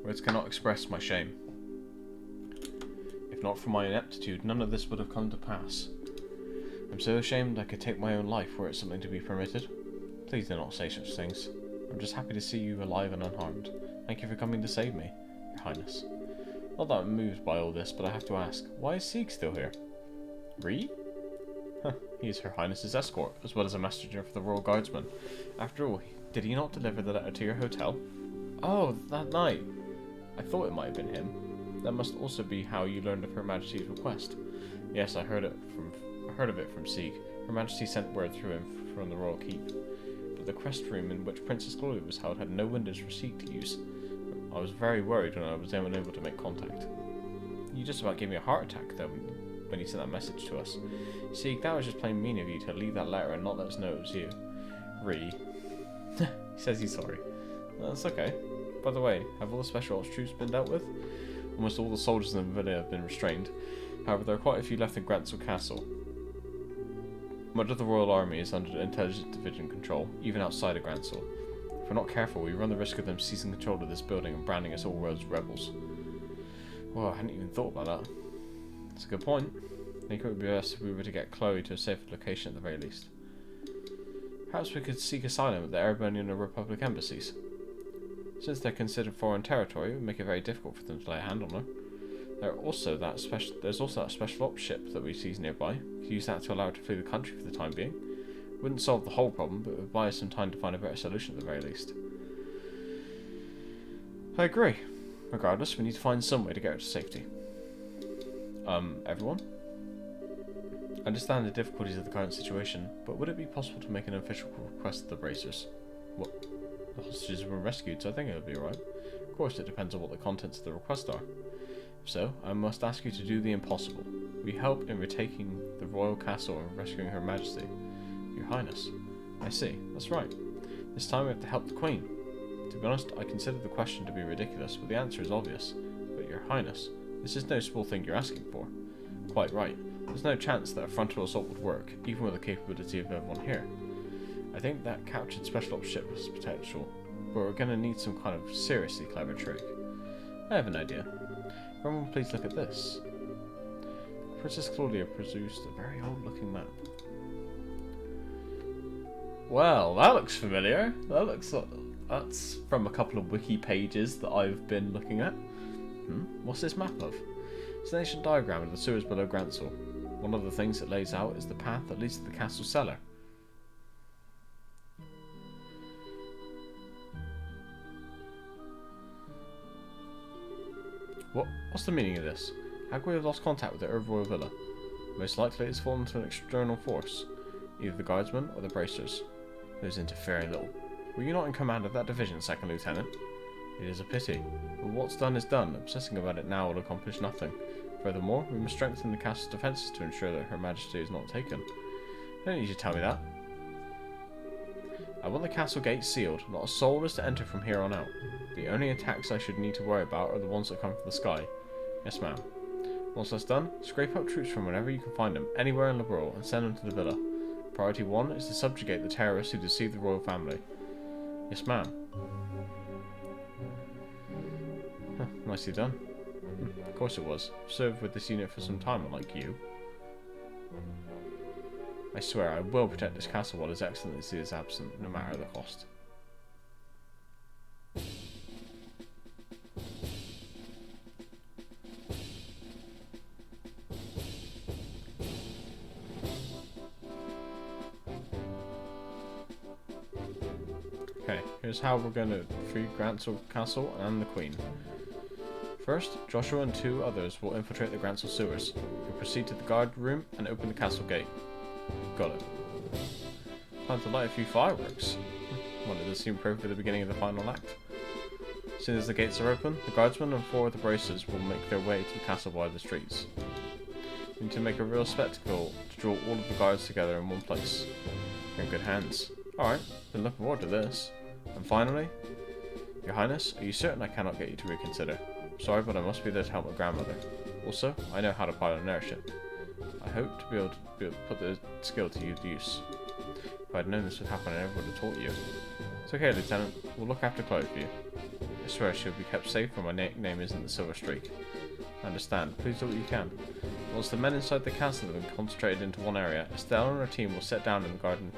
Words cannot express my shame. If not for my ineptitude, none of this would have come to pass. I'm so ashamed I could take my own life were it something to be permitted. Please do not say such things. I'm just happy to see you alive and unharmed. Thank you for coming to save me, Your Highness. Not that I'm moved by all this, but I have to ask, why is Sieg still here? Ree? Huh, he is Her Highness's escort, as well as a messenger for the Royal Guardsmen. After all, did he not deliver the letter to your hotel? Oh, that night. I thought it might have been him. That must also be how you learned of Her Majesty's request. Yes, I heard of it from Sieg. Her Majesty sent word through him from the Royal Keep. But the crest room in which Princess Gloria was held had no windows for Sieg to use. I was very worried when I was unable to make contact. You just about gave me a heart attack, though, when you sent that message to us. Sieg, that was just plain mean of you to leave that letter and not let us know it was you. Ree. He says he's sorry. That's okay. By the way, have all the special ops troops been dealt with? Almost all the soldiers in the villa have been restrained. However, there are quite a few left in Gransel Castle. Much of the Royal Army is under Intelligence Division control, even outside of Gransel. If we're not careful, we run the risk of them seizing control of this building and branding us all as rebels. Well, I hadn't even thought about that. That's a good point. I think it would be best if we were to get Chloe to a safer location at the very least. Perhaps we could seek asylum at the Erebonian and Republic embassies. Since they're considered foreign territory, it would make it very difficult for them to lay a hand on her. There's also that special ops ship that we seize nearby. We could use that to allow her to flee the country for the time being. Wouldn't solve the whole problem, but it would buy us some time to find a better solution at the very least. I agree. Regardless, we need to find some way to get her to safety. Everyone? I understand the difficulties of the current situation, but would it be possible to make an official request to the Bracers? What? The hostages have been rescued, so I think it would be alright. Of course, it depends on what the contents of the request are. If so, I must ask you to do the impossible. We help in retaking the royal castle and rescuing Her Majesty. Your Highness. I see, that's right. This time we have to help the Queen. To be honest, I consider the question to be ridiculous, but the answer is obvious. But Your Highness, this is no small thing you're asking for. Quite right. There's no chance that a frontal assault would work, even with the capability of everyone here. I think that captured special ops ship has potential, but we're going to need some kind of seriously clever trick. I have an idea. Everyone please look at this. Princess Claudia produced a very old-looking map. Well, that looks familiar. That's from a couple of wiki pages that I've been looking at. What's this map of? It's an ancient diagram of the sewers below Gransel. One of the things it lays out is the path that leads to the castle cellar. What's the meaning of this? How could we have lost contact with the Royal Villa? Most likely it's fallen to an external force, either the Guardsmen or the Bracers. Those interfering little. Were you not in command of that division, Second Lieutenant? It is a pity, but what's done is done. Obsessing about it now will accomplish nothing. Furthermore, we must strengthen the castle's defences to ensure that Her Majesty is not taken. I don't need you to tell me that. I want the castle gates sealed. Not a soul is to enter from here on out. The only attacks I should need to worry about are the ones that come from the sky. Yes, ma'am. Once that's done, scrape up troops from wherever you can find them, anywhere in Liberal, and send them to the villa. Priority 1 is to subjugate the terrorists who deceive the royal family. Yes, ma'am. Nicely done. Of course it was. I've served with this unit for some time, unlike you. I swear I will protect this castle while His Excellency is absent, no matter the cost. Okay, here's how we're going to free Grantsel Castle and the Queen. First, Joshua and 2 others will infiltrate the Grantsel sewers. You'll proceed to the guard room and open the castle gate. Got it. Time to light a few fireworks. Well, it does seem appropriate at the beginning of the final act. As soon as the gates are open, the guardsmen and 4 of the bracers will make their way to the castle by the streets. You need to make a real spectacle to draw all of the guards together in one place. You're in good hands. Alright, been looking forward to this. And finally, Your Highness, are you certain I cannot get you to reconsider? Sorry, but I must be there to help my grandmother. Also, I know how to pilot an airship. I hope to be able to put the skill to use. If I'd known this would happen, I never would have taught you. It's okay, Lieutenant. We'll look after Chloe for you. I swear she'll be kept safe when my nickname isn't the Silver Streak. I understand. Please do what you can. Once the men inside the castle have been concentrated into one area, Estelle and her team will sit down in the garden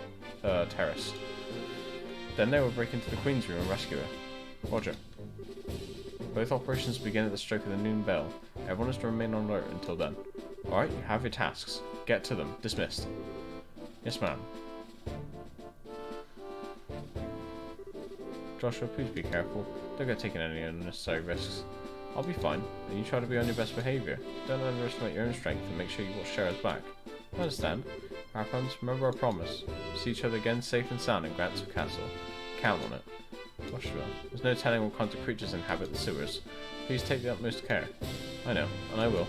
terrace. Then they will break into the Queen's room and rescue her. Roger. Both operations begin at the stroke of the noon bell. Everyone is to remain on alert until then. Alright, you have your tasks. Get to them. Dismissed. Yes, ma'am. Joshua, please be careful. Don't get taking any unnecessary risks. I'll be fine, and you try to be on your best behaviour. Don't underestimate your own strength and make sure you watch Shara's back. I understand. Harpons, remember our promise. See each other again safe and sound in Grantsel Castle. Count on it. Joshua, there's no telling what kinds of creatures inhabit the sewers. Please take the utmost care. I know, and I will.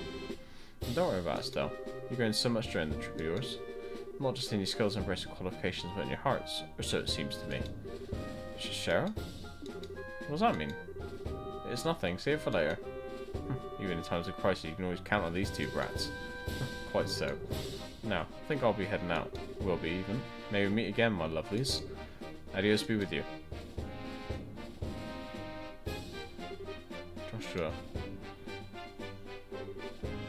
And don't worry about Estelle. You're growing so much during the trip of yours. Not just in your skills and basic qualifications, but in your hearts, or so it seems to me. Shara? What does that mean? It's nothing. Save it for later. Even in times of crisis, you can always count on these 2 brats. Quite so. Now, I think I'll be heading out. We'll be even. May we meet again, my lovelies. Adios be with you. Joshua.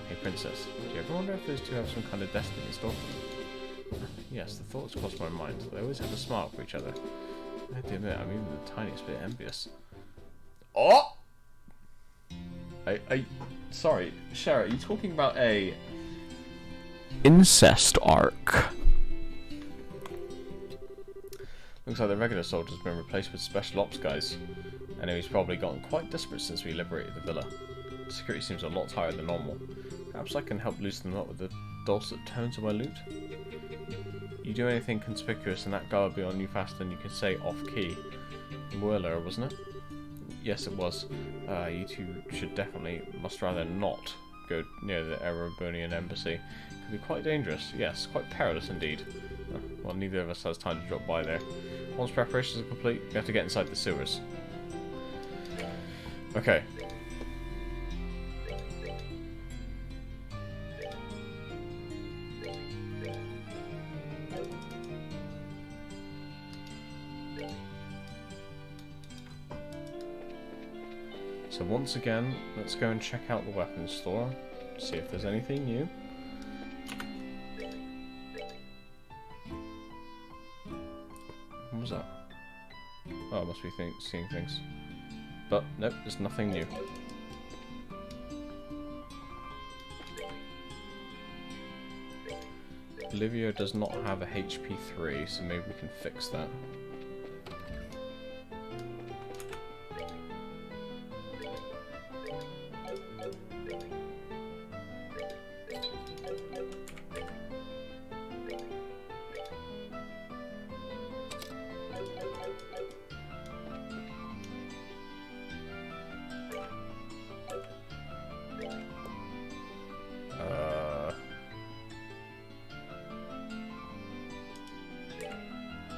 Hey, Princess. Do you ever wonder if those 2 have some kind of destiny in store for them? Yes, the thoughts cross my mind. They always have a smile for each other. I have to admit, I'm even the tiniest bit envious. Oh! Sorry, Shara, are you talking about a incest arc? Looks like the regular soldiers have been replaced with special ops guys. Enemy's probably gotten quite desperate since we liberated the villa. Security seems a lot higher than normal. Perhaps I can help loosen them up with the dulcet tones of my lute? You do anything conspicuous and that guy will be on you faster than you can say off-key. Whirler, wasn't it? Yes, it was. You 2 should definitely, must rather not go near the Erebonian embassy. It could be quite dangerous. Yes, quite perilous indeed. Well, neither of us has time to drop by there. Once preparations are complete, we have to get inside the sewers. Okay. So once again, let's go and check out the weapons store, see if there's anything new. What was that? Oh, I must be seeing things. But nope, there's nothing new. Olivia does not have a HP 3, so maybe we can fix that.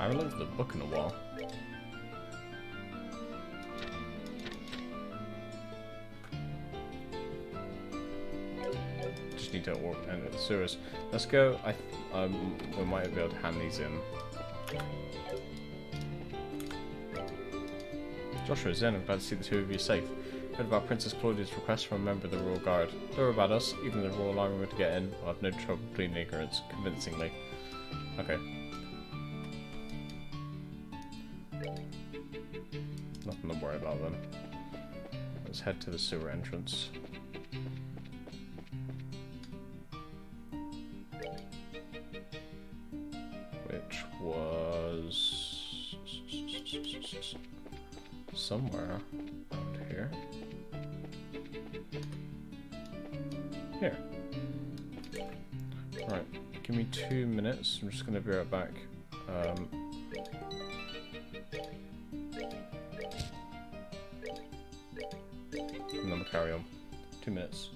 I haven't looked at the book in a while. Just need to enter the sewers. Let's go. We might be able to hand these in. Joshua, Zen, I'm glad to see the 2 of you safe. Heard about Princess Claudia's request from a member of the Royal Guard. Don't worry about us. Even if the Royal Army were to get in, I'll have no trouble pleading ignorance convincingly. Okay. Nothing to worry about then. Let's head to the sewer entrance. Which was somewhere around here. Here. Right, give me 2 minutes. I'm just going to be right back. And then we'll carry on. 2 minutes.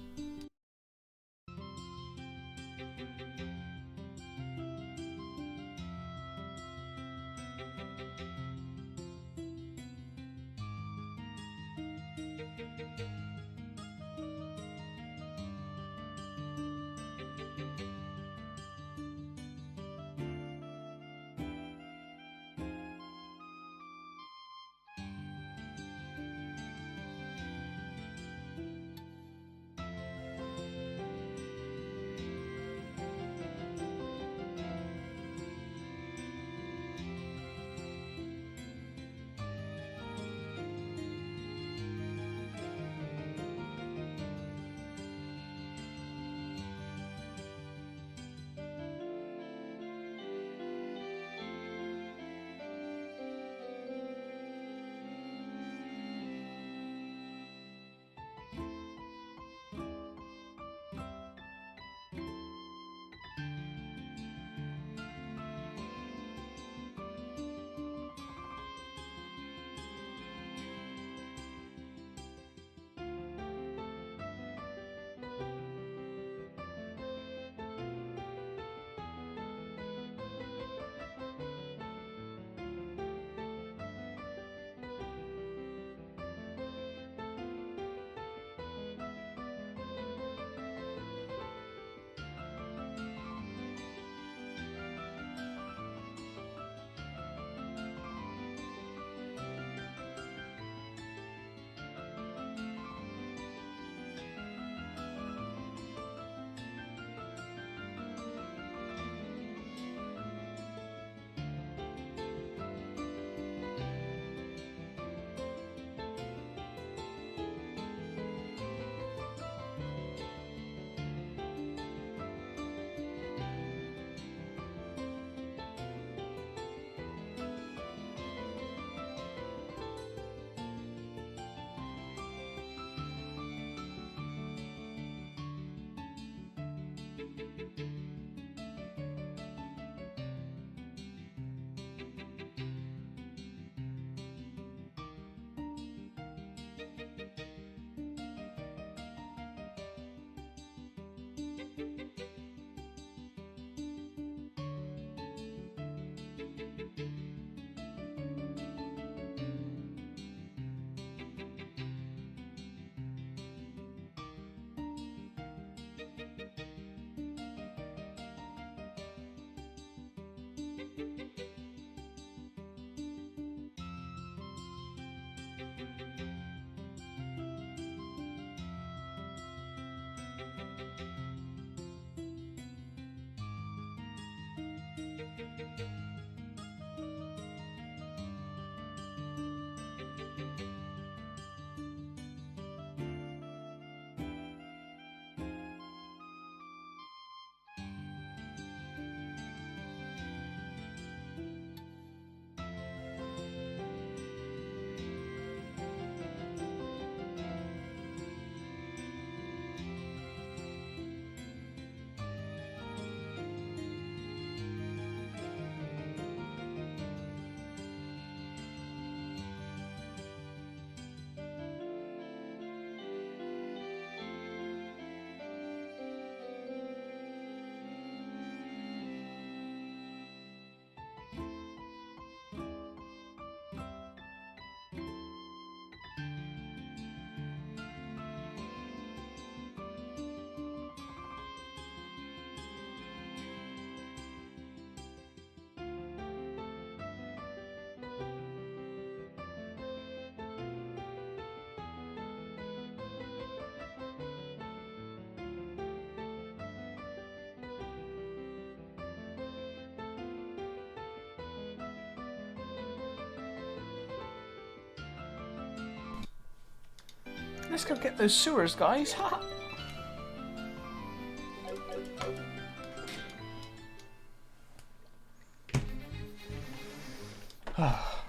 Let's go get those sewers, guys.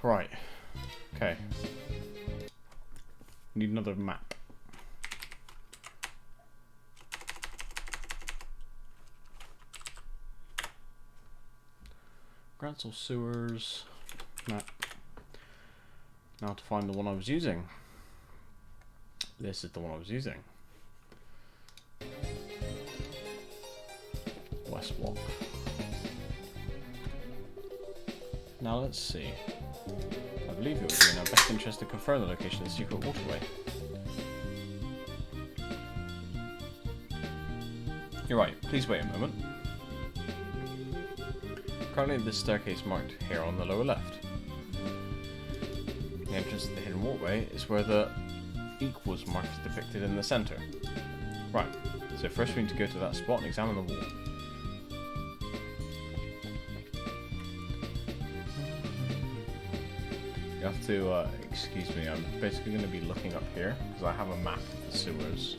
Right. Okay. a map. Gransel sewers map. Now to find the one I was using. This is the one I was using. West Block. Now let's see. I believe it would be in our best interest to confirm the location of the secret waterway. You're right, please wait a moment. Currently this staircase marked here on the lower left. The entrance to the hidden walkway is where the equals mark is depicted in the centre. Right, so first we need to go to that spot and examine the wall. You have to, excuse me, I'm basically going to be looking up here, because I have a map of the sewers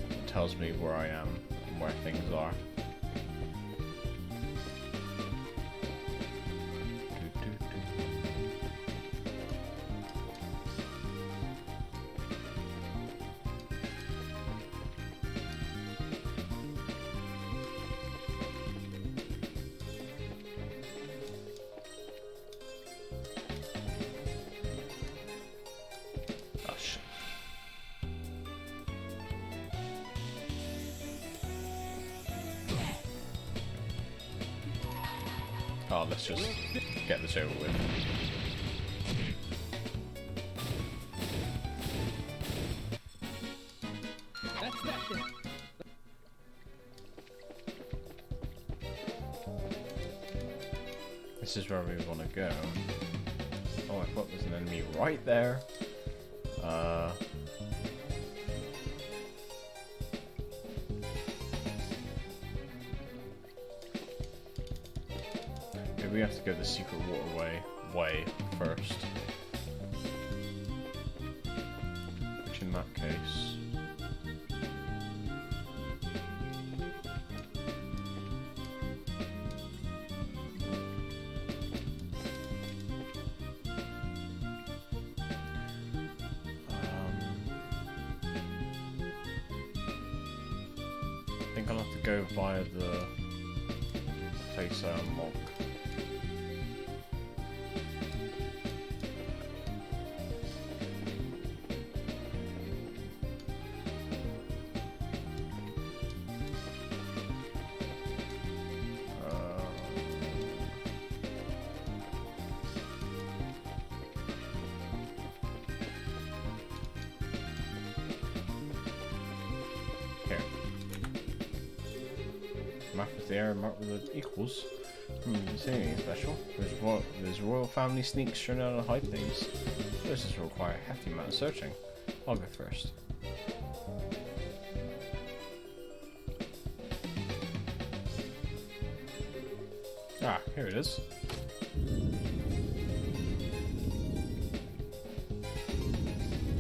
that tells me where I am and where things are. Oh, let's just get this over with. That's that thing. This is where we want to go. Oh, I thought there's an enemy right there. We have to go the secret waterway way first. Which in that case... I think I'll have to go via the place I unlocked. Map is the area marked with the equals. Didn't see anything special. There's royal family sneaks sure know how to hide things. This will require a hefty amount of searching. I'll go first. Ah, here it is.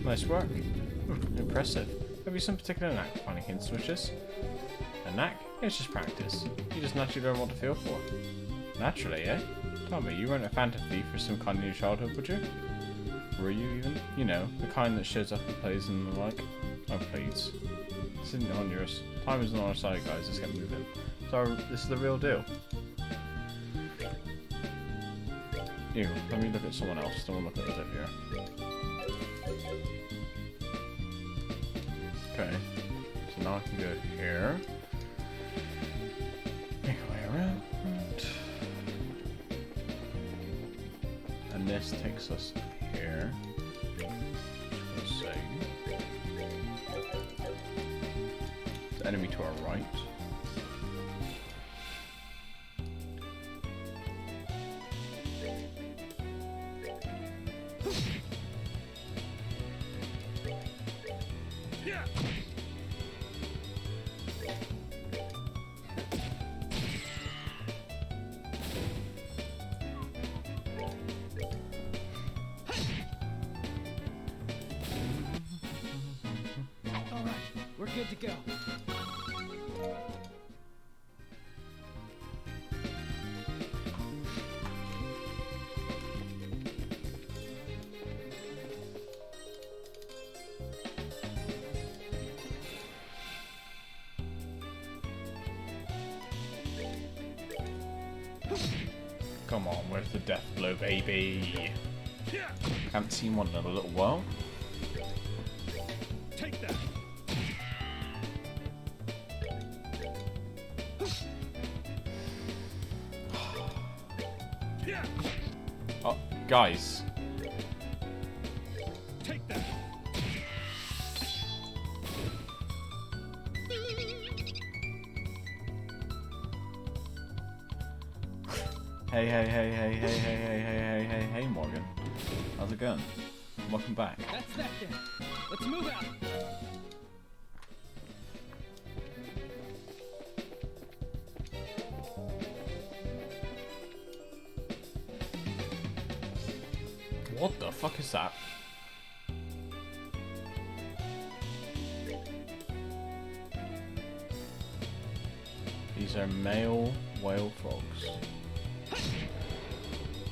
Nice work. Impressive. Have you some particular knack for finding hidden switches? A knack? It's just practice. You just naturally learn what to feel for. Naturally, eh? Tell me, you weren't a phantom thief for some kind in your childhood, would you? Were you even? You know, the kind that shows up and plays and the like. Oh, please. This isn't on yours. Time isn't on our side, guys. Let's get moving. So, this is the real deal. Ew, let me look at someone else. Don't want to look at Olivia. Okay. So now I can go here. Make our way around. And this takes us here. Let's see. There's enemy to our right. We're good to go. Come on, where's the death blow, baby? Haven't seen one in a little while. Take that. Oh, guys. Take that. Hey, Morgan. How's it going? Welcome back. That's that then. Let's move out. What the fuck is that? These are male whale frogs.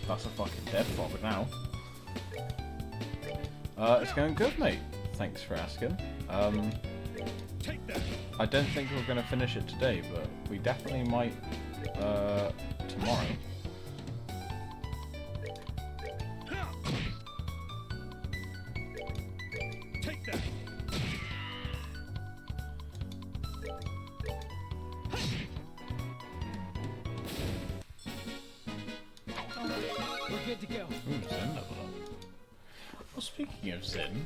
That's a fucking dead frog now. It's going good, mate. Thanks for asking. Take that. I don't think we're going to finish it today, but we definitely might tomorrow. Take that. All right, we're good to go. Ooh, Zen level up. Well, speaking of Zen,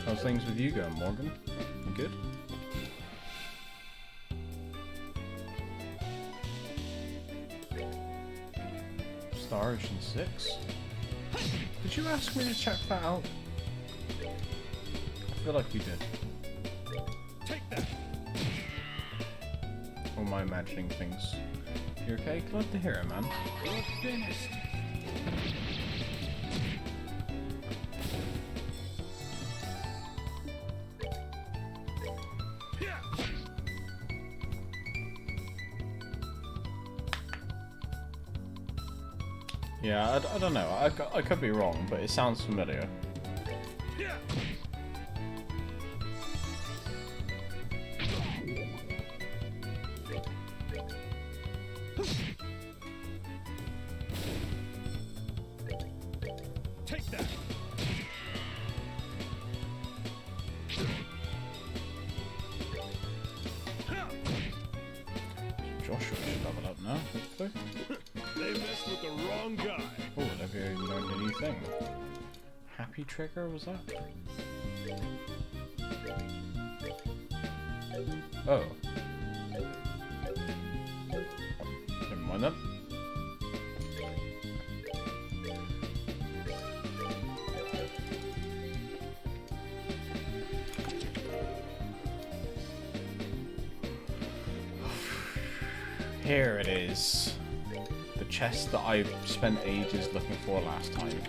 how's things with you going, Morgan? You good? Star Ocean 6? Did you ask me to check that out? I feel like we did. Take that. Or am I imagining things? You okay? Glad to hear it, man. We're finished. Yeah, I don't know. I could be wrong, but it sounds familiar. Take that. Joshua should level up now, hopefully. They messed with the wrong guy. Oh, Olivia learned a new thing. Happy trigger, was that? Oh. Never mind then. Here it is. The chest that I spent ages looking for last time.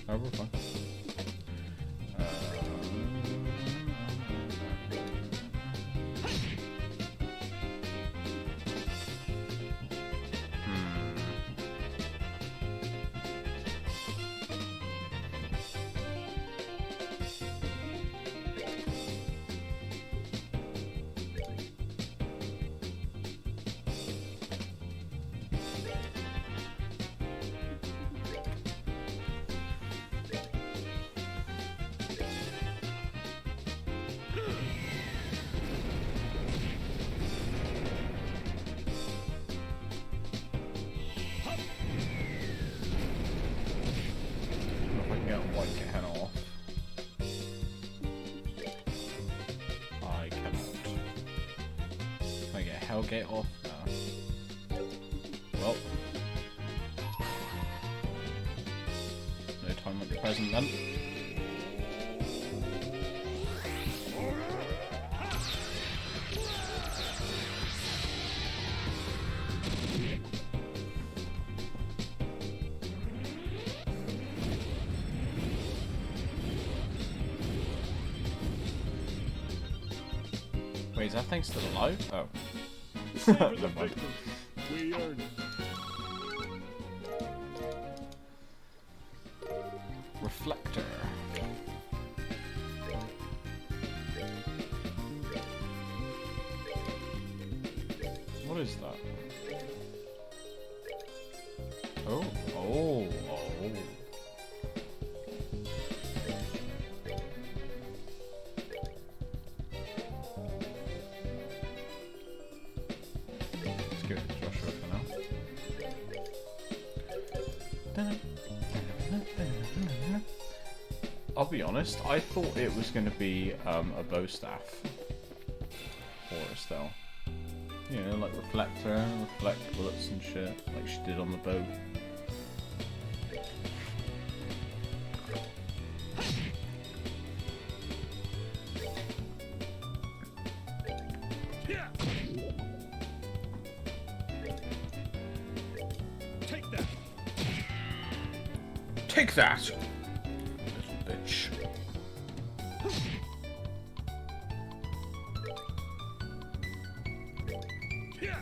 Oh, we're fine. Hellgate off now. Well, no time at the present then. Wait, is that thing still alive? Oh. Savor the Never mind. victory. We earned it. Reflector. What is that? Oh, oh, oh. Let's give it to Joshua for now. I'll be honest, I thought it was going to be a bow staff for us though. You know, like reflector, reflect bullets and shit, like she did on the bow. Yeah. Take that. Take that, little bitch. Yeah.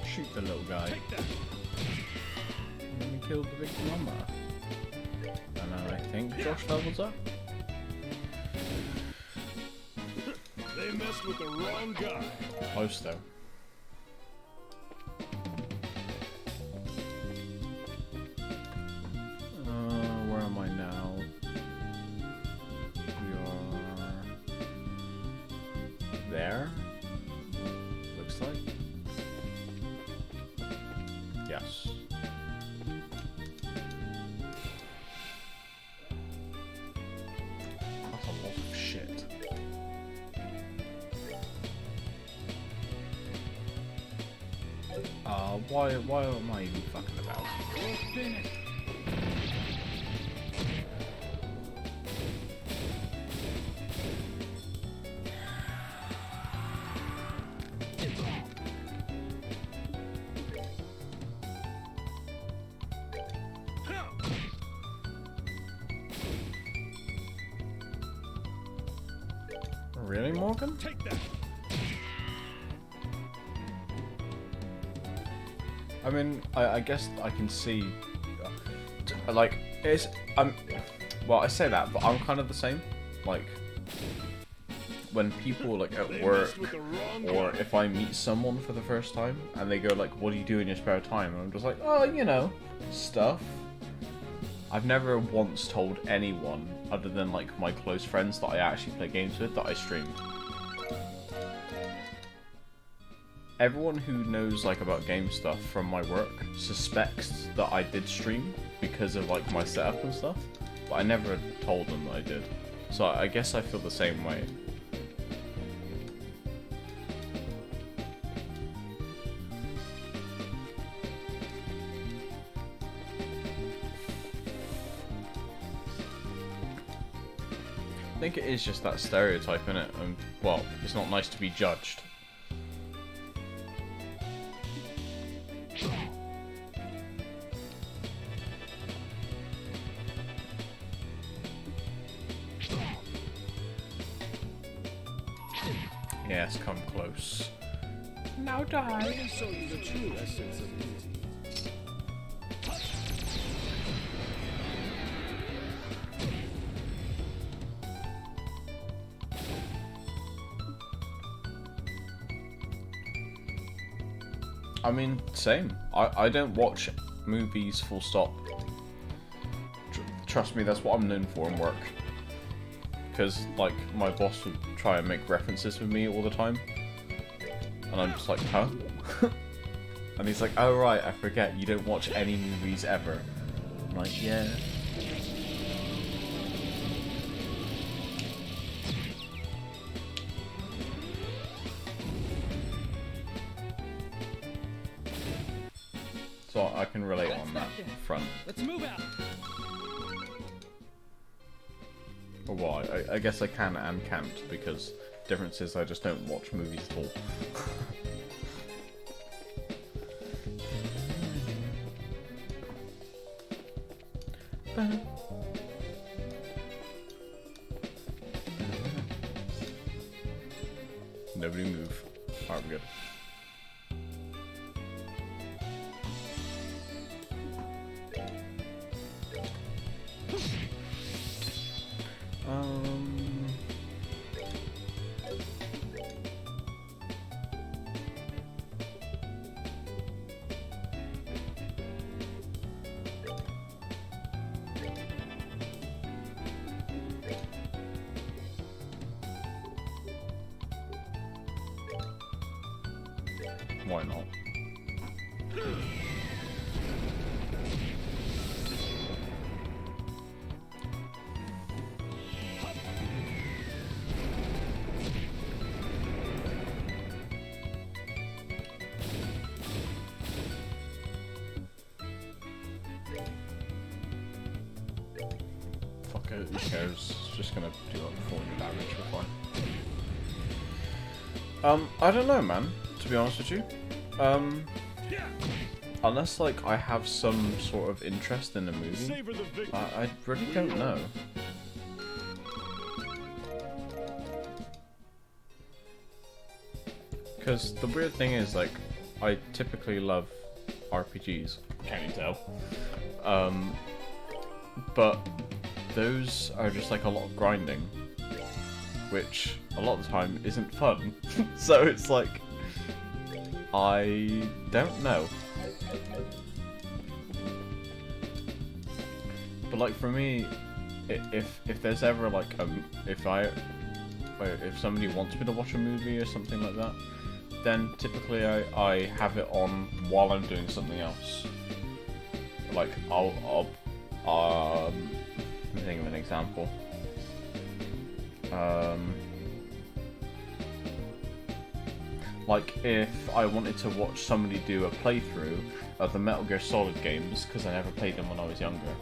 Shoot the little guy. Take that. And then we killed the big mama. And then I think Josh levels up. They messed with the wrong guy. Close though. Where am I now? We are there. Looks like. Yes. That's a lot of shit. Why am I even fucking about? We're finished. Really, Morgan? Take that. I mean, I guess I can see, like, well, I say that, but I'm kind of the same. Like, when people, like, at They work, messed with the wrong or guy. if I meet someone for the first time, and they go, like, what do you do in your spare time? And I'm just like, oh, you know, stuff. I've never once told anyone, other than, like, my close friends that I actually play games with, that I stream. Everyone who knows, like, about game stuff from my work suspects that I did stream because of, like, my setup and stuff, but I never told them that I did. So I guess I feel the same way. I think it is just that stereotype, innit? And, well, it's not nice to be judged. Yes, come close. Now die. Show you the true essence of beauty. I mean, same. I don't watch movies full stop. Trust me, that's what I'm known for in work. Because, like, my boss would try and make references with me all the time. And I'm just like, huh? And he's like, oh right, I forget, you don't watch any movies ever. I'm like, yeah. So can relate on that front. Let's move out. Or well, I guess I can and can't, because difference is I just don't watch movies at all. Nobody move. Alright, we're good. Why not? Fuck it, who cares? It's just gonna do like 400 damage, we're fine. I don't know, man, to be honest with you. Unless, like, I have some sort of interest in the movie, Savor the victory. I really don't know. Because the weird thing is, like, I typically love RPGs, can you tell? But those are just like a lot of grinding, which a lot of the time isn't fun. So it's like, I don't know. But like for me, if there's ever like if somebody wants me to watch a movie or something like that, then typically I have it on while I'm doing something else. Like I'll let me think of an example. Like if I wanted to watch somebody do a playthrough of the Metal Gear Solid games, because I never played them when I was younger,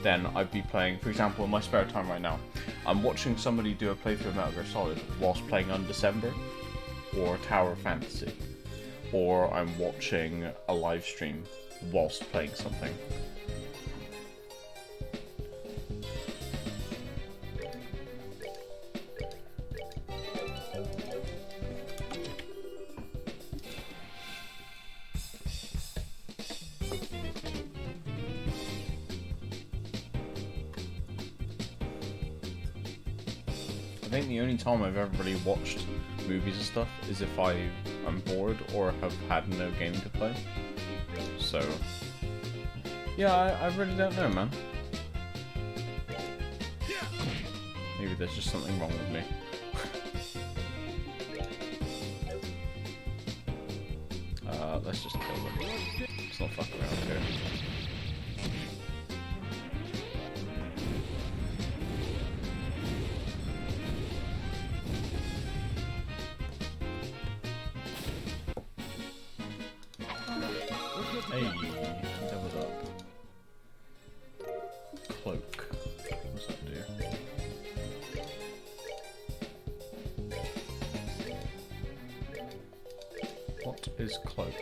then I'd be playing, for example, in my spare time right now, I'm watching somebody do a playthrough of Metal Gear Solid whilst playing Undecember, or Tower of Fantasy, or I'm watching a live stream whilst playing something. I think the only time I've ever really watched movies and stuff is if I'm bored or have had no game to play. So, yeah, I really don't know, man. Maybe there's just something wrong with me. Let's just kill them. Let's not fuck around here. Hey, leveled up. Cloak. What's that do? What is cloak?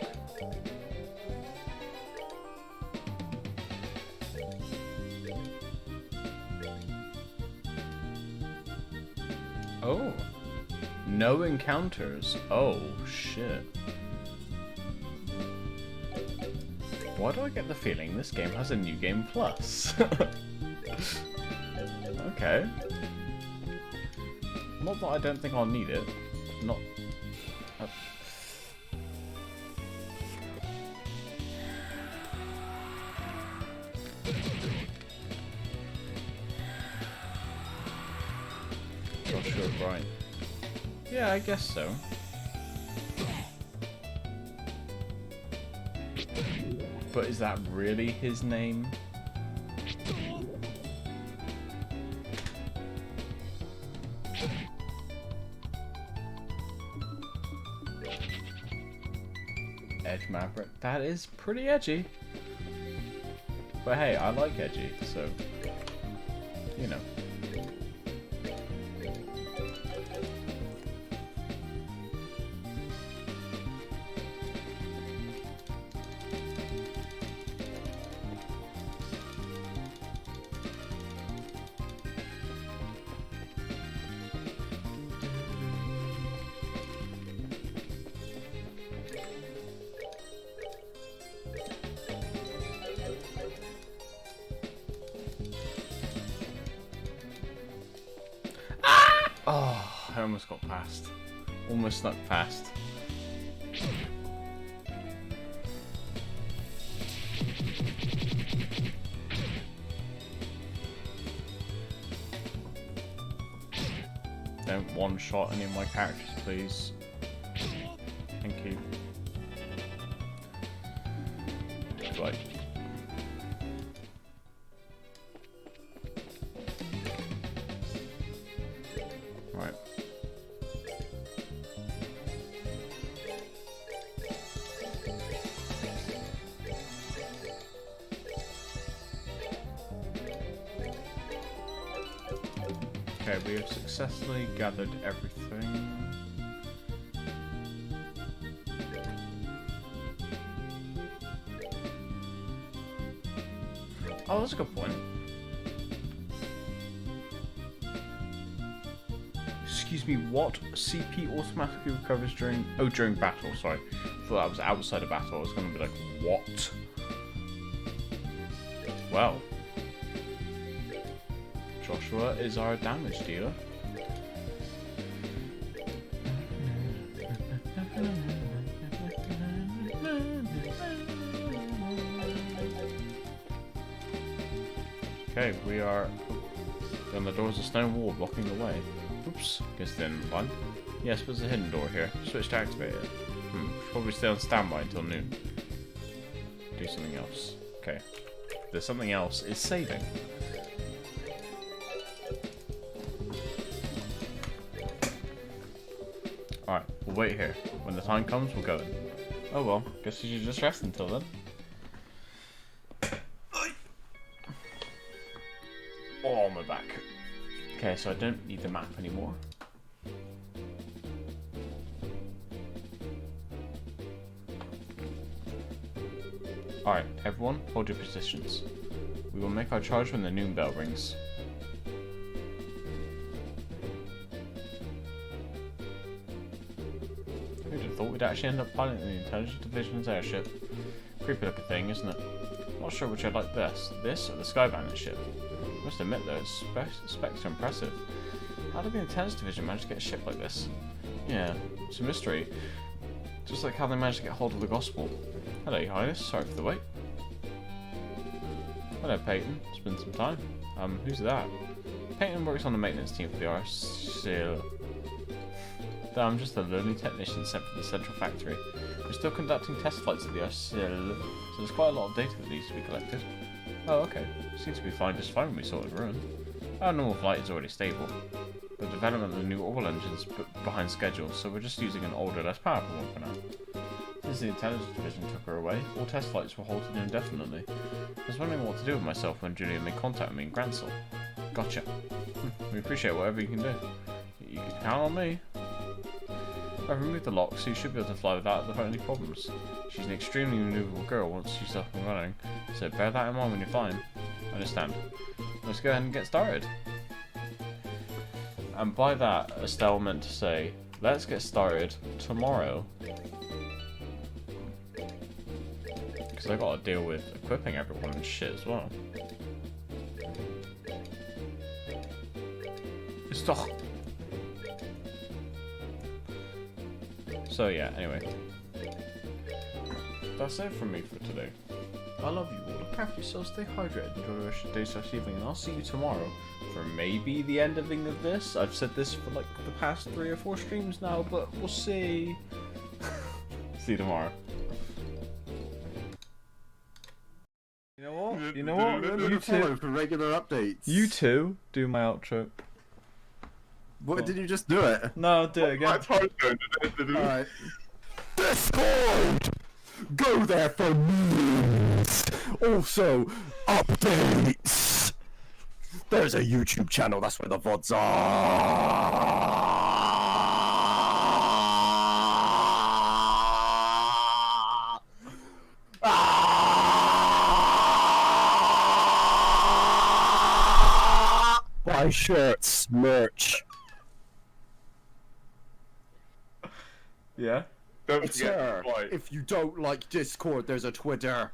Oh. No encounters. Oh, shit. Why do I get the feeling this game has a New Game Plus? Okay. Not that I don't think I'll need it. Not... Joshua Bright. Yeah, I guess so. But is that really his name? Edge Maverick. That is pretty edgy. But hey, I like edgy, so you know. Oh, I almost got past. Almost snuck past. Don't one-shot any of my characters, please. Thank you. Right. Right. Okay, we have successfully gathered everything. Oh, that's a good point. Excuse me, what? CP automatically recovers during... Oh, during battle, sorry. I thought that was outside of battle. I was going to be like, what? Well. Joshua is our damage dealer. Okay, we are on the door's a stone wall blocking the way. Oops, guess they didn't climb. Yes, there's a hidden door here. Switch to activate it. Should probably stay on standby until noon. Do something else. Okay. There's something else. Is saving. Alright, we'll wait here. When the time comes, we'll go in. Oh well, guess you should just rest until then. Oh, my back. Okay, so I don't need the map anymore. Alright, everyone, hold your positions. We will make our charge when the noon bell rings. Who'd have thought we'd actually end up piloting the Intelligence Division's airship? Creepy looking thing, isn't it? Not sure which I'd like best, this or the Skybanner ship. I must admit though, its specs are impressive. How did the Intelligence Division manage to get a ship like this? Yeah, it's a mystery. Just like how they managed to get hold of the Gospel. Hello, Your Highness, sorry for the wait. Hello, Peyton. It's been some time. Who's that? Peyton works on the maintenance team for the RCL. Though I'm just a lonely technician sent from the central factory. We're still conducting test flights at the RCL, so there's quite a lot of data that needs to be collected. Oh, okay. Seems to be fine just fine when we sorted ruin. Our normal flight is already stable. The development of the new oil engine's behind schedule, so we're just using an older, less powerful one for now. Since the Intelligence Division took her away, all test flights were halted indefinitely. I was wondering what to do with myself when Julian made contact with me in Gransel. Gotcha. We appreciate whatever you can do. You can count on me. I've removed the lock, so you should be able to fly without any problems. She's an extremely maneuverable girl once she's up and running, so bear that in mind when you're flying. Understand. Let's go ahead and get started. And by that, Estelle meant to say, let's get started tomorrow. Because I gotta deal with equipping everyone and shit as well. Stop. So yeah, anyway. That's it from me for today. I love you all. Look after yourselves, stay hydrated, enjoy the rest of the day / evening, and I'll see you tomorrow for maybe the ending of this. I've said this for like the past 3 or 4 streams now, but we'll see. See you tomorrow. You know what? You know what? You two for regular updates. You two do my outro. What, did you just do it? No, I'll do it again. Alright. Discord! Go there for news! Also, updates! There's a YouTube channel, that's where the VODs are! Buy shirts, merch. Yeah. Don't It's forget her. to buy. If you don't like Discord, there's a Twitter.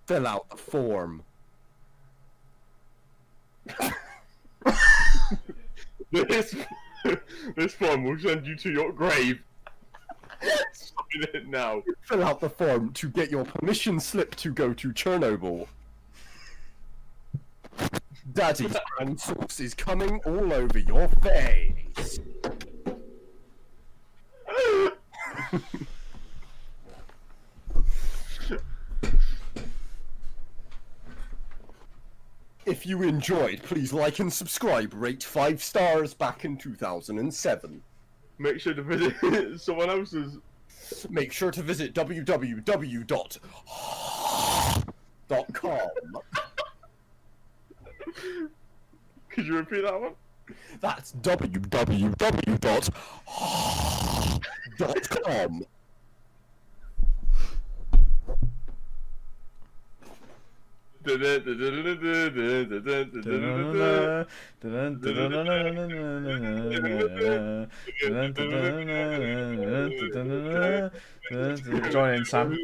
Fill out the form. This this form will send you to your grave. Sign it now. Fill out the form to get your permission slip to go to Chernobyl. Daddy's grand sauce is coming all over your face. If you enjoyed, please like and subscribe. Rate 5 stars back in 2007. Make sure to visit someone else's. Make sure to visit www.com. Could you repeat that one? That's www.com. Join in, Sam.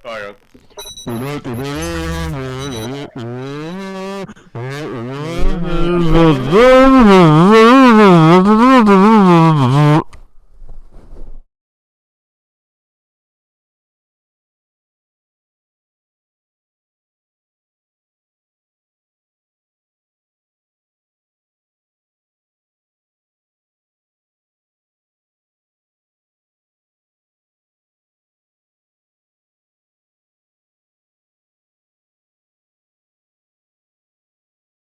Hang on.